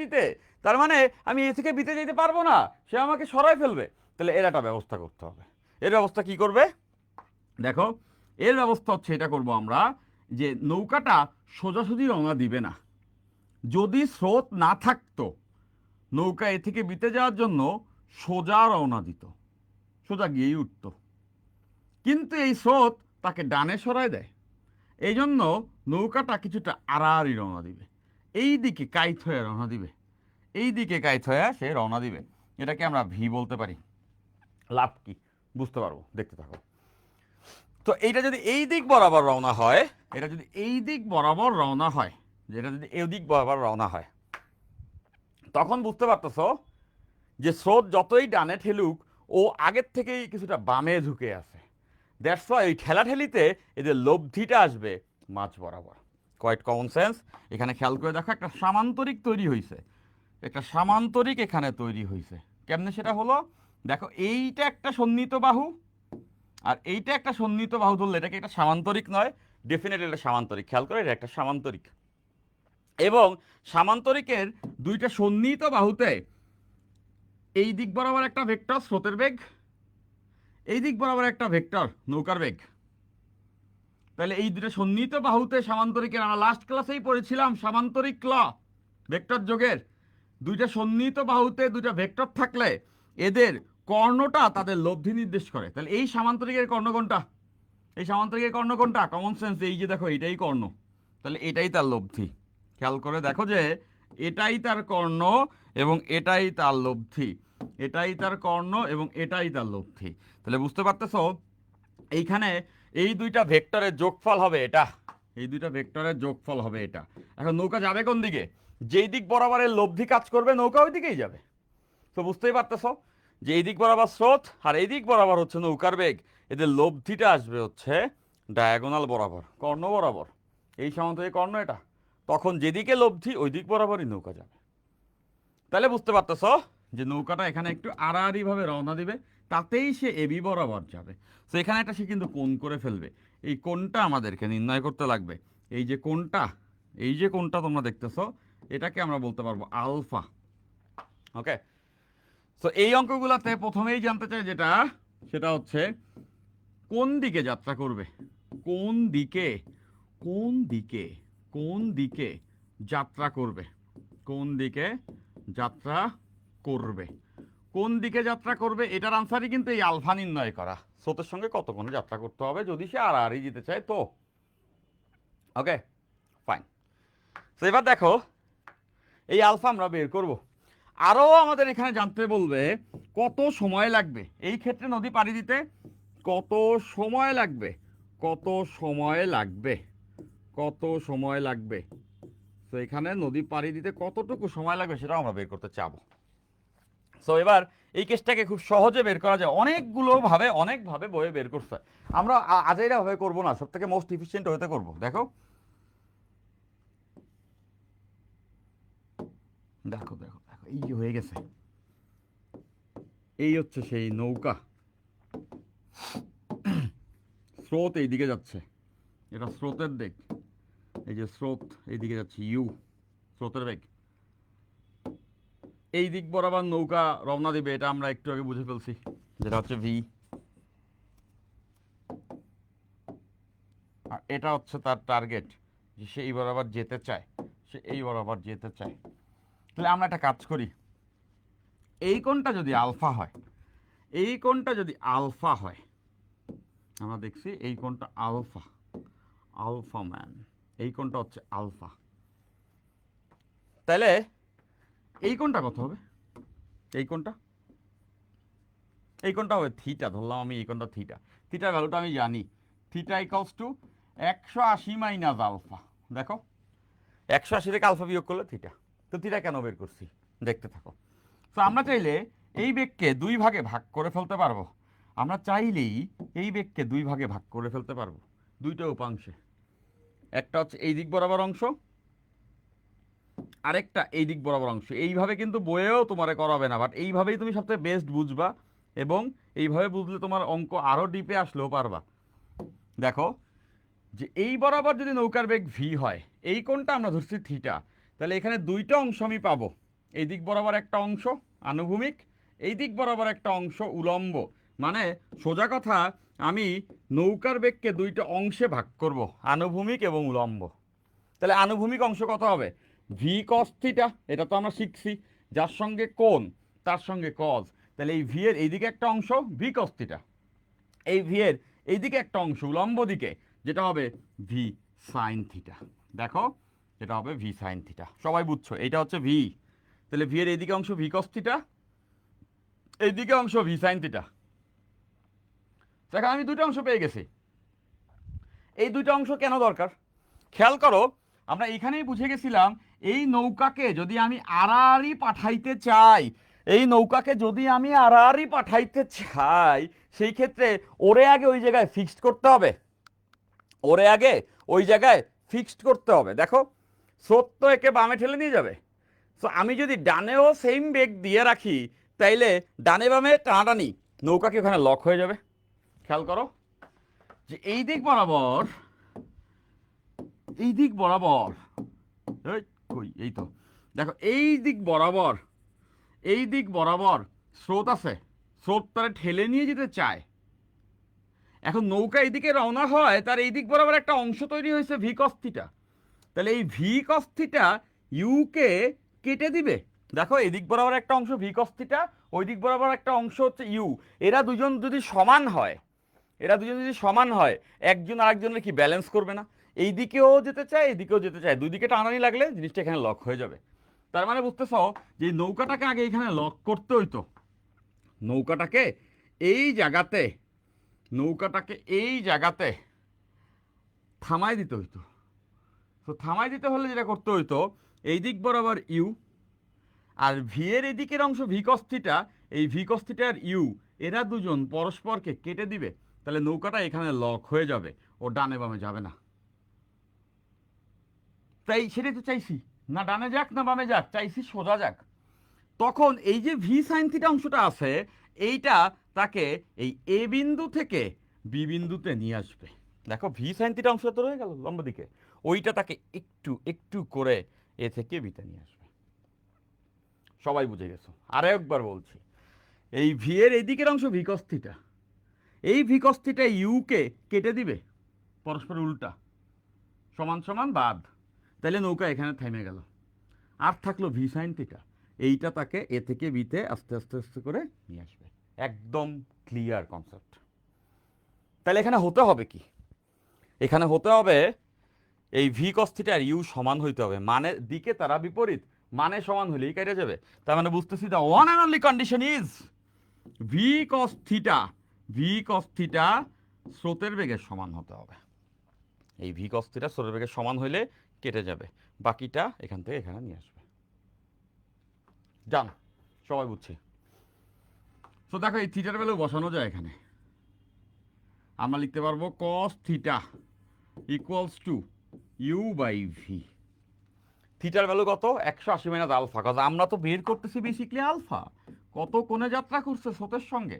[SPEAKER 1] দিতে, তার মানে আমি এ থেকে বিতে যেতে পারবো না, সে আমাকে সরাই ফেলবে। তাহলে এর একটা ব্যবস্থা করতে হবে। এর ব্যবস্থা কি করবে? দেখো এর ব্যবস্থা হচ্ছে, এটা করব আমরা যে নৌকাটা সোজাসুজি রওনা দিবে না। যদি স্রোত না থাকতো, নৌকা এ থেকে বিতে যাওয়ার জন্য সোজা রওনা দিত, সোজা গিয়েই উঠত। কিন্তু এই স্রোত তাকে ডানে সরায় দেয়, এই জন্য নৌকাটা কিছুটা আড়াআড়ি রওনা দিবে, এই দিকে কাইত হয়ে রওনা দিবে, সে রওনা দিবে। এটাকে আমরা ভি বলতে পারি। লাভ কি বুঝতে পারবো, দেখতে থাকো। তো এইটা যদি এই দিক বরাবর রওনা হয়, তখন বুঝতে পারতেছো যে স্রোত যতই ডানে ঠেলুক ও আগের থেকেই কিছুটা বামে ঝুঁকে আছে। দ্যাটস ওয়াই ওই ঠেলাঠেলিতে এদের লব্ধিটা আসবে মাঝ বরাবর। Quite common sense. এখানে খেয়াল করে দেখো একটা সামান্তরিক এখানে তৈরি হয়েছে। কেমনে সেটা হলো? দেখো এইটা একটা সন্নিহিত বাহু আর এইটা একটা সন্নিহিত বাহু ধরলে এটাকে একটা সামান্তরিক নয়? ডেফিনেটলি এটা সামান্তরিক। খেয়াল করে এটা একটা সামান্তরিক, এবং সামান্তরিকের দুইটা সন্নিহিত বাহুতে এই দিক বরাবর একটা ভেক্টর স্রোতের বেগ, এই দিক বরাবর একটা ভেক্টর নৌকার বেগ। তাহলে এই দুটো সন্নিহিত বাহুতে সামান্তরিকের, আমরা লাস্ট ক্লাসেই পড়েছিলাম সামান্তরিক ল, ভেক্টর যোগের। দুইটা সন্নিহিত বাহুতে দুইটা ভেক্টর থাকলে এদের কর্ণটা তাদের লব্ধি নির্দেশ করে। তাহলে এই সামান্তরিকের কর্ণ কোনটা? কমন সেন্স, এই যে দেখো এটাই কর্ণ, তাহলে এটাই তার লব্ধি। খেয়াল করে দেখো যে এটাই তার কর্ণ এবং এটাই তার লব্ধি, এটাই তার কর্ণ এবং এটাই তার লব্ধি। তাহলে বুঝতে পারতেছো এইখানে এই দুইটা ভেক্টরের যোগফল হবে এটা, এই দুইটা ভেক্টরের যোগফল হবে এটা। এখন নৌকা যাবে কোন দিকে? যেই দিক বরাবরের লব্ধি কাজ করবে নৌকা ওই দিকেই যাবে। তো বুঝতেই পারতেছো যে এই দিক বরাবর স্রোত আর এই দিক বরাবর হচ্ছে নৌকার বেগ, এদের লব্ধিটা আসবে হচ্ছে ডায়াগোনাল বরাবর, কর্ণ বরাবর, এই সমান্তরাল কর্ণ এটা। তখন যেদিকে লব্ধি ওই দিক বরাবরই নৌকা যাবে। তাহলে বুঝতে পারতেছো যে নৌকাটা এখানে একটু আড়াআড়ি ভাবে রওনা দিবে, তাতেই সে এবি বরাবর যাবে। তো এখানে একটা সে কিন্তু কোণ করে ফেলবে, এই কোণটা আমাদেরকে নির্ণয় করতে লাগবে। এই যে কোণটা, এই যে কোণটা তোমরা দেখতেছো, এটাকে আমরা বলতে পারবো আলফা। ওকে, তো এই অঙ্কগুলোতে প্রথমেই জানতে চাই যেটা, সেটা হচ্ছে কোন দিকে যাত্রা করবে, কোন দিকে, কোন দিকে, কোন দিকে যাত্রা করবে, কোন দিকে যাত্রা করবে, কোন দিকে যাত্রা করবে, এটার আনসারই কিন্তু এই আলফা নির্ণয় করা। স্রোতের সঙ্গে কত কোণে যাত্রা করতে হবে যদি সে আড়াআড়ি যেতে চায় তো। Okay fine. তো এবার দেখো এই আলফা আমরা বের করব। আরও আমাদের এখানে জানতে বলবে কত সময় লাগবে এই ক্ষেত্রে নদী পাড়ি দিতে, কত সময় লাগবে, কত সময় লাগবে, কত সময় লাগবে। তো এখানে নদী পাড়ি দিতে কতটুকু সময় লাগবে সেটাও আমরা বের করতে চাবো। সো এবার এই কেসটাকে খুব সহজে বের করা যায়, অনেকগুলো ভাবে অনেকভাবে বইয়ে বের করতে হয়। আমরা আজাইরা ভাবে করবো না, সব থেকে মোস্ট ইফিসিয়েন্ট হতে করবো। দেখো দেখো দেখো দেখো এই যে হয়ে গেছে, এই হচ্ছে সেই নৌকা, স্রোত এই দিকে যাচ্ছে, এটা স্রোতের দিক, এই যে স্রোত এই দিকে যাচ্ছে ইউ, স্রোতের বেগ, এই দিক বরাবর নৌকা রওনা দিবে, এটা আমরা একটু আগে বুঝে ফেলছি, যেটা হচ্ছে ভি, আর এটা হচ্ছে তার টার্গেট, যে সে এই বরাবর যেতে চায়, সে এই বরাবর যেতে চায়। তাহলে আমরা একটা কাজ করি, এই কোণটা যদি আলফা হয়, এই কোণটা যদি আলফা হয়, আমরা দেখছি এই কোণটা আলফা, আলফা ম্যান, এই কোণটা হচ্ছে আলফা, তাহলে এই কোণটা কত হবে? এই কোণটা, এই কোণটা হবে থিটা, ধরলাম আমি এই কোণটা থিটা, থিটার ভ্যালুটা আমি জানি, theta equals to 180 minus alpha. দেখো 180 থেকে আলফা বিয়োগ করলে থিটা, তো থিটা কেন বের করছি দেখতে থাকো। তো আমরা চাইলে এই বেগকে দুই ভাগে ভাগ করে ফেলতে পারবো, আমরা চাইলেই এই বেগকে দুই ভাগে ভাগ করে ফেলতে পারবো, দুইটা উপাংশে, একটা হচ্ছে এই দিক বরাবর অংশ, আরেকটা এই দিক বরাবর অংশ। এইভাবে কিন্তু বইয়েও তোমারে করাবে না, বাট এইভাবেই তুমি সবথেকে বেস্ট বুঝবা, এবং এইভাবে বুঝলে তোমার অঙ্ক আরও ডিপে আসলেও পারবা। দেখো যে এই বরাবর যদি নৌকার বেগ ভি হয়, এই কোণটা আমরা ধরছি থিটা, তাহলে এখানে দুইটা অংশ আমি পাবো, এই দিক বরাবর একটা অংশ আনুভূমিক, এই দিক বরাবর একটা অংশ উলম্ব। মানে সোজা কথা, আমি নৌকার বেগকে দুইটা অংশে ভাগ করব, আনুভূমিক এবং উলম্ব। তাহলে আনুভূমিক অংশ কত হবে? ভি কস থিটা, এটা তো আমরা শিখছি, যার সঙ্গে কোণ তার সঙ্গে কজ, তাহলে এই ভি এর এইদিকে একটা অংশ ভি কস থিটা, এই ভি এর এইদিকে একটা অংশ উলম্ব দিকে, যেটা হবে ভি সাইন থিটা। দেখো এটা হবে ভি সাইন থিটা, সবাই বুঝছো এটা হচ্ছে ভি, তাহলে ভি এর এইদিকে অংশ ভি কস থিটা, এইদিকে অংশ ভি সাইন থিটা। দেখো আমি দুটো অংশ পেয়ে গেছি। এই দুটো অংশ কেন দরকার খেয়াল করো, আমরা এখানেই বুঝে গেছিলাম এই নৌকাকে যদি আমি আড়াআড়ি পাঠাইতে চাই, এই নৌকাকে যদি আমি আড়াআড়ি পাঠাইতে চাই, সেই ক্ষেত্রে ওরে আগে ওই জায়গায় ফিক্সড করতে হবে, ওরে আগে ওই জায়গায় ফিক্সড করতে হবে। দেখো স্রোত তো একে বামে ঠেলে নিয়ে যাবে, সো আমি যদি ডানেও সেম বেগ দিয়ে রাখি, তাইলে ডানে বামে টানাটানি নৌকা কি ওখানে লক হয়ে যাবে। খেয়াল করো যে এই দিক বরাবর, এই দিক বরাবর, কই এই তো দেখো এই দিক বরাবর, এই দিক বরাবর স্রোত আছে, স্রোত তারা ঠেলে নিয়ে যেতে চায়। এখন নৌকা এইদিকে রওনা হয়, তার এই দিক বরাবর একটা অংশ তৈরি হয়েছে ভি কস থিটা, তাহলে এই ভি কস থিটা ইউকে কেটে দিবে। দেখো এই দিক বরাবর একটা অংশ ভি কস থিটা, ওই দিক বরাবর একটা অংশ হচ্ছে ইউ, এরা দুজন যদি সমান হয়, এরা দুজন যদি সমান হয়, একজন আরেকজনের কি ব্যালেন্স করবে না? এই দিকেও যেতে চায় এই দিকেও যেতে চায়, দুই দিকে টানানি লাগলে জিনিসটা এখানে লক হয়ে যাবে। তার মানে বুঝতেছ যে নৌকাটাকে আগে এখানে লক করতে হইতো, নৌকাটাকে এই জায়গাতে, নৌকাটাকে এই জায়গাতে থামাই দিতে হইতো। তো থামাই দিতে হলে যেটা করতে হইতো, এই দিক বরাবর ইউ, আর ভি এর এদিকের অংশ ভি কস থিটা, এই ভি কস থিটা আর ইউ এরা দুজন পরস্পরকে কেটে দিবে, তাহলে নৌকাটা এখানে লক হয়ে যাবে, ও ডানে বামে যাবে না। তাই সেটাই তো চাইছি, না ডানে যাক না বামে যাক, চাইছি সোজা যাক। তখন এই যে ভি সাইন থিটা অংশটা আছে, এইটা তাকে এই এ বিন্দু থেকে বি বিন্দুতে নিয়ে আসবে। দেখো ভি সাইন থিটা অংশটা তো রয়ে গেল লম্বা দিকে, ওইটা তাকে একটু একটু করে এ থেকে বিতে নিয়ে আসবে। সবাই বুঝে গেছো? আরো একবার বলছি, এই ভি এর এদিকের অংশ ভি কস থিটা, এই ভি কস থিটা ইউকে কেটে দিবে পরস্পর উল্টা, সমান সমান বাদ, তাহলে নৌকা এখানে থেমে গেল। আর থাকলো ভি সাইন থিটা, এইটা তাকে এ থেকে বিতে আস্তে আস্তে আস্তে করে নিয়ে আসবে। একদম ক্লিয়ার কনসেপ্ট। তাহলে এখানে হতে হবে কি? এখানে হতে হবে এই ভি কস থিটা আর ইউ সমান হইতে হবে, মানে দিকে তারা বিপরীত, মানে সমান হলেই কেটে যাবে। তার মানে বুঝতেছি the one and only condition is V cos theta, V cos theta স্রোতের বেগের সমান হতে হবে। এই ভি কস থিটা স্রোতের বেগের সমান হইলে কেটে যাবে, বাকিটা এখান থেকে এখানে নিয়ে আসবে। জান সবাই বুঝছি? তো দেখো এই থিটার ভ্যালু বসানো যায় এখানে, আমরা লিখতে পারবো cos theta equals to U by V. থিটার ভ্যালু কত? 180 মাইনাস আলফা, কাজ আমরা তো বের করতেছি বেসিকলি আলফা, কত কোণে যাত্রা করছে স্রোতের সঙ্গে,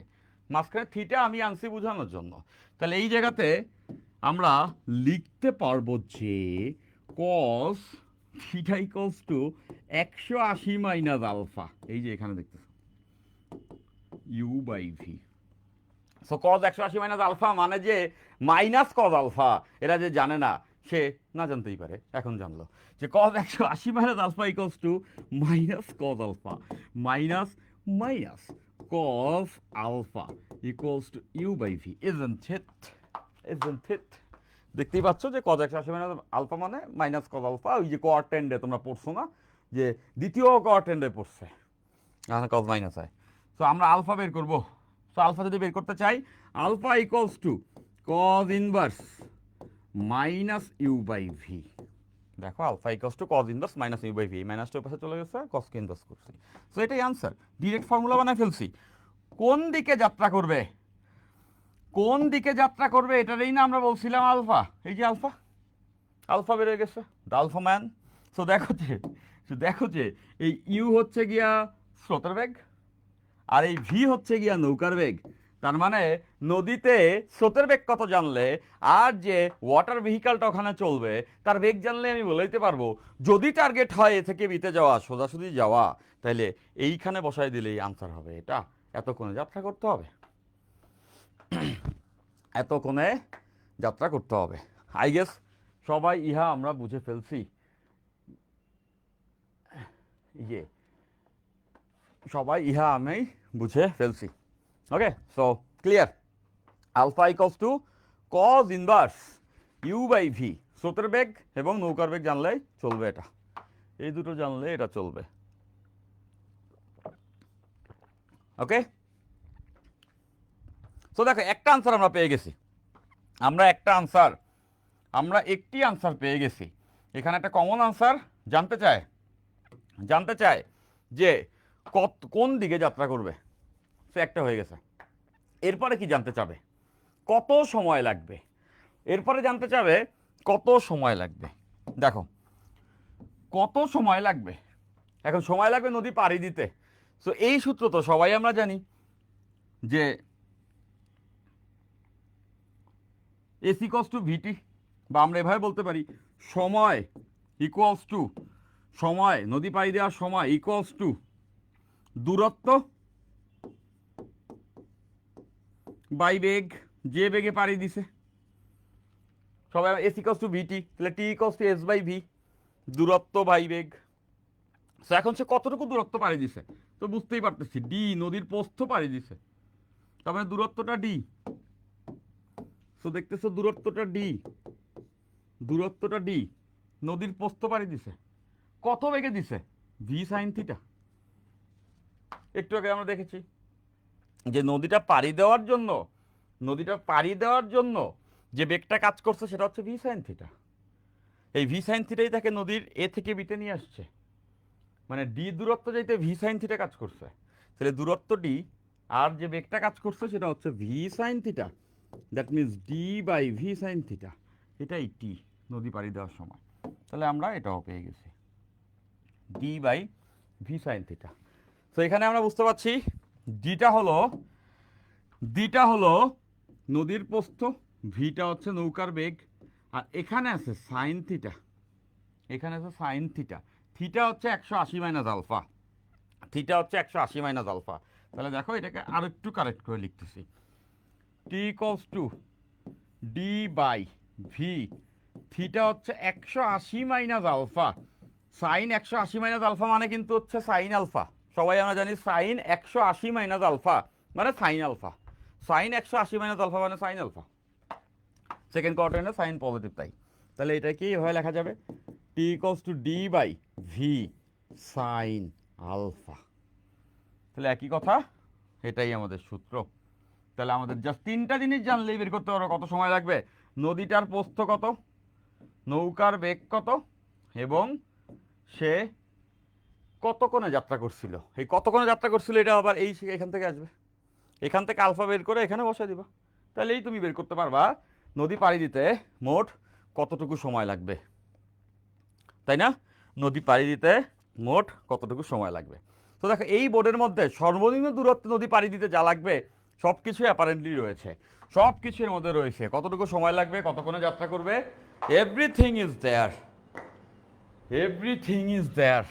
[SPEAKER 1] মাঝখানে থিটা আমি আনছি বোঝানোর জন্য। তাহলে এই জায়গাতে আমরা লিখতে পারবো যে cos theta equals to 180 minus alpha, এই যে এখানে দেখতেছো U by V. So cos 180 minus alpha মানে যে মাইনাস কজ আলফা, এরা যে জানে না সে না জানতেই পারে, এখন জানলো যে cos 180 minus alpha equals to minus cos alpha, minus minus cos alpha equals to U by V. Isn't it? Isn't it? দেখতেই পাচ্ছ যে কজ 180 মাইনাস আলফা মানে মাইনাস কজ আলফা, ওই যে কোয়ার্টেন্ডে তোমরা পড়ছো না, যে দ্বিতীয় কোয়ার্টেন্ডে পড়ছে এখানে কজ মাইনাস হয়। সো আমরা আলফা বের করবো। সো আলফা যদি বের করতে চাই, alpha equals to cos inverse minus you by v. দেখো alpha equals to cos inverse minus you by v, মাইনাসটা পাশে চলে গেছে, কজকে ইনভার্স করছি। সো এটাই আনসার, ডিরেক্ট ফর্মুলা বানায় ফেলছি। কোন দিকে যাত্রা করবে, কোন দিকে যাত্রা করবে এটারই না আমরা বলছিলাম আলফা, এই যে আলফা, আলফা বেড়ে গেছে, দ্য আলফা ম্যান। সো দেখো যে এই ইউ হচ্ছে গিয়া স্রোতের বেগ, আর এই ভি হচ্ছে গিয়া নৌকার বেগ। তার মানে নদীতে স্রোতের বেগ কত জানলে, আর যে ওয়াটার ভেহিকালটা ওখানে চলবে তার বেগ জানলে আমি বলে দিতে পারবো, যদি টার্গেট হয় এ থেকে বিতে যাওয়া, সোজাসুজি যাওয়া, তাহলে এইখানে বসাই দিলেই আনসার হবে এটা। এত কোণে যাত্রা করতে হবে, এত কোণে যাত্রা করতে হবে। আই গেস সবাই ইহা আমরা বুঝে ফেলছি, ইয়ে সবাই ইহা আমি বুঝে ফেলছি। Okay, so clear. Alpha equals to cos inverse u by v, স্রোতের বেগ এবং নৌকার বেগ জানলেই চলবে, এটা এই দুটো জানলে এটা চলবে। ওকে, সো দেখো একটা আনসার আমরা পেয়ে গেছি, আমরা একটি আনসার পেয়ে গেছি। এখানে একটা কমন আনসার জানতে চায় যে কোন দিকে যাত্রা করবে, সে একটা হয়ে গেছে। এরপরে কি জানতে চাবে? কত সময় লাগবে, এরপরে জানতে চাবে কত সময় লাগবে। দেখো কত সময় লাগবে, এখন সময় লাগবে নদী পাড়ি দিতে। সো এই সূত্র তো সবাই আমরা জানি যে এসি কস টু ভিটি, বা আমরা এভাবে বলতে পারি সময় ইকুয়ালস টু, সময় নদী পাড়ি দেওয়ার সময় ইকুয়ালস টু দূরত্ব বাই বেগ, যে বেগে পাড়ি দিছে। সবাই এস ইকস টু ভিটি, তাহলে t equals to s by v, দূরত্ব বাই বেগ। এখন সে কতটুকু দূরত্ব পাড়ি দিছে তো বুঝতেই পারতেছি, ডি নদীর প্রস্থ পাড়ি দিছে, তার মানে দূরত্বটা ডি। তো দেখতেছো দূরত্বটা ডি, নদীর প্রস্থ পাড়ি দিছে, কত বেগে দিছে ভি সাইন থিটা। একটু আগে আমরা দেখেছি যে নদীটা পাড়ি দেওয়ার জন্য যে বেগটা কাজ করছে সেটা হচ্ছে ভি সাইন থিটা। এই ভি সাইন থিটাই তাকে নদীর এ থেকে বিতে নিয়ে আসছে, মানে ডি দূরত্ব যাইতে ভি সাইন থিটা কাজ করছে। তাহলে দূরত্ব ডি আর যে বেগটা কাজ করছে সেটা হচ্ছে V sine theta, that means D by V sine theta, এটাই টি নদী পাড়ি দেওয়ার সময়। তাহলে আমরা এটাও পেয়ে গেছি, D by V sine theta. তো এখানে আমরা বুঝতে পারছি ডিটা হলো নদীর প্রস্থ, ভিটা হচ্ছে নৌকার বেগ, আর এখানে আছে সাইন থিটা, থিটা হচ্ছে 180 মাইনাস আলফা, তাহলে দেখো এটাকে আর একটু কারেক্ট করে লিখতেছি, t equals to D by v, theta হচ্ছে 180 minus alpha, sine 180 minus alpha মানে কিন্তু হচ্ছে সাইন আলফা, সবাই আমরা জানি সাইন 180 মাইনাস আলফা মানে sine alpha, sine 180 minus alpha মানে সাইন আলফা, সেকেন্ড কোয়ার্টারে সাইন পজিটিভ, তাহলে এটা কি এভাবে লেখা যাবে, t equals to D by V sine alpha. তাহলে একই কথা, এটাই আমাদের সূত্র। তাহলে আমাদের জাস্ট তিনটা জিনিস জানলেই বের করতে পারবো কত সময় লাগবে, নদীটার প্রস্থ কত, নৌকার বেগ কত, এবং সে কত কোণে যাত্রা করছিল। এই কত কোণে যাত্রা করছিল এটা আবার এই এখান থেকে আসবে, এখান থেকে আলফা বের করে এখানে বসে দিবা, তাহলেই তুমি বের করতে পারবা নদী পাড়ি দিতে মোট কতটুকু সময় লাগবে, তাই না? নদী পাড়ি দিতে মোট কতটুকু সময় লাগবে। তো দেখো এই বোর্ডের মধ্যে সর্বনিম্ন দূরত্ব নদী পাড়ি দিতে যা লাগবে সব কিছুই অ্যাপারেন্টলি রয়েছে, সব কিছুর মধ্যে রয়েছে, কতটুকু সময় লাগবে, কতক্ষণে যাত্রা করবে, এভরিথিং ইজ দেয়ার।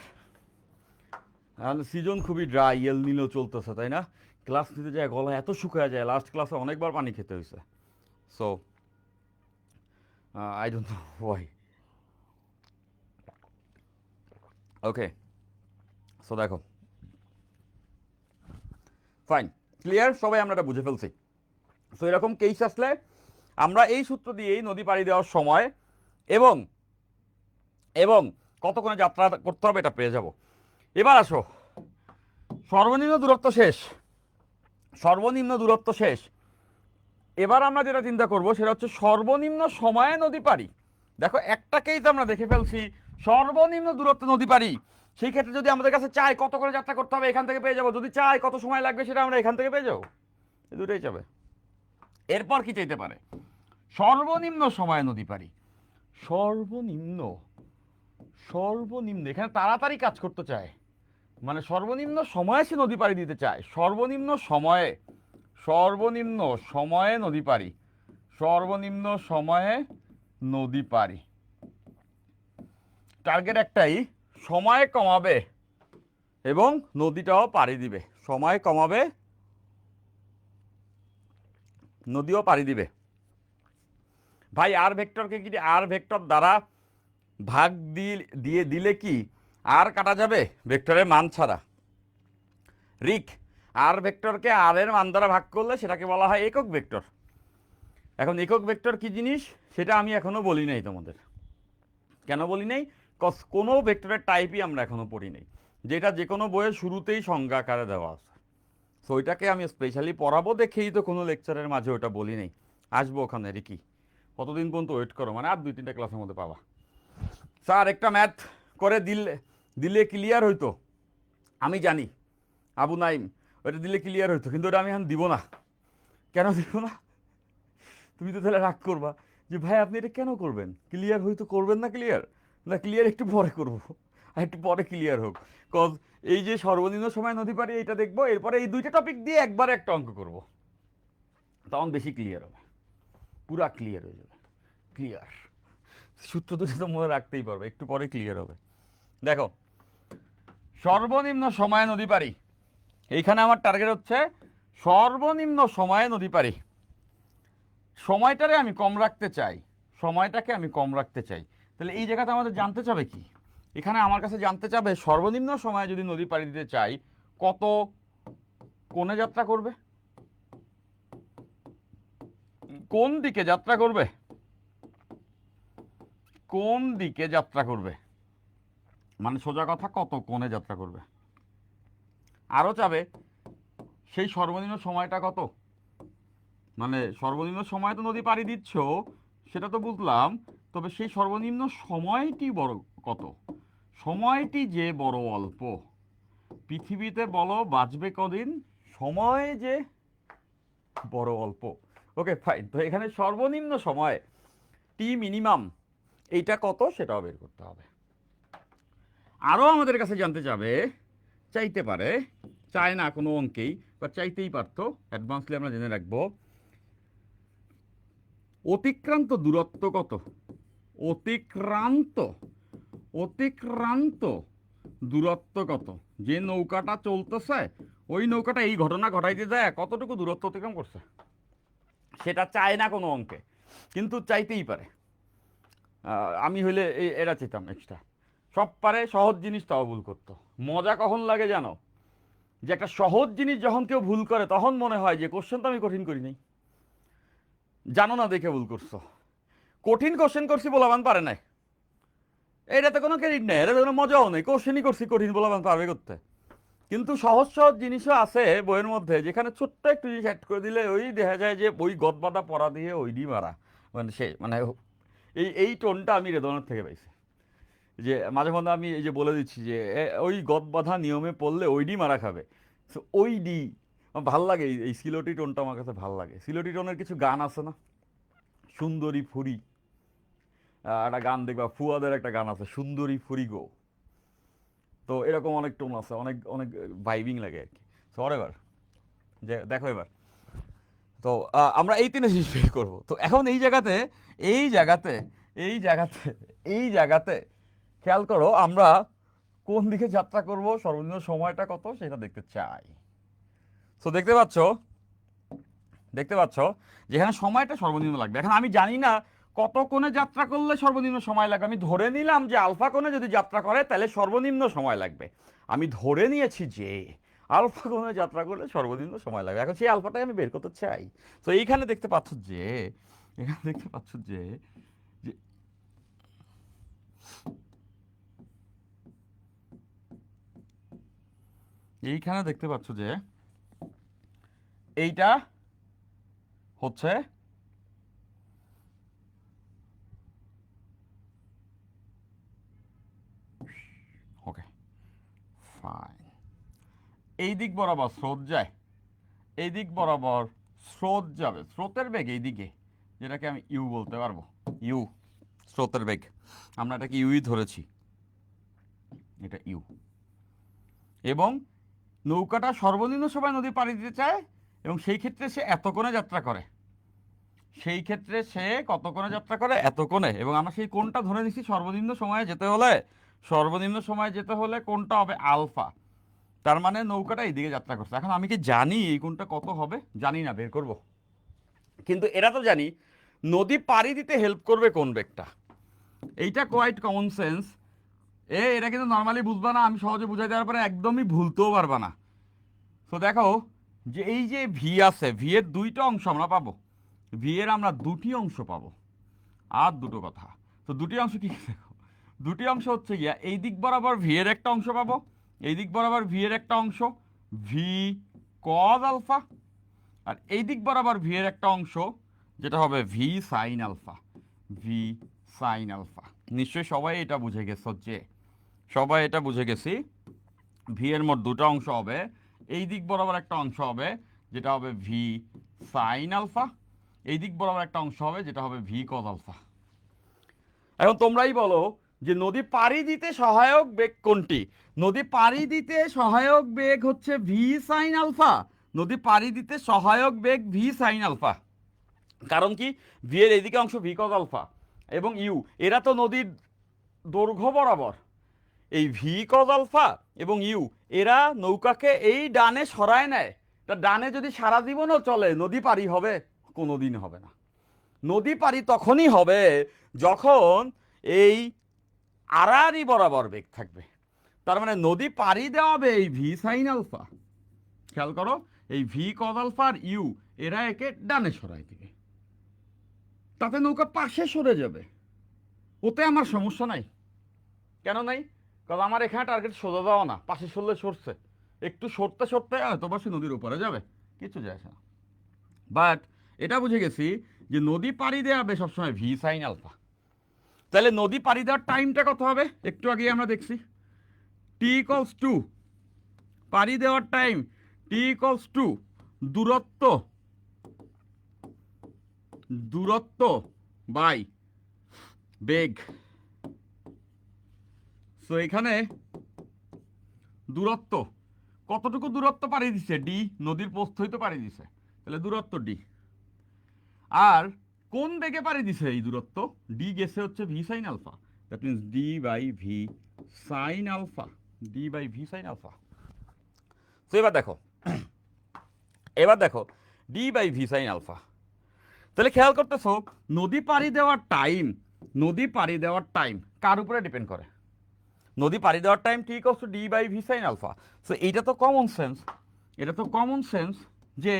[SPEAKER 1] সিজন খুবই ড্রাই, এল নিলো চলতেছে, তাই না? ক্লাস নিতে যায় গলা এত শুকায় যায়, লাস্ট ক্লাসে অনেকবার পানি খেতে হয়েছে। So I don't know Y. Okay, so দেখো, ফাইন, ক্লিয়ার, সবাই আমরা এটা বুঝে ফেলছি। সো এরকম কেস আসলে আমরা এই সূত্র দিয়েই নদী পাড়ি দেওয়ার সময় এবং এবং কতক্ষণে যাত্রা করতে হবে এটা পেয়ে যাব। এবার আসো, সর্বনিম্ন দূরত্ব শেষ। এবার আমরা যেটা চিন্তা করব সেটা হচ্ছে সর্বনিম্ন সময়ে নদী পাড়ি। দেখো একটা কেস আমরা দেখে ফেলছি, সর্বনিম্ন দূরত্ব নদী পাড়ি। সেই ক্ষেত্রে যদি আমাদের কাছে চাই কত করে যাত্রা করতে হবে এখান থেকে পেয়ে যাবো, যদি চাই কত সময় লাগবে সেটা আমরা এখান থেকে পেয়ে যাবো, এই দুটোই যাবে। এরপর কি চাইতে পারে, সর্বনিম্ন সময়ে নদী পাড়ি, সর্বনিম্ন এখানে তাড়াতাড়ি কাজ করতে চায়, মানে সর্বনিম্ন সময়ে সে নদী পাড়ি দিতে চায়, সর্বনিম্ন সময়ে নদী পাড়ি, টার্গেট একটাই, সময় কমাবে এবং নদীটাও পাড়ি দিবে, সময় কমাবে, নদীও পাড়ি দিবে। ভাই আর ভেক্টরকে কি আর ভেক্টর দ্বারা ভাগ দিয়ে দিলে কি আর কাটা যাবে ভেক্টরের মান ছাড়া? রিক, আর ভেক্টরকে আর এর মান দ্বারা ভাগ করলে সেটাকে বলা হয় একক ভেক্টর। এখন একক ভেক্টর কি জিনিস সেটা আমি এখনো বলি নাই তোমাদের। কেন বলি নাই? কজ কোনো ভেক্টরের টাইপই আমরা এখনো পড়ি নাই, যেটা যে কোনো বইয়ের শুরুতেই সংজ্ঞা আকারে দেওয়া আছে। সো ওইটাকে আমি স্পেশালি পড়াবো দেখেই তো কোনো লেকচারের মাঝে ওটা বলি নাই। আসবো ওখানে, রিকি কতদিন পর্যন্ত ওয়েট করো, মানে আর 2-3টা ক্লাসের মধ্যে পাবা। স্যার একটা ম্যাথ করে দিলে ক্লিয়ার হইতো, আমি জানি আবু নাইম, ওটা দিলে ক্লিয়ার হইতো, কিন্তু ওটা আমি এখন দিব না। কেন দিব না? তুমি তো তাহলে রাগ করবা যে ভাই আপনি এটা কেন করবেন, ক্লিয়ার হয়তো করবেন না, ক্লিয়ার একটু পরে করবো, আর একটু পরে ক্লিয়ার হোক। কজ এই যে সর্বনিম্ন সময় নদী পাড়ি এইটা দেখবো, এরপরে এই দুইটা টপিক দিয়ে একবারে একটা অঙ্ক করবো, তখন বেশি ক্লিয়ার হবে, পুরা ক্লিয়ার হয়ে যাবে। ক্লিয়ার সূত্র দুটো তো মনে রাখতেই পারবে, একটু পরে ক্লিয়ার হবে। দেখো সর্বনিম্ন সময়ে নদী পাড়ি, এইখানে আমার টার্গেট হচ্ছে সর্বনিম্ন সময়ে নদী পাড়ি। সময়টাকে আমি কম রাখতে চাই, তাহলে এই জায়গাতে আমাদের জানতে চাবে কি, এখানে আমার কাছে জানতে চাবে সর্বনিম্ন সময়ে যদি নদী পাড়ি দিতে চাই কত কোণে যাত্রা করবে, কোন দিকে যাত্রা করবে মানে সোজা কথা কত কোণে যাত্রা করবে। আরও চাবে সেই সর্বনিম্ন সময়টা কত, মানে সর্বনিম্ন সময় তো নদী পাড়ি দিচ্ছ সেটা তো বুঝলাম, তবে সেই সর্বনিম্ন সময়টি বড় কত, সময়টি যে বড় অল্প, পৃথিবীতে বলো বাঁচবে কদিন, সময় যে বড় অল্প। ওকে ফাইন, তো এখানে সর্বনিম্ন সময় টি মিনিমাম এইটা কত সেটাও বের করতে হবে। আরও আমাদের কাছে জানতে চাইতে পারে, চায় না কোনো অঙ্কেই, বা চাইতেই পারতো, অ্যাডভান্সলি আমরা জেনে রাখবো অতিক্রান্ত দূরত্ব কত, অতিক্রান্ত অতিক্রান্ত দূরত্ব কত, যে নৌকাটা চলতেছে ওই নৌকাটা এই ঘটনা ঘটাইতে যায় কতটুকু দূরত্ব অতিক্রম করছে, সেটা চায় না কোনো অঙ্কে, কিন্তু চাইতেই পারে। আমি হইলে এরা চেতাম এক্সট্রা, সব পারে, সহজ জিনিস তাও ভুল করতো। মজা কখন লাগে জানো, যে একটা সহজ জিনিস যখন কেউ ভুল করে তখন মনে হয় যে কোশ্চেন তো আমি কঠিন করি নাই, জানো না দেখে ভুল করছো। কঠিন কোশ্চেন করছি বলাবান পারে নাই, এটাতে কোনো ক্রেডিট নেই, এটাতে কোনো মজাও নেই, কোশ্চেনই করছি কঠিন বলাবান পারবে করতে। কিন্তু সহজ সহজ জিনিসও আছে বইয়ের মধ্যে যেখানে ছোট্ট একটু জিনিস অ্যাড করে দিলে ওই দেখা যায় যে ওই গদবাদা পড়া দিয়ে ওইডি মারা, মানে সে মানে এই টোনটা আমি রেদনের থেকে পাইছি, যে মাঝে মধ্যে আমি এই যে বলে দিচ্ছি যে ওই গদবাধা নিয়মে পড়লে ওইডি মারা খাবে। সো ওইডি আমার ভাল লাগে, এই সিলোটি টোনটা আমার কাছে ভাল লাগে। সিলোটি টোনের কিছু গান আছে না, সুন্দরী ফুরি, একটা গান দেখবা, ফুয়াদের একটা গান আছে সুন্দরী ফুরি গো, তো এরকম অনেক টোন আছে, অনেক অনেক ভাইবিং লাগে আর কি। সো এবার যে দেখো এবার, তো আমরা এই তিনটা জিনিস বের করবো। তো এখন এই জায়গাতে এই জায়গাতে এই জায়গাতে এই জায়গাতে খেয়াল করো, আমরা কোন দিকে যাত্রা করব, সর্বনিম্ন সময়টা কত সেটা দেখতে চাই। তো দেখতে পাচ্ছ যেখানে সময়টা সর্বনিম্ন লাগবে। এখন আমি জানি না কত কোণে যাত্রা করলে সর্বনিম্ন সময় লাগবে, আমি ধরে নিলাম যে আলফা কোণে যদি যাত্রা করে তাহলে সর্বনিম্ন সময় লাগবে। আমি ধরে নিয়েছি যে আলফা কোণে যাত্রা করলে সর্বনিম্ন সময় লাগবে, এখন সেই আলফাটাই আমি বের করতে চাই। তো এইখানে দেখতে পাচ্ছ যে এখানে দেখতে পাচ্ছ যে যে এইখানে দেখতে পাচ্ছ যে এইটা হচ্ছে ওকে ফাইন, এই দিক বরাবর স্রোত যায়, এই দিক বরাবর স্রোত যাবে, স্রোতের বেগ এই দিকে, যেটাকে আমি ইউ বলতে পারবো, ইউ স্রোতের বেগ, আমরা এটাকে ইউই ধরেছি, এটা ইউ। এবং নৌকাটা সর্বনিম্ন সময় নদী পাড়ি দিতে চায় এবং সেই ক্ষেত্রে সে এত কোণে যাত্রা করে, সেই ক্ষেত্রে সে কত কোণে যাত্রা করে, এত কোণে, এবং আমরা সেই কোণটা ধরে নিচ্ছি সর্বনিম্ন সময়ে যেতে হলে, সর্বনিম্ন সময়ে যেতে হলে কোণটা হবে আলফা, তার মানে নৌকাটা এইদিকে যাত্রা করছে। এখন আমি কি জানি এই কোণটা কত হবে, জানি না, বের করব। কিন্তু এরা তো জানি নদী পাড়ি দিতে হেল্প করবে কোন বেগটা, এইটা কোয়াইট কমন সেন্স। এটা কিন্তু নর্মালি বুঝবা না, আমি সহজে বুঝাই দেওয়ার পরে একদমই ভুলতেও পারবা না। তো দেখো যে এই যে ভি আছে, ভি এর দুইটা অংশ আমরা পাবো, ভি এর আমরা দুটি অংশ পাবো। আর দুটো কথা, তো দুটি অংশ কি দেখো, দুটি অংশ হচ্ছে গিয়া এই দিক বরাবর ভি এর একটা অংশ পাবো, এই দিক বরাবর ভি এর একটা অংশ ভি কজ আলফা, আর এই দিক বরাবর ভি এর একটা অংশ যেটা হবে V sine alpha, V sine alpha. নিশ্চয়ই সবাই এটা বুঝে গেছো, যে সবাই এটা বুঝে গেছি, ভি এর মোট দুটো অংশ হবে, এই দিক বরাবর একটা অংশ হবে যেটা হবে ভি সাইন আলফা, এই দিক বরাবর একটা অংশ হবে যেটা হবে ভি কজ আলফা। এখন তোমরাই বলো যে নদী পাড়ি দিতে সহায়ক বেগ কোনটি, নদী পাড়ি দিতে সহায়ক বেগ হচ্ছে ভি সাইন আলফা, নদী পাড়ি দিতে সহায়ক বেগ ভি সাইন আলফা। কারণ কি, ভি এর এইদিকে অংশ ভি কজ আলফা এবং ইউ, এরা তো নদীর দৈর্ঘ্য বরাবর, এই ভি কজ আলফা এবং ইউ এরা নৌকাকে এই ডানে সরায় নেয়। তা ডানে যদি সারা জীবনও চলে নদী পারি হবে, কোনোদিন হবে না। নদী পারি তখনই হবে যখন এই আড়াআড়ি বরাবর বেগ থাকবে, তার মানে নদী পারি দেওয়া হবে এই ভি সাইন আলফা, খেয়াল করো এই ভি কজ আলফা আর ইউ এরা একে ডানে সরাই দিবে, তাতে নৌকা পাশে সরে যাবে, ওতে আমার সমস্যা নাই। কেন নাই, কারণ আমার এখানে টার্গেট সোজা যাওয়া না, পাশে সরলে সরছে, একটু সরতে সরতে তোমার সে নদীর উপরে যাবে, কিছু যায় না। বাট এটা বুঝে গেছি যে নদী পাড়ি দেওয়া হবে সবসময় ভি সাইন আলফা। তাহলে নদী পাড়ি দেওয়ার টাইমটা কত হবে? একটু আগে আমরা দেখছি টি ইকলস টু পাড়ি দেওয়ার টাইম, টি ইকলস টু দূরত্ব, দূরত্ব বাই বেগ। সো এখানে দূরত্ব, কতটুকু দূরত্ব পাড়ি দিছে? ডি, নদীর প্রস্থ হইতে পাড়ি দিছে, তাহলে দূরত্ব ডি। আর কোন বেগে পাড়ি দিছে এই দূরত্ব? ডি গেছে হচ্ছে V sine alpha, that means D by V sine alpha, D by V sine alpha. তো এবার দেখো, এবার দেখো D by V sine alpha. তাহলে খেয়াল করতেছো নদী পাড়ি দেওয়ার টাইম, নদী পাড়ি দেওয়ার টাইম কার উপরে ডিপেন্ড করে? নদী পাড়ি দেওয়ার টাইম ঠিক হচ্ছে D by V sine alpha. So এইটা তো কমন সেন্স, এটা তো কমন সেন্স যে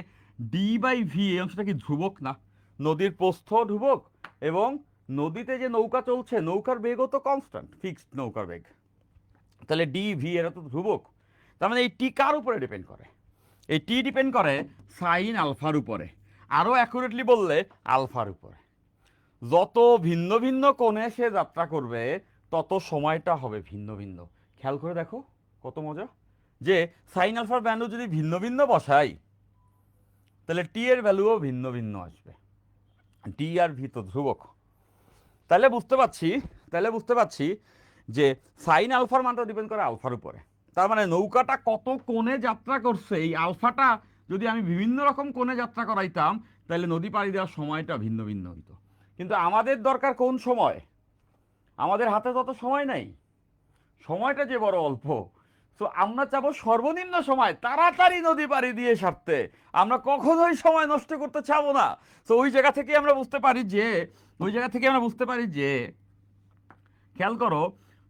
[SPEAKER 1] ডি বাই ভি এই অংশটা কি ধ্রুবক না? নদীর প্রস্থ ধ্রুবক এবং নদীতে যে নৌকা চলছে নৌকার বেগও তো কনস্ট্যান্ট, ফিক্সড নৌকার বেগ। তাহলে ডি ভি এরা তো ধ্রুবক। তার মানে এই টি কার উপরে ডিপেন্ড করে? এই টি ডিপেন্ড করে সাইন আলফার উপরে, আরও অ্যাকুরেটলি বললে আলফার উপরে। যত ভিন্ন ভিন্ন কোণে সে যাত্রা করবে তত সময়টা হবে ভিন্ন ভিন্ন। খেয়াল করে দেখো কত মজা যে সাইন আলফার ভ্যালু যদি ভিন্ন ভিন্ন বসাই তাহলে টি এর ভ্যালুও ভিন্ন ভিন্ন আসবে। টি আর ভি তো ধ্রুবক। তাহলে বুঝতে পারছি যে সাইন আলফার মানটা ডিপেন্ড করে আলফার উপরে। তার মানে নৌকাটা কত কোণে যাত্রা করছে এই আলফাটা যদি আমি বিভিন্ন রকম কোণে যাত্রা করাইতাম তাহলে নদী পাড়ি দেওয়ার সময়টা ভিন্ন ভিন্ন হইতো। কিন্তু আমাদের দরকার কোন সময়? আমাদের হাতে তত সময় নাই, সময়টা যে বড় অল্প। সো আমরা চাবো সর্বনিম্ন সময় তাড়াতাড়ি নদী পাড়ি দিয়ে সারতে, আমরা কখনোই সময় নষ্ট করতে চাবো না। তো ওই জায়গা থেকে আমরা বুঝতে পারি যে খেয়াল করো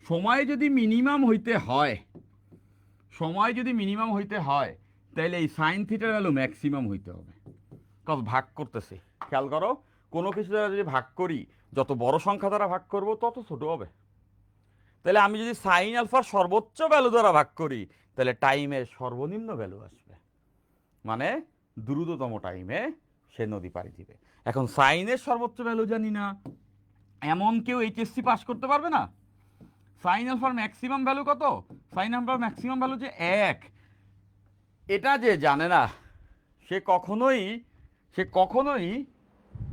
[SPEAKER 1] সময় যদি মিনিমাম হইতে হয় তাহলে এই সাইন থিটার ভ্যালু ম্যাক্সিমাম হইতে হবে। কজ ভাগ করতেছি, খেয়াল করো কোনো কিছু দ্বারা যদি ভাগ করি যত বড় সংখ্যা দ্বারা ভাগ করব তত ছোট হবে। তাহলে আমি যদি সাইন আলফার সর্বোচ্চ ভ্যালু দ্বারা ভাগ করি তাহলে টাইমের সর্বনিম্ন ভ্যালু আসবে, মানে দ্রুততম টাইমে সে নদী পাড়ি দিবে। এখন সাইনের সর্বোচ্চ ভ্যালু জানি না এমন কেউ এইচএসসি পাস করতে পারবে না? সাইন আলফার ম্যাক্সিমাম ভ্যালু কত? সাইন আলফার ম্যাক্সিমাম ভ্যালু যে 1, এটা যে জানে না সে কখনোই সে কখনোই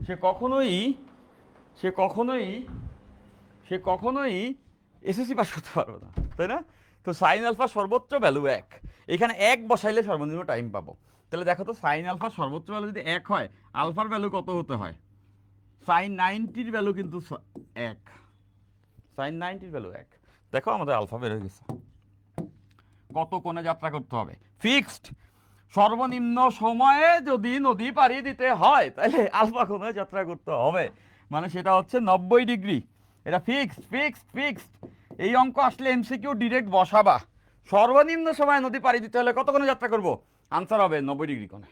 [SPEAKER 1] সে কখনোই সে কখনোই সে কখনোই এসএসসি পাস করতে পারবে না, তাই না? তো সাইন আলফা সর্বোচ্চ ভ্যালু 1, এখানে 1 বসাইলে সর্বনিম্ন টাইম পাবো। তাহলে দেখো তো সাইন আলফার সর্বোচ্চ ভ্যালু যদি 1 হয় আলফার ভ্যালু কত হতে হয়? সাইন 90-র ভ্যালু কিন্তু 1, সাইন 90-র ভ্যালু 1। দেখো আমাদের আলফা বের হয়ে গেছে। কত কোণে যাত্রা করতে হবে? ফিক্সড। সর্বনিম্ন সময়ে যদি নদী পাড়ি দিতে হয় তাহলে আলফা কোণে যাত্রা করতে হবে, মানে সেটা হচ্ছে 90 ডিগ্রি। এটা ফিক্সড। এই অঙ্ক আসলে এমসিকিউ ডিরেক্ট বসাবা। সর্বনিম্ন সময়ে নদী পাড়ি দিতে হলে কত কোণে যাত্রা করব? আনসার হবে 90 ডিগ্রি কোণে,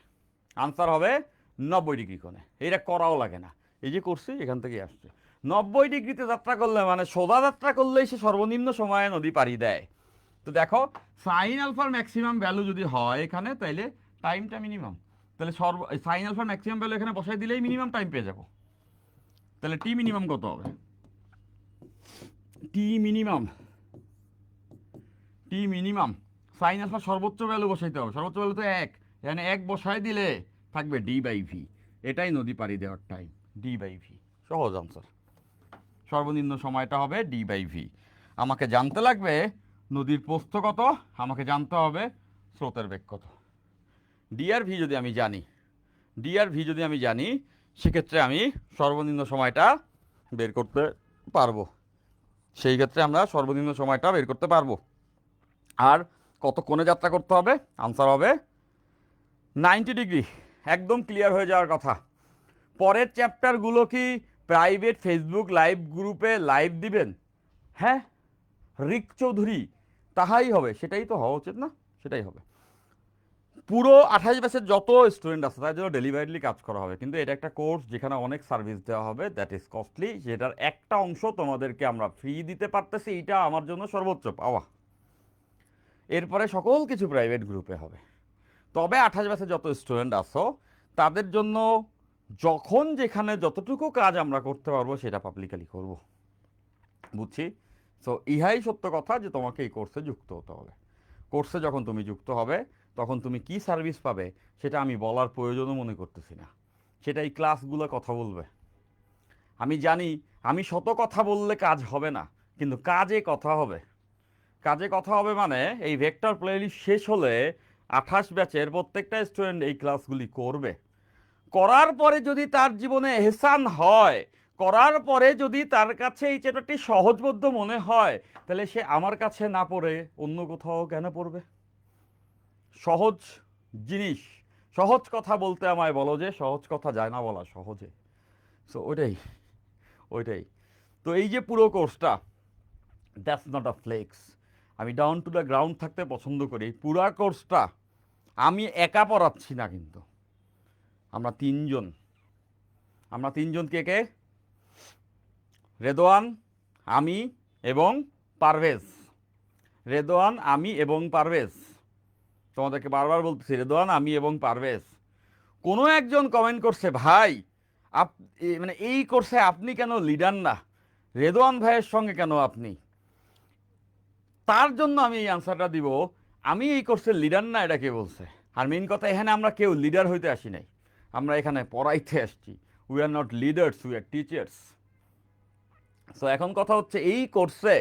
[SPEAKER 1] আনসার হবে 90 ডিগ্রি কোণে। এটা করাও লাগে না, এই যে করছি এখান থেকেই আসছে। 90 ডিগ্রিতে যাত্রা করলে মানে সোজা যাত্রা করলেই সে সর্বনিম্ন সময়ে নদী পাড়ি দেয়। তো দেখো সাইন আলফার ম্যাক্সিমাম ভ্যালু যদি হয় এখানে তাইলে টাইমটা মিনিমাম, তাহলে সাইন আলফার ম্যাক্সিমাম ভ্যালু এখানে বসাই দিলেই মিনিমাম টাইম পেয়ে যাবো। তাহলে টি মিনিমাম কত হবে? টি মিনিমাম সাইন আলফার সর্বোচ্চ ভ্যালু বসাইতে হবে, সর্বোচ্চ ভ্যালু তো 1, এখানে 1 বসাই দিলে থাকবে ডি বাই ভি, এটাই নদী পাড়ি দেওয়ার টাইম, ডি বাই ভি। সহজ আনসার। সর্বনিম্ন সময়টা হবে ডি বাই ভি। আমাকে জানতে লাগবে নদীর প্রস্থ কত, আমাকে জানতে হবে স্রোতের বেগ কত। ডি আর ভি যদি আমি জানি সেক্ষেত্রে আমি সর্বনিম্ন সময়টা বের করতে পারবো, সেই ক্ষেত্রে আমরা সর্বনিম্ন সময়টা বের করতে পারবো। আর কত কোণে যাত্রা করতে হবে? আনসার হবে 90 ডিগ্রি। একদম ক্লিয়ার হয়ে যাওয়ার কথা। পরের চ্যাপ্টারগুলো কি প্রাইভেট ফেসবুক লাইভ গ্রুপে লাইভ দিবেন? হ্যাঁ, রিক চৌধুরী, তাহাই হবে, সেটাই তো হওয়া উচিত না? সেটাই হবে। পুরো 28 ব্যাচের যত স্টুডেন্ট আছে তার জন্য ডেলিভারিলি কাজ করা হবে, কিন্তু এটা একটা কোর্স যেখানে অনেক সার্ভিস দেওয়া হবে, দ্যাট ইজ কস্টলি, যেটার একটা অংশ তোমাদেরকে আমরা ফ্রি দিতে পারতেছি, এটা আমার জন্য সর্বোচ্চ পাওয়া। এরপরে সকল কিছু প্রাইভেট গ্রুপে হবে। তবে 28 ব্যাচের যত স্টুডেন্ট আছো তাদের জন্য যখন যেখানে যতটুকু কাজ আমরা করতে পারবো সেটা পাবলিকালি করব, বুঝছি। সো ইহাই সত্য কথা যে তোমাকে এই কোর্সে যুক্ত হতে হবে। কোর্সে যখন তুমি যুক্ত হবে তখন তুমি কি সার্ভিস পাবে সেটা আমি বলার প্রয়োজনও মনে করতেছি না, সেটা এই ক্লাসগুলো কথা বলবে। আমি জানি আমি শত কথা বললে কাজ হবে না, কিন্তু কাজে কথা হবে। কাজে কথা হবে মানে এই ভেক্টর প্লেলিস্ট শেষ হলে 28 ব্যাচের প্রত্যেকটা স্টুডেন্ট এই ক্লাসগুলি করবে। করার পরে যদি তার জীবনে এহসান হয়, করার পরে যদি তার কাছে এই চ্যাপ্টারটি সহজবোধ্য মনে হয়, তাহলে সে আমার কাছে না পড়ে অন্য কোথাও কেন পড়বে? সহজ জিনিস, সহজ কথা বলতে আমায় বলো যে সহজ কথা যায় না বলা সহজে। সো ওইটাই। তো এই যে পুরো কোর্সটা, দ্যাটস নট আ ফ্লেক্স। আমি ডাউন টু দ্য গ্রাউন্ড থাকতে পছন্দ করি। পুরা কোর্সটা আমি একা পড়াচ্ছি না, কিন্তু আমরা তিনজন। কে কে? রেদওয়ান, আমি এবং পারভেজ। রেদওয়ান, আমি এবং পারভেজ। তোমাদেরকে বারবার বলতেছি, রেদওয়ান, আমি এবং পারভেজ। কোনো একজন কমেন্ট করছে, ভাই মানে এই কোর্সে আপনি কেন লিডার না, রেদওয়ান ভাইয়ের সঙ্গে কেন আপনি? তার জন্য আমি এই আনসারটা দিব, আমি এই কোর্সের লিডার না, এটা কে বলছে? আর মেইন কথা, এখানে আমরা কেউ লিডার হইতে আসি নাই, আমরা এখানে পড়াইতে আসছি। We are not leaders, we are teachers. So এখন কথা হচ্ছে, এই কোর্সে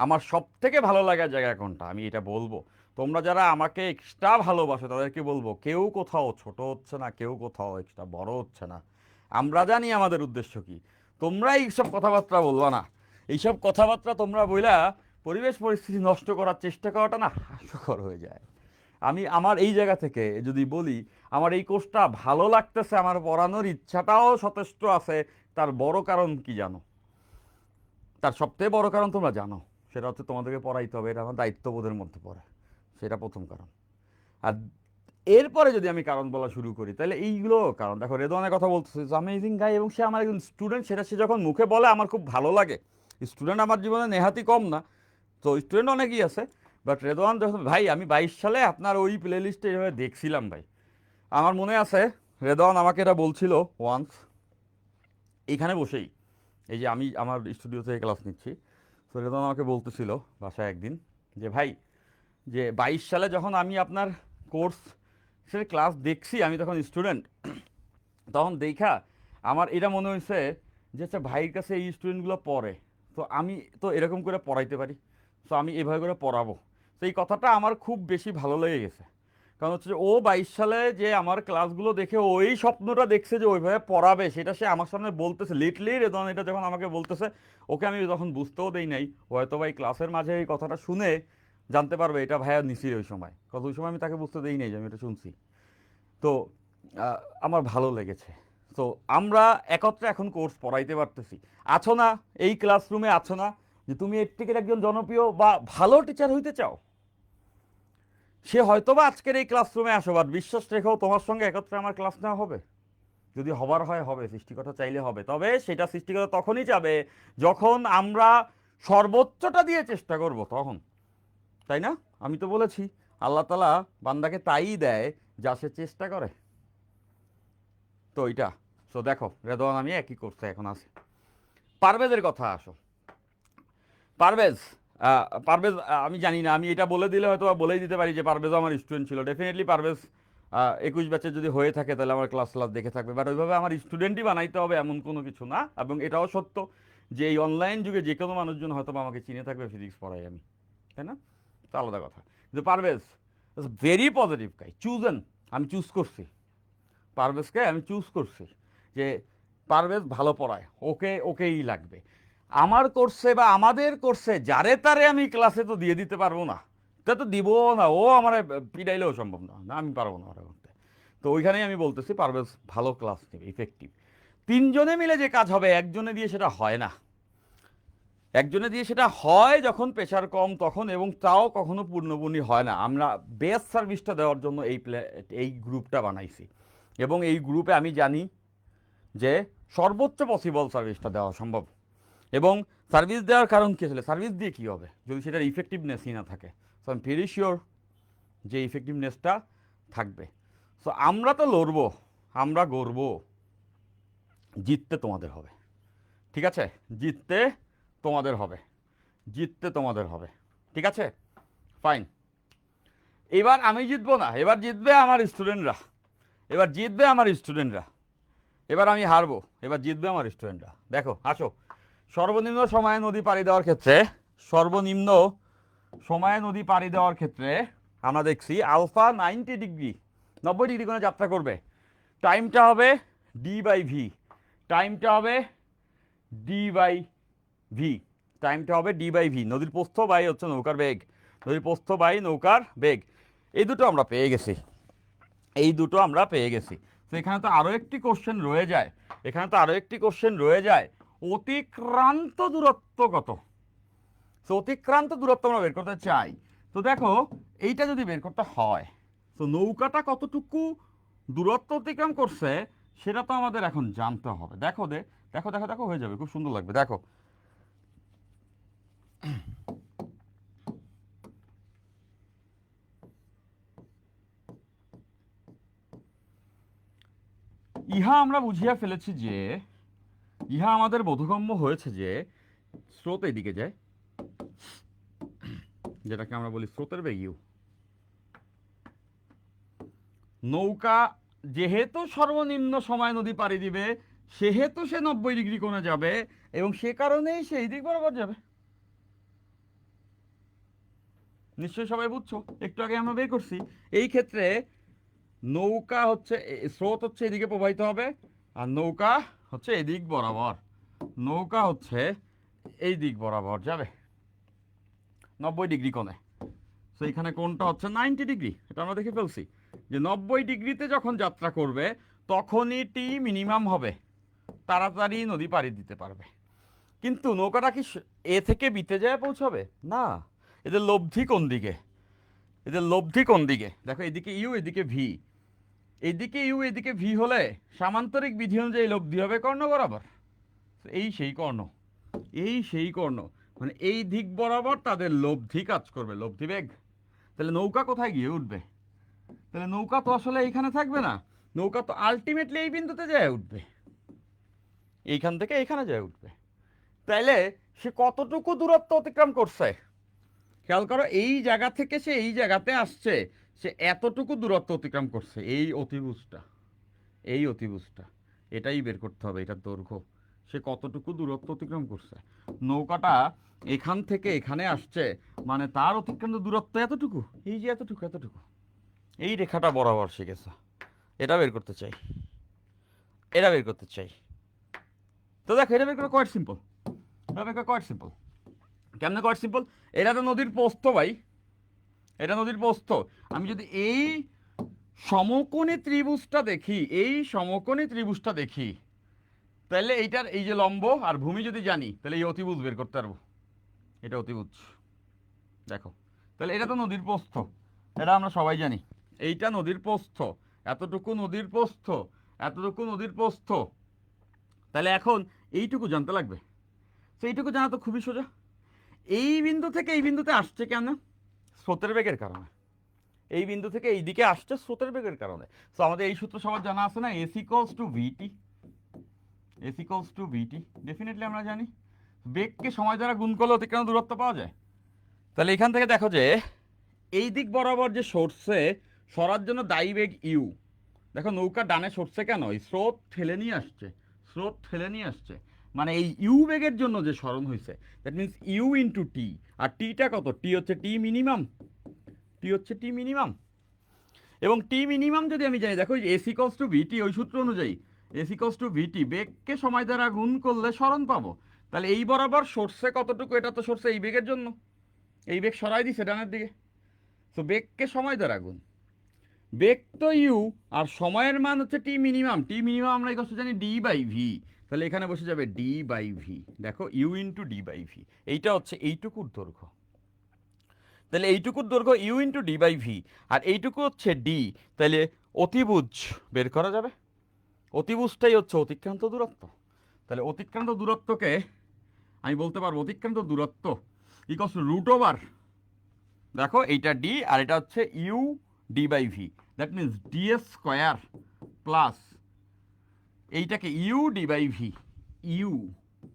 [SPEAKER 1] আমার সব থেকে ভালো লাগার জায়গা কোনটা আমি এটা বলবো। তোমরা যারা আমাকে এক্সট্রা ভালোবাসো তাদেরকে বলবো, কেউ কোথাও ছোট হচ্ছে না, কেউ কোথাও এক্সট্রা বড় হচ্ছে না। আমরা জানি আমাদের উদ্দেশ্য কি। তোমরা এইসব কথাবার্তা বলবা না। এইসব কথাবার্তা তোমরা বইলা পরিবেশ পরিস্থিতি নষ্ট করার চেষ্টা করাটা না হাস্যকর হয়ে যায়। আমি আমার এই জায়গা থেকে যদি বলি, আমার এই কোর্সটা ভালো লাগতেছে, আমার পড়ানোর ইচ্ছাটাও যথেষ্ট আছে, তার বড় কারণ কি জানো? তার সবথেকে বড় কারণ তোমরা জানো, সেটা হচ্ছে তোমাদেরকে পড়াইতে হবে, এটা আমার দায়িত্ববোধের মধ্যে পড়ে, সেটা প্রথম কারণ। আর এরপরে যদি আমি কারণ বলা শুরু করি তাহলে এইগুলো কারণ। দেখো, রেদওয়ানের কথা বলতেছে, আমেজিং গাই, এবং সে আমার একজন স্টুডেন্ট, সেটা সে যখন মুখে বলে আমার খুব ভালো লাগে। স্টুডেন্ট আমার জীবনে নেহাতি কম না, তো স্টুডেন্ট অনেকই আছে। বাট রেদওয়ান যখন, ভাই আমি 22 সালে আপনার ওই প্লে লিস্টে এইভাবে দেখছিলাম ভাই, আমার মনে আছে রেদওয়ান আমাকে এটা বলছিল ওয়ান্স, এইখানে বসেই, এই যে আমি আমার স্টুডিও থেকে ক্লাস নিচ্ছি। তো রেদওয়ান আমাকে বলতেছিল বাসায় একদিন যে, ভাই যে 22 সালে যখন আমি আপনার কোর্স সে ক্লাস দেখছি, আমি তখন স্টুডেন্ট, তখন দেখা আমার এটা মনে হয়েছে যে আচ্ছা ভাইয়ের কাছে এই স্টুডেন্টগুলো পড়ে, তো আমি তো এরকম করে পড়াইতে পারি, তো আমি এভাবে করে পড়াবো। তো এই কথাটা আমার খুব বেশি ভালো লেগে গেছে। কারণ হচ্ছে যে ও 22 সালে যে আমার ক্লাসগুলো দেখে ওই স্বপ্নটা দেখছে যে ওইভাবে পড়াবে, সেটা সে আমার সামনে বলতেছে লিটলি। রেদন এটা যখন আমাকে বলতেছে, ওকে আমি তখন বুঝতেও দেই নাই, হয়তো ভাই ক্লাসের মাঝে এই কথাটা শুনে জানতে পারবে এটা ভাইয়া নিছি ওই সময়, কারণ ওই সময় আমি তাকে বুঝতে দেই নাই যে আমি এটা শুনছি। তো আমার ভালো লেগেছে। তো আমরা একত্রে এখন কোর্স পড়াইতে পারতেছি। আছো না এই ক্লাসরুমে, আছো না যে তুমি এর থেকে একজন জনপ্রিয় বা ভালো টিচার হইতে চাও, সে হয়তো বা আজকের এই ক্লাসরুমে আসো, বাট বিশ্বাস রেখো তোমার সঙ্গে একত্রে আমার ক্লাস নেওয়া হবে। যদি হবার হয় হবে, সৃষ্টিকর্তা চাইলে হবে। তবে সেটা সৃষ্টিকর্তা তখনই যাবে যখন আমরা সর্বোচ্চটা দিয়ে চেষ্টা করব, তখন। তাই না? আমি তো বলেছি, আল্লাহ তাআলা বান্দাকে তাই দেয় যা সে চেষ্টা করে। তো এইটা, তো দেখো রেদওয়ান আমি একই করতে এখন আছি। পারভেজের কথা আসো। পারভেজ, পারভেজ, আমি জানি না, আমি এটা বলে দিলে হয়তো বলেই দিতে পারি যে পারভেজও আমার স্টুডেন্ট ছিল। ডেফিনেটলি পারভেজ 21 ব্যাচে যদি হয়ে থাকে তাহলে আমার ক্লাস দেখে থাকবে, বাট ওইভাবে আমার স্টুডেন্টই বানাইতে হবে এমন কোনো কিছু না। এবং এটাও সত্য যে এই অনলাইন যুগে যে কোনো মানুষজন হয়তো আমাকে চিনে থাকবে, ফিজিক্স পড়াই আমি, তাই না? তো আলাদা কথা। কিন্তু পারভেজ ভেরি পজিটিভ গাই, চুজেন। আমি চুজ করছি পারভেজকে, আমি চুজ করছি যে পারভেজ ভালো পড়ায়, ওকেই লাগবে আমার কোর্সে বা আমাদের কোর্সে। যারে তারে আমি ক্লাসে তো দিয়ে দিতে পারবো না, তা তো দিব না, ও আমার পিটাইলেও সম্ভব না, না আমি পারবো না ওরা করতে। তো ওইখানেই আমি বলতেছি পারভেজ ভালো ক্লাস নেবে, ইফেক্টিভ। তিনজনে মিলে যে কাজ হবে একজনে দিয়ে সেটা হয় না। একজনে দিয়ে সেটা হয় যখন প্রেশার কম তখন, এবং তাও কখনো পূর্ণপূর্ণ হয় না। আমরা বেস্ট সার্ভিসটা দেওয়ার জন্য এই গ্রুপটা বানাইছি, এবং এই গ্রুপে আমি জানি যে সর্বোচ্চ পসিবল সার্ভিসটা দেওয়া সম্ভব। এবং সার্ভিস দেওয়ার কারণ কী আসলে, সার্ভিস দিয়ে কী হবে যদি সেটার ইফেক্টিভনেসই না থাকে? So I am very sure যে ইফেক্টিভনেসটা থাকবে। সো আমরা তো লড়বো, আমরা গড়বো, জিততে তোমাদের হবে, ঠিক আছে? জিততে তোমাদের হবে, জিততে তোমাদের হবে, ঠিক আছে? ফাইন। এবার আমি জিতবো না, এবার জিতবে আমার স্টুডেন্টরা, এবার জিতবে আমার স্টুডেন্টরা। এবার আমি হারবো, এবার জিতবে আমার স্টুডেন্টরা। দেখো আসো, সর্বনিম্ন সময়ে নদী পাড়ি দেওয়ার ক্ষেত্রে, সর্বনিম্ন সময়ে নদী পাড়ি দেওয়ার ক্ষেত্রে আমরা দেখছি আলফা 90 ডিগ্রি, 90 ডিগ্রি কোণে যাত্রা করবে। টাইমটা হবে ডি বাই ভি, টাইমটা হবে ডি বাই ভি, টাইমটা হবে ডি বাই ভি, নদীর প্রস্থ বাই হচ্ছে নৌকার বেগ, নদীর প্রস্থ বাই নৌকার বেগ। এই দুটো আমরা পেয়ে গেছি, এই দুটো আমরা পেয়ে গেছি। তো এখানে তো আরও একটি কোশ্চেন রয়ে যায়, এখানে তো আরও একটি কোশ্চেন রয়ে যায়, অতিক্রান্ত দূরত্ব কত? তো অতিক্রান্ত দূরত্ব আমরা বের করতে চাই। তো দেখো এইটা যদি বের করতে হয়, তো নৌকাটা কতটুকু দূরত্ব অতিক্রম করছে সেটা তো আমাদের এখন জানতে হবে। দেখো দেখো দেখো দেখো, হয়ে যাবে, খুব সুন্দর লাগবে। দেখো ইহা আমরা বুঝিয়া ফেলেছি যে, ইহা আমাদের বোধগম্য হয়েছে যে স্রোত এদিকে যায়, যেটাকে আমরা বলি স্রোতের বেগ ইউ। নৌকা যেহেতু সর্বনিম্ন সময় নদী পাড়ি দিবে, সেহেতু সে 90 ডিগ্রি কোণে যাবে, এবং সে কারণেই সেই দিক বরাবর যাবে। নিশ্চয়ই সবাই বুঝছো, একটু আগে আমরা বের করছি। এই ক্ষেত্রে নৌকা হচ্ছে, স্রোত হচ্ছে এদিকে প্রবাহিত হবে, আর নৌকা হচ্ছে এদিক বরাবর, নৌকা হচ্ছে এই দিক বরাবর যাবে 90 ডিগ্রি কোণে। তো এখানে কোনটা হচ্ছে 90 ডিগ্রি, এটা আমরা দেখে ফেলছি যে 90 ডিগ্রিতে যখন যাত্রা করবে তখনই টি মিনিমাম হবে, তাড়াতাড়ি নদী পাড়ি দিতে পারবে। কিন্তু নৌকাটা কি এ থেকে বিতে যায় পৌঁছাবে না, এদের লব্ধি কোন দিকে, এদের লব্ধি কোন দিকে? দেখো এদিকে ইউ, এদিকে ভি, এদিকে ইউ এদিকে ভি হলে সামান্তরিক বিধি অনুযায়ী লব্ধি হবে কর্ণ বরাবর। এই সেই কর্ণ, এই সেই কর্ণ, মানে এই দিক বরাবর তাদের লব্ধি কাজ করবে, লব্ধি বেগ। তাহলে নৌকা কোথায় গিয়ে উঠবে? তাহলে নৌকা তো আসলে এইখানে থাকবে না, নৌকা তো আলটিমেটলি এই বিন্দুতে যায় উঠবে, এইখান থেকে এইখানে যায় উঠবে। তাইলে সে কতটুকু দূরত্ব অতিক্রম করছে? খেয়াল করো, এই জায়গা থেকে সে এই জায়গাতে আসছে, সে এতটুকু দূরত্ব অতিক্রম করছে, এই অতিভুজটা, এই অতিভুজটা, এটাই বের করতে হবে, এটার দৈর্ঘ্য। সে কতটুকু দূরত্ব অতিক্রম করছে? নৌকাটা এখান থেকে এখানে আসছে, মানে তার অতিক্রান্ত দূরত্ব এতটুকু, এই যে এতটুকু, এতটুকু, এই রেখাটা বরাবর সে গেছে। এটা বের করতে চাই, এটা বের করতে চাই। তো দেখো এটা বের করা কোয়াইট সিম্পল, এটা বের করা কোয়াইট সিম্পল। কেমনে কোয়াইট সিম্পল? এটা তো নদীর প্রস্থ ভাই, এটা নদীর প্রস্থ। আমি যদি এই সমকোণী ত্রিভুজটা দেখি, এই সমকোণী ত্রিভুজটা দেখি, তাহলে এইটার এই যে লম্ব আর ভূমি যদি জানি, তাহলে এই অতিভুজ বের করতে পারবো, এটা অতিভুজ। দেখো তাহলে এটা তো নদীর প্রস্থ, এটা আমরা সবাই জানি, এইটা নদীর প্রস্থ, এতটুকু নদীর প্রস্থ, এতটুকু নদীর প্রস্থ। তাহলে এখন এইটুকু জানতে লাগবে। তো এইটুকু জানা তো খুবই সোজা, এই বিন্দু থেকে এই বিন্দুতে আসছে কেন? স্রোতের বেগের কারণে। এই বিন্দু থেকে এই দিকে আসছে স্রোতের বেগের কারণে। তো আমাদের এই সূত্র সবার জানা আছে না, S equals to VT, S equals to VT, definitely আমরা জানি। বেগকে সময় দ্বারা গুণ করলে অতিক্রান্ত দূরত্ব পাওয়া যায়। তাহলে এখান থেকে দেখো যে এই দিক বরাবর যে সরছে, সরার জন্য দায়ী বেগ ইউ। দেখো নৌকা ডানে সরছে কেন? এই স্রোত ঠেলে নিয়ে আসছে, স্রোত ঠেলে নিয়ে আসছে, মানে এই ইউ বেগের জন্য যে সরণ হয়েছে, that means you into T. আর টিটা কত? টি হচ্ছে টি মিনিমাম, টি হচ্ছে টি মিনিমাম। এবং টি মিনিমাম যদি আমি জানি, দেখো এস ইকুয়ালস টু ভিটি, ওই সূত্র অনুযায়ী এস ইকুয়ালস টু ভিটি, বেগকে সময় দ্বারা গুণ করলে সরণ পাবো। তাহলে এই বরাবর সরছে কতটুকু? এটা তো সরছে এই বেগের জন্য, এই বেগ সরাই দিছে ডানের দিকে। তো বেগকে সময় দ্বারা গুণ, বেগ তো ইউ আর সময়ের মান হচ্ছে টি মিনিমাম, টি মিনিমাম আমরা এই কথা জানি ডি বাই ভি। তাহলে এখানে বসে যাবে ডি বাই ভি। দেখো u into d by v, এইটা হচ্ছে এইটুকুর দৈর্ঘ্য। তাহলে এইটুকুর দৈর্ঘ্য u into d by v, আর এইটুকু হচ্ছে ডি। তাহলে অতিভুজ বের করা যাবে। অতিভুজটাই হচ্ছে অতিক্রান্ত দূরত্ব। তাহলে অতিক্রান্ত দূরত্বকে আমি বলতে পারবো অতিক্রান্ত দূরত্ব ইকস রুট ওভার, দেখো এইটা ডি আর এটা হচ্ছে u d by v. That means d square plus এইটাকে u d by v, u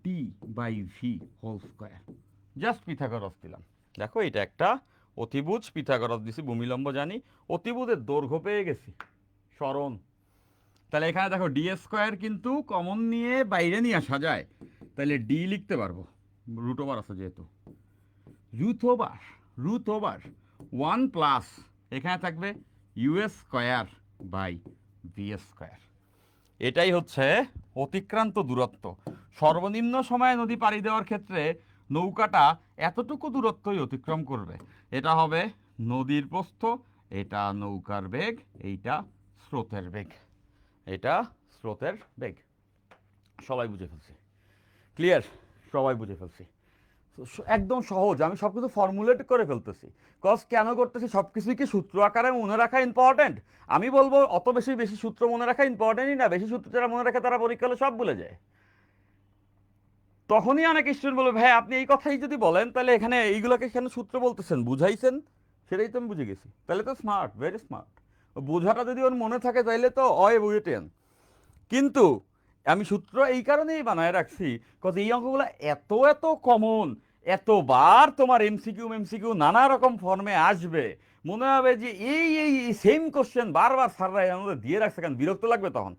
[SPEAKER 1] d by v whole square. Just Pythagoras দিলাম। দেখো এটা একটা অতিভুজ, পিথাগোরাস দিছি, ভূমিলম্ব জানি, অতিভুজের দৈর্ঘ্য পেয়ে গেছি, স্মরণ। তাহলে এখানে দেখো ডি স্কোয়ার কিন্তু কমন নিয়ে বাইরে নিয়ে আসা যায়, তাহলে ডি লিখতে পারবো, রুট ওভার আছে যেহেতু, রুট ওভার 1 প্লাস এখানে থাকবে U square by V square. এটাই হচ্ছে অতিক্রান্ত দূরত্ব। সর্বনিম্ন সময়ে নদী পাড়ি দেওয়ার ক্ষেত্রে নৌকাটা এতটুকু দূরত্বই অতিক্রম করবে। এটা হবে নদীর প্রস্থ, এটা নৌকার বেগ, এইটা স্রোতের বেগ, এটা স্রোতের বেগ। সবাই বুঝে ফেলছি? ক্লিয়ার? সবাই বুঝে ফেলছি? একদম সহজ, আমি সব কিছু ফর্মুলেট করে ফেলতেছি। কজ কেন করতেছি, সব কিছুই কি সূত্র আকারে মনে রাখা ইম্পর্টেন্ট? আমি বলবো অত বেশি বেশি সূত্র মনে রাখা ইম্পর্টেন্টই না। বেশি সূত্র যারা মনে রাখে তারা পরীক্ষা হলে সব ভুলে যায়। তখনই অনেক স্টুডেন্ট বলবে ভাই আপনি এই কথাই যদি বলেন তাহলে এখানে এইগুলোকে কেন সূত্র বলতেছেন, বুঝাইছেন? সেটাই তো আমি বুঝে গেছি। তাহলে তো স্মার্ট, ভেরি স্মার্ট। বোঝাটা যদি ওর মনে থাকে তাইলে তো অয় বুঝেটেন। কিন্তু আমি সূত্র এই কারণেই বানায় রাখছি, কজ এই অঙ্কগুলো এত এত কমন, এতবার তোমার এমসিকিউ নানা রকম ফর্মে আসবে, মনে হবে যে এই সেম কোশ্চেন বারবার স্যাররা আমাদের দিয়ে রাখছে, কারণ বিরক্ত লাগবে তখন।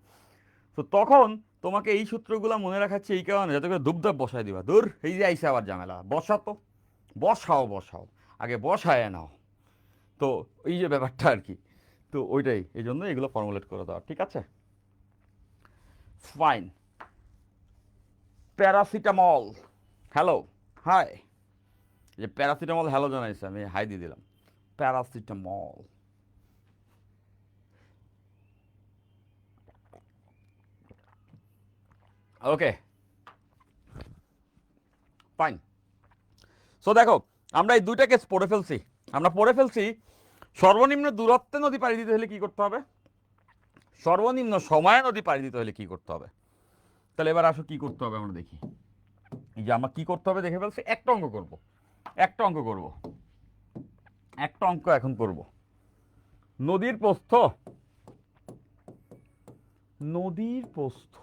[SPEAKER 1] তো তখন তোমাকে এই সূত্রগুলো মনে রাখাচ্ছে এই কারণে, যাতে করে ধুপধাপ বসায় দিবা। দূর, এই যে আইসে আবার ঝামেলা, বসাতো, বসাও, আগে বসায় নাও। তো এই যে ব্যাপারটা আর কি, তো ওইটাই, এই জন্য এগুলো ফর্মুলেট করে দেওয়া, ঠিক আছে? ফাইন। Paracetamol, hello, hi. যে প্যারাসিটামল হ্যালো জানাইছে, আমি হাই দিয়ে দিলাম। প্যারাসিটামল, ওকে ফাইন। সো দেখো আমরা এই দুইটা কেস পড়ে ফেলছি। আমরা পড়ে ফেলছি সর্বনিম্ন দূরত্বে নদী পাড়ি দিতে হলে কি করতে হবে, সর্বনিম্ন সময়ে নদী পাড়ি দিতে হলে কি করতে হবে। তাহলে এবার আসো কি করতে হবে আমরা দেখি। এই যে আমরা কি করতে হবে দেখে ফেলছি, একটা অঙ্ক করব, একটা অঙ্ক করব, একটা অঙ্ক এখন করব। নদীর প্রস্থ, নদীর প্রস্থ,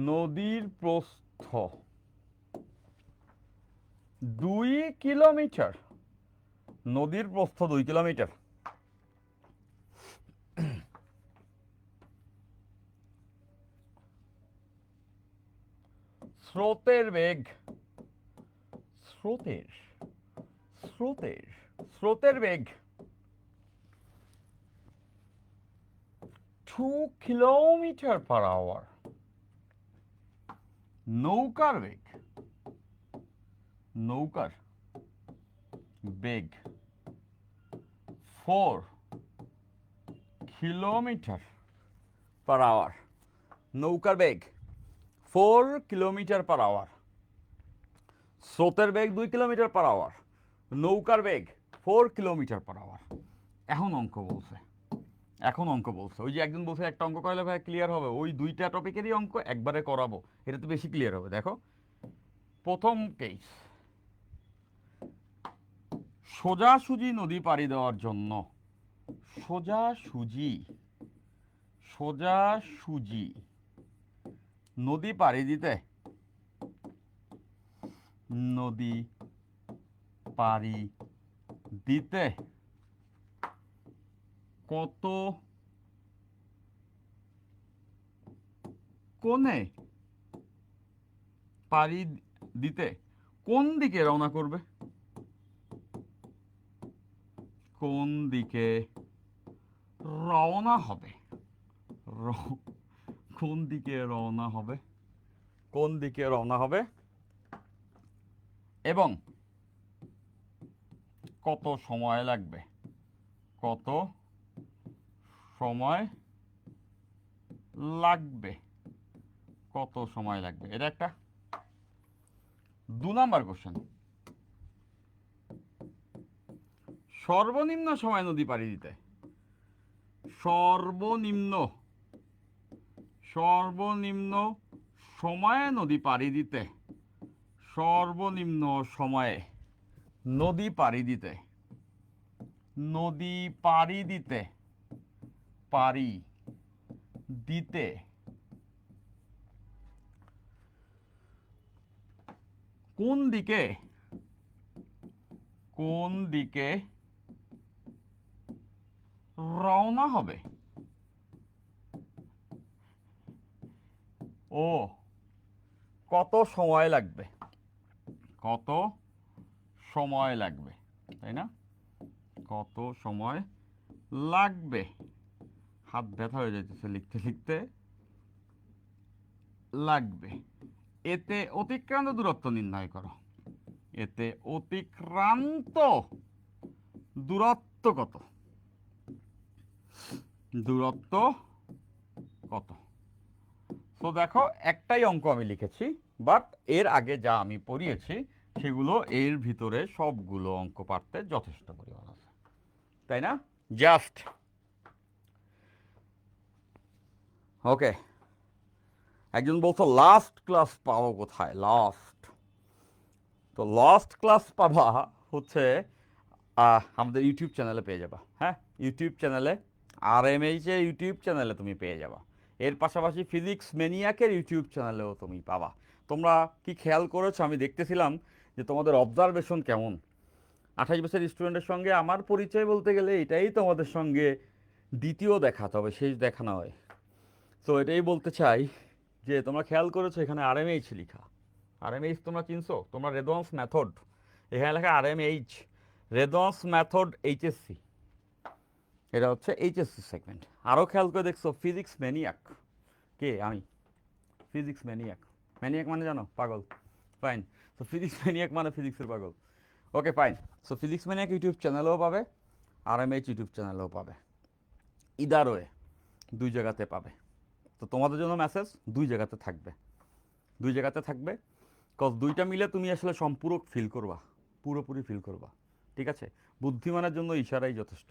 [SPEAKER 1] নদীর প্রস্থ 2 কিলোমিটার। নদীর প্রস্থ 2 কিলোমিটার। স্রোতের বেগ, স্রোতের স্রোতের স্রোতের বেগ 2 কিলোমিটার পার আওয়ার। নৌকার বেগ, নৌকার বেগ 4 কিলোমিটার পার আওয়ার। নৌকার বেগ 4 কিলোমিটার পার আওয়ার। স্রোতের বেগ 2 কিলোমিটার পার আওয়ার, নৌকার বেগ 4 কিলোমিটার পার আওয়ার। এখন অঙ্ক বলছে, এখন অঙ্ক বলছে। ওই যে একজন বলছে একটা অঙ্ক করালে ভাই ক্লিয়ার হবে, ওই দুইটা টপিকেরই অঙ্ক একবারে করাবো, এটা তো বেশি ক্লিয়ার হবে। দেখো প্রথম কেস, সোজাসুজি নদী পাড়ি দেওয়ার জন্য, সোজাসুজি সোজাসুজি নদী পাড়ি দিতে, নদী পাড়ি দিতে কত কোণে পাড়ি দিতে কোন দিকে রওনা করবে, কোন দিকে রওনা হবে, কোন দিকে রওনা হবে, কোন দিকে রওনা হবে, এবং কত সময় লাগবে, কত সময় লাগবে, কত সময় লাগবে, এটা একটা 2 নাম্বার কোশ্চেন। সর্বনিম্ন সময় নদী পাড়ি দিতে, সর্বনিম্ন সর্বনিম্ন সময়ে নদী পাড়ি দিতে, সর্বনিম্ন সময়ে নদী পাড়ি দিতে, নদী পাড়ি দিতে, পাড়ি দিতে কোন দিকে, কোন দিকে রওনা হবে, ও কত সময় লাগবে, কত সময় লাগবে, তাই না? কত সময় লাগবে, হাত ব্যথা হয়ে যাইতেছে লিখতে লিখতে, লাগবে। এতে অতিক্রান্ত দূরত্ব নির্ণয় করো, এতে অতিক্রান্ত দূরত্ব কত, দূরত্ব কত। তো দেখো একটাই অঙ্ক আমি লিখেছি, বাট এর আগে যা আমি পড়িয়েছি সেগুলো এর ভিতরে সবগুলো অঙ্ক পারতে যথেষ্ট পরিমাণ আছে, তাই না? Just okay. একজন বলছো লাস্ট ক্লাস পাবো কোথায়, লাস্ট, তো লাস্ট ক্লাস পাবা হচ্ছে আমাদের ইউটিউব চ্যানেলে পেয়ে যাবা। হ্যাঁ, ইউটিউব চ্যানেলে, RMH এর ইউটিউব চ্যানেলে তুমি পেয়ে যাবা। এর পাশাপাশি ফিজিক্স ম্যানিয়াকের ইউটিউব চ্যানেলেও তুমি পাবা। তোমরা কি খেয়াল করেছো, আমি দেখতেছিলাম যে তোমাদের অবজারভেশন কেমন। 28 বছরের স্টুডেন্টের সঙ্গে আমার পরিচয় বলতে গেলে এটাই তোমাদের সঙ্গে দ্বিতীয় দেখা, তবে শেষ দেখা নয়। তো এটাই বলতে চাই যে তোমরা খেয়াল করেছো এখানে RMH লেখা। RMH তোমরা চিনছো, তোমরা রেদওয়ান্স মেথড, এখানে লেখা RMH, রেদওয়ান্স মেথড HSC, এটা হচ্ছে HSC সেগমেন্ট। আরও খেয়াল করে দেখছো ফিজিক্স ম্যানিয়াক, কে? আমি, ফিজিক্স ম্যানিয়াক। ম্যানিয়াক মানে জানো, পাগল, ফাইন। তো ফিজিক্স ম্যানিয়াক মানে ফিজিক্সের পাগল, okay fine. So physics maniac YouTube চ্যানেলেও পাবে, RMH ইউটিউব চ্যানেলেও পাবে, ইদার ওয়ে দুই জায়গাতে পাবে। তো তোমাদের জন্য মেসেজ, দুই জায়গাতে থাকবে, দুই জায়গাতে থাকবে, কজ দুইটা মিলে তুমি আসলে সম্পূরক ফিল করবা, পুরোপুরি ফিল করবা, ঠিক আছে? বুদ্ধিমানের জন্য ইশারাই যথেষ্ট,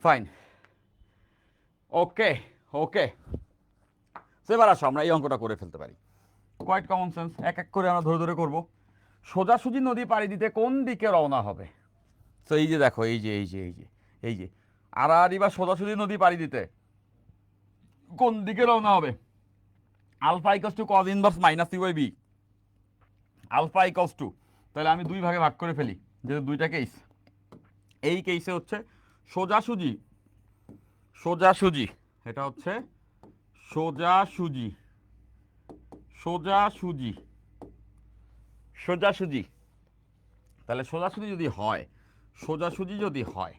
[SPEAKER 1] ফাইন, ওকে ওকে। এবার আসো আমরা এই অঙ্কটা করে ফেলতে পারি, কোয়াইট কমন সেন্স, এক এক করে আমরা ধরে ধরে করবো। সোজাসুজি নদী পাড়ি দিতে কোন দিকে রওনা হবে? তো এই যে দেখো, এই যে এই যে এই যে এই যে আড়াআড়ি বা সোজাসুজি নদী পাড়ি দিতে কোন দিকে রওনা হবে? Alpha equals to cos inverse minus you by B, alpha equals to, তাহলে আমি দুই ভাগে ভাগ করে ফেলি, যেহেতু দুইটা কেস। এই কেসে হচ্ছে সোজাসুজি, সোজাসুজি, এটা হচ্ছে সোজাসুজি, সোজাসুজি, সোজাসুজি, তাহলে সোজাসুজি যদি হয়, সোজাসুজি যদি হয়,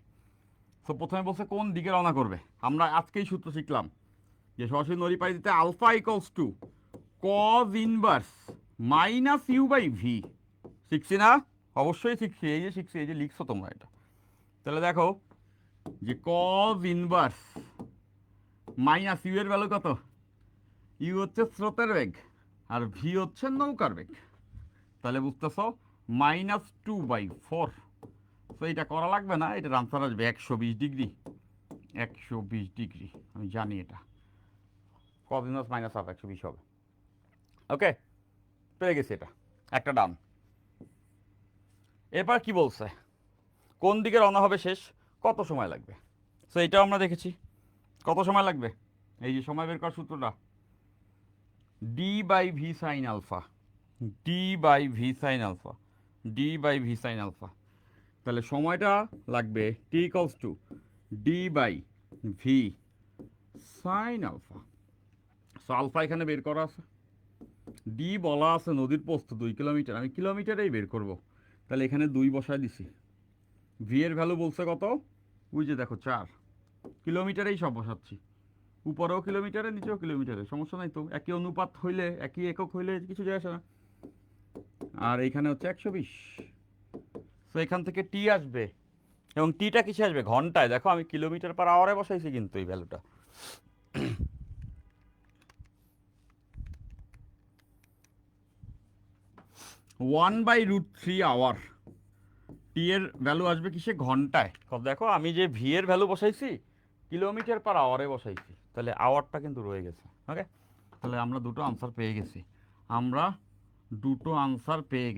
[SPEAKER 1] তো প্রথমে বলছে কোন দিকে রওনা করবে। আমরা আজকেই সূত্র শিখলাম যে সরাসরি নদী পাড়ি দিতে alpha equals to cos inverse minus you by V. শিখছি না? অবশ্যই শিখছি, এই যে শিখছি, এই যে লিখছো তোমরা এটা। তাহলে দেখো যে কজ ইনভার্স মাইনাস ইউ এর ভ্যালু কত? ইউ হচ্ছে স্রোতের বেগ আর ভি হচ্ছে নৌকার বেগ, তাহলে বুঝতেছ -2/4। তো এটা করা লাগবে না, এটার আনসার আসবে 120 ডিগ্রি, 120 ডিগ্রি, আমি জানি এটা কজ ইনভার্স মাইনাস হাফ 120 হবে। ওকে, পেয়ে গেছি, এটা একটা ডান। এবার কি বলছে, কোন দিকে রওনা হবে শেষ, কত সময় লাগবে। সো এটাও আমরা দেখেছি, কত সময় লাগবে, এই যে সময় বের করার সূত্রটা, D by V sine alpha, D by V sine alpha, D by V sine alpha. তাহলে সময়টা লাগবে T equals to D by V sine alpha. So alpha এখানে বের করা আছে, ডি বলা আছে নদীর প্রস্থ 2 কিলোমিটার, আমি কিলোমিটারেই বের করব, তাহলে এখানে 2 বসায় দিছি। ভি এর ভ্যালু বলছে কত, ওই যে দেখো 4, কিলোমিটারেই সব বসাচ্ছি, উপরেও কিলোমিটারে নিচেও কিলোমিটারে, সমস্যা নাই তো, একই অনুপাত হইলে, একই একক হইলে কিছু যায় আসে না। আর এইখানে হচ্ছে 120, তো এখান থেকে টি আসবে, এবং টিটা কিসে আসবে, ঘন্টায়। দেখো আমি কিলোমিটার পার আওয়ারে বসাইছি কিন্তু এই ভ্যালুটা, 1/√3 আওয়ার। টি এর ভ্যালু আসবে কিসে? ঘন্টায়। দেখো আমি যে ভি এর ভ্যালু বসাইছি কিলোমিটার পার আওয়ারে বসাইছি, তাহলে আওয়ারটা কিন্তু রয়ে গেছে। ওকে, তাহলে আমরা দুটো আনসার পেয়ে গেছি। আমরা দুটো আনসার পেয়ে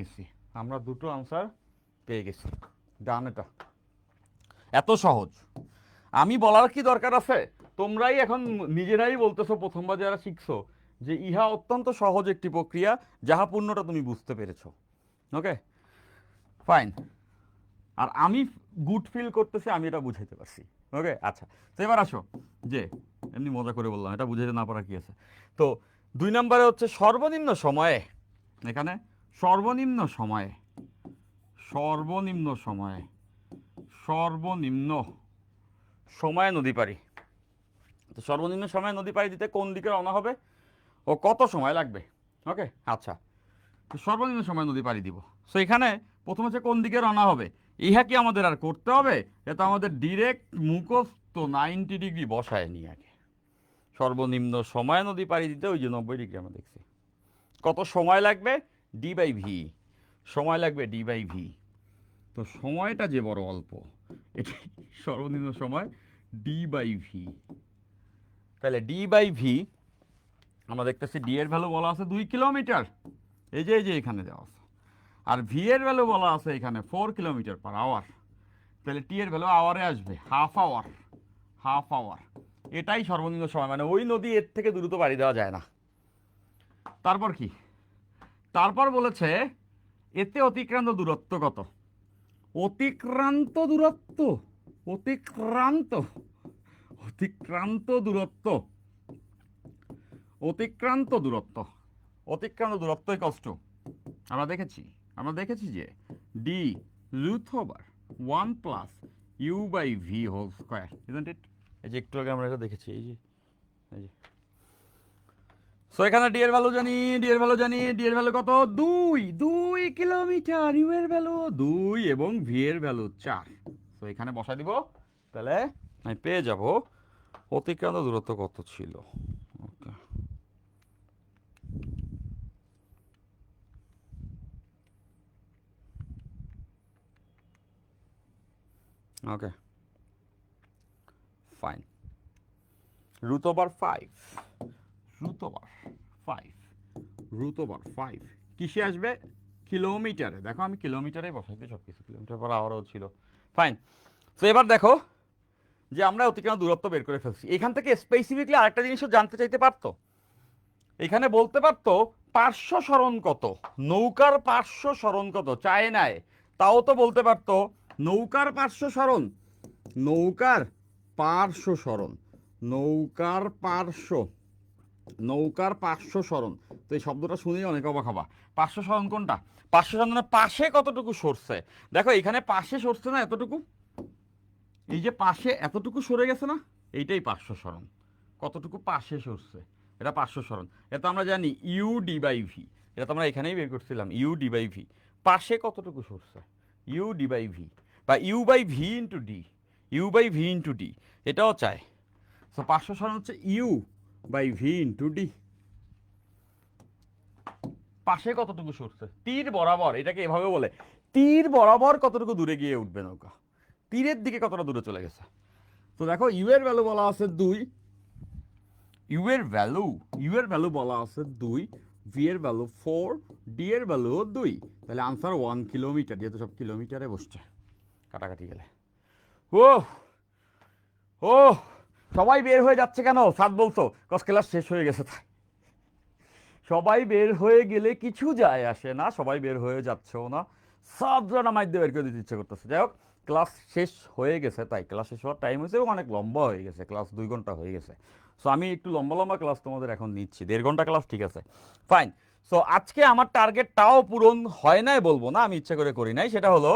[SPEAKER 1] গেছি। ডান। এটা এত সহজ। আমি বলার কি দরকার আছে? তোমরাই এখন নিজেরাই বলতেছো প্রথমবার যারা শিখছো যে ইহা অত্যন্ত সহজ একটি প্রক্রিয়া, যাহা পূর্ণটা তুমি বুঝতে পেরেছো। Okay fine. আর আমি গুড ফিল করতেছি, আমি এটা বুঝাইতে পারছি। ওকে আচ্ছা, তো এবার আসো যে এমনি মজা করে বললাম, এটা বুঝাইতে না পারা কি আছে। তো 2 নম্বরে হচ্ছে সর্বনিম্ন সময়ে, এখানে সর্বনিম্ন সময়ে নদী পাড়ি। তো সর্বনিম্ন সময়ে নদী পাড়ি দিতে কোন দিকে রওনা হবে ও কত সময় লাগবে। ওকে আচ্ছা, তো সর্বনিম্ন সময় নদী পাড়ি দিব। সো এখানে প্রথম হচ্ছে কোন দিকে রওনা হবে, ইহা কি আমাদের আর করতে হবে? এটা আমাদের ডিরেক্ট মুখস্থ 90 ডিগ্রি বসায় নিয়ে আগে সর্বনিম্ন সময় নদী পাড়ি দিতে, ওই যে 90 ডিগ্রি আমরা দেখছি। কত সময় লাগবে? ডি/ভি সময় লাগবে, ডি/ভি। তো সময়টা যে বড় অল্প, এটি সর্বনিম্ন সময় ডি/ভি। তাহলে ডি/ভি আমরা দেখতেছি ডি এর ভ্যালু বলা আছে 2 কিলোমিটার, এই যে এখানে দেওয়া আছে। আর ভি এর ভ্যালু বলা আছে এখানে 4 কিলোমিটার পার আওয়ার। তাহলে টি এর ভ্যালু আওয়ারে আসবে হাফ আওয়ার। এটাই সর্বনিম্ন সময়, মানে ওই নদী এর থেকে দ্রুত পাড়ি দেওয়া যায় না। তারপর কি? তারপর বলেছে এতে অতিক্রান্ত দূরত্ব কত? অতিক্রান্ত দূরত্বই কষ্ট। আমরা দেখেছি যে D √1 plus u/v whole square, isn't it? এই যে একটু আগে আমরা এটা দেখেছি, এই যে সো এখানে ডি এর ভ্যালু জানি, ডি এর ভ্যালু কত? 2 কিলোমিটার। ইউ এর ভ্যালু 2 এবং ভি এর ভ্যালু 4। সো এখানে বসাই দিব, তাহলে আমি পেয়ে যাব অতিক্রান্ত দূরত্ব কত ছিল। ওকে ওকে ফাইন। √5 কিসে আসবে? কিলোমিটারে। দেখো আমি কিলোমিটারে বসাইতে সব কিছু, কিলোমিটার পার আওয়ারও ছিল। ফাইন। তো এবার দেখো যে আমরা অতিক্রান্ত দূরত্ব বের করে ফেলছি। এখান থেকে স্পেসিফিকলি আরেকটা জিনিসও জানতে চাইতে পারতো। এখানে বলতে পারতো পার্শ্ব সরণ কত, নৌকার পার্শ্ব সরণ কত চায় নাই, তাও তো বলতে পারতো নৌকার পার্শ্ব সরণ, নৌকার পার্শ্ব সরণ। তো এই শব্দটা শুনেই অনেক অবাক হবা। পার্শ্ব সরণ কোনটা? পার্শ্ব সরণ মানে পাশে কতটুকু সরছে। দেখো এখানে পাশে সরছে না এতটুকু, এই যে পাশে এতটুকু সরে গেছে না, এইটাই পার্শ্ব সরণ। কতটুকু পাশে সরছে, এটা পার্শ্ব সরণ। এটা আমরা জানি u/v, এটা তো আমরা এখানেই বের করছিলাম u/v। পাশে কতটুকু সরছে, u/v বা u/v ইন্টু ডি, এটাও চায়। তো পার্শ্ব সরণ হচ্ছে u/v ইন্টু ডি। পাশে কতটুকু সরছে, তীর বরাবর, এটাকে এভাবে বলে তীর বরাবর কতটুকু দূরে গিয়ে উঠবে নৌকা, তীরের দিকে কতটা দূরে চলে গেছে। তো দেখো ইউ এর ভ্যালু বলা আছে 2, ইউ এর ভ্যালু বলা আছে 2, ভি এর ভ্যালু 4, ডি এর ভ্যালু 2। তাহলে আনসার 1 কিলোমিটার, যেহেতু সব কিলোমিটারে বসছে কাটাকাটি গেলে। ও ও সবাই বের হয়ে যাচ্ছে কেন? সাত বলছো কস ক্লাস শেষ হয়ে গেছে তাই। সবাই বের হয়ে গেলে কিছু যায় আসে না, সবাই বের হয়ে যাচ্ছেও না, সাবজনা মাইর দিয়ে বের করে দিতে ইচ্ছে করতেছে। যাই হোক, ক্লাস শেষ হয়ে গেছে, তাই ক্লাস শেষ হওয়ার টাইম হয়েছে এবং অনেক লম্বা হয়ে গেছে, ক্লাস 2 ঘন্টা হয়ে গেছে। সো আমি একটু লম্বা ক্লাস তোমাদের এখন নিচ্ছি, 1.5 ঘন্টা ক্লাস, ঠিক আছে ফাইন। সো আজকে আমার টার্গেটটাও পূরণ হয় নাই বলবো না, আমি ইচ্ছা করে করি নাই। সেটা হলো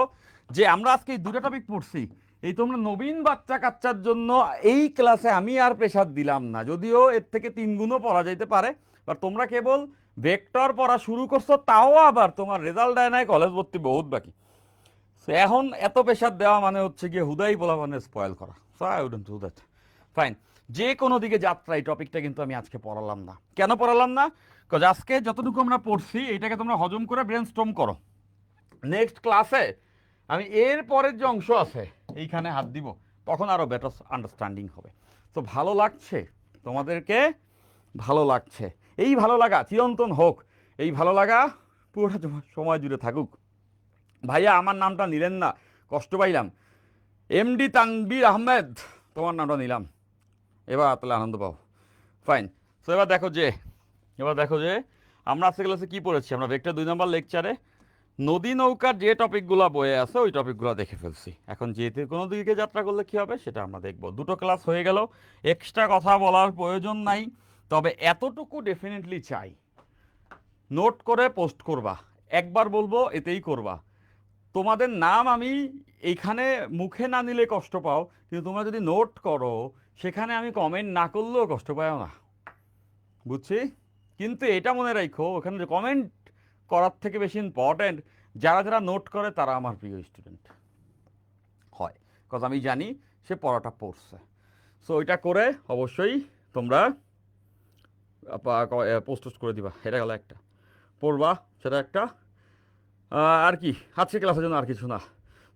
[SPEAKER 1] যে আমরা আজকে এই 2টা টপিক পড়ছি, এই তোমরা নবীন বাচ্চা কাচ্চার জন্য এই ক্লাসে আমি আর প্রেশার দিলাম না, যদিও এর থেকে 3 গুণও পড়া যাইতে পারে। বা তোমরা কেবল ভেক্টর পড়া শুরু করছো, তাও আবার তোমার রেজাল্ট দেয় নাই, কলেজ ভর্তি বহুত বাকি। এখন এত প্রেশার দেওয়া মানে হচ্ছে গিয়ে হুদাই বলা মানে স্পয়েল করা। So I wouldn't do that. Fine. যে কোনো দিকে যাত্রা এই টপিকটা কিন্তু আমি আজকে পড়ালাম না। কেন পড়ালাম না? কজ আজকে যতটুকু আমরা পড়ছি এটাকে তোমরা হজম করে ব্রেনস্টর্ম করো। নেক্সট ক্লাসে আমি এর পরের যে অংশ আছে এইখানে হাত দিব, তখন আরও বেটার আন্ডারস্ট্যান্ডিং হবে। তো ভালো লাগছে তোমাদেরকে? ভালো লাগছে? এই ভালো লাগা চিরন্তন হোক, এই ভালো লাগা পুরোটা সময় জুড়ে থাকুক। ভাইয়া আমার নামটা নিলেন না, কষ্ট পাইলাম। এমডি তানবীর আহমেদ, তোমার নামটা নিলাম, এবার তাহলে আনন্দ পাও। ফাইন। তো এবার দেখো যে আমরা আজকে ক্লাসে কী পড়েছি। আমরা ভেক্টর 2 নম্বর লেকচারে নদী নৌকার যে টপিকগুলো বয়ে আছে ওই টপিকগুলো দেখে ফেলছি। এখন যেহেতু কোনো দিকে যাত্রা করলে কী হবে সেটা আমরা দেখব। দুটো ক্লাস হয়ে গেল, এক্সট্রা কথা বলার প্রয়োজন নাই, তবে এতটুকু ডেফিনেটলি চাই, নোট করে পোস্ট করবা। একবার বলবো এতেই করবা। তোমাদের নাম আমি এইখানে মুখে না নিলে কষ্ট পাও, কিন্তু তোমরা যদি নোট করো সেখানে আমি কমেন্ট না করলেও কষ্ট পাও না, বুঝছি। কিন্তু এটা মনে রাখো, ওখানে যে কমেন্ট করার থেকে বেশি ইম্পর্ট্যান্ট যারা যারা নোট করে তারা আমার প্রিয় স্টুডেন্ট হয়, কজ আমি জানি সে পড়াটা পড়ছে। সো ওইটা করে অবশ্যই তোমরা পোস্ট করে দিবা। এটা গেল একটা, পড়বা সেটা একটা। আর কি আজকে ক্লাসের জন্য আর কিছু না।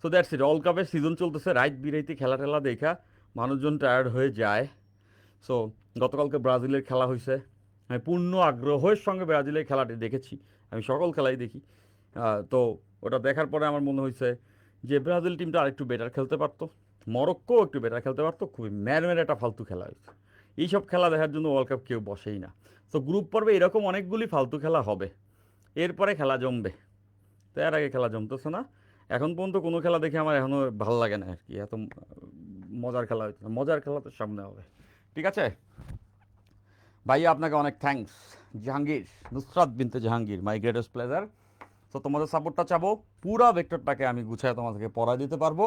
[SPEAKER 1] So that's it. ওয়ার্ল্ড কাপের সিজন চলতেছে, রাইট বিরাইতে খেলা টেলা দেখা মানুষজন টায়ার্ড হয়ে যায়। সো গতকালকে ব্রাজিলের খেলা হয়েছে, আমি পূর্ণ আগ্রহের সঙ্গে ব্রাজিলের খেলাটি দেখেছি। আমি সকল খেলাই দেখি। তো ওটা দেখার পরে আমার মনে হয়েছে যে ব্রাজিল টিমটা আরেকটু বেটার খেলতে পারতো, মরক্কো একটু বেটার খেলতে পারতো। খুবই ম্যারমের একটা ফালতু খেলা হয়েছে। এইসব খেলা দেখার জন্য ওয়ার্ল্ড কাপ কেউ বসেই না। তো গ্রুপ পর্বে এরকম অনেকগুলি ফালতু খেলা হবে, এরপরে খেলা জমবে। তো এর আগে খেলা জমতেছে না। এখন পর্যন্ত কোনো খেলা দেখে আমার এখনও ভালো লাগে না আর কি, এত মজার খেলা হইতে না। মজার খেলা তো সামনে হবে, ঠিক আছে। ভাইয়া আপনাকে অনেক থ্যাঙ্কস। জাহাঙ্গীর, নুসরাত বিনতে Jahangir, my greatest pleasure. So তোমাদের সাপোর্টটা চাবো, পুরা ভেক্টরটাকে আমি গুছায় তোমাদেরকে পড়া দিতে পারবো।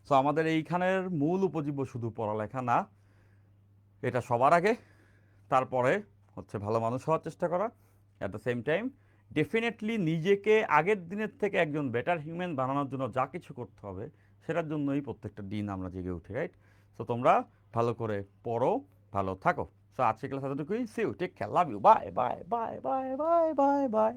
[SPEAKER 1] সো আমাদের এইখানের মূল উপজীব্য শুধু পড়ালেখা না, এটা সবার আগে, তারপরে হচ্ছে ভালো মানুষ হওয়ার চেষ্টা করা। At the same time definitely নিজেকে আগের দিনের থেকে একজন বেটার হিউম্যান বানানোর জন্য যা কিছু করতে হবে সেটার জন্যই প্রত্যেকটা দিন আমরা জেগে উঠি, রাইট। সো তোমরা ভালো করে পড়ো, ভালো থাকো। সো আজকে ক্লাস এতটুকুই। See you, take care, love you, bye bye bye bye bye bye by.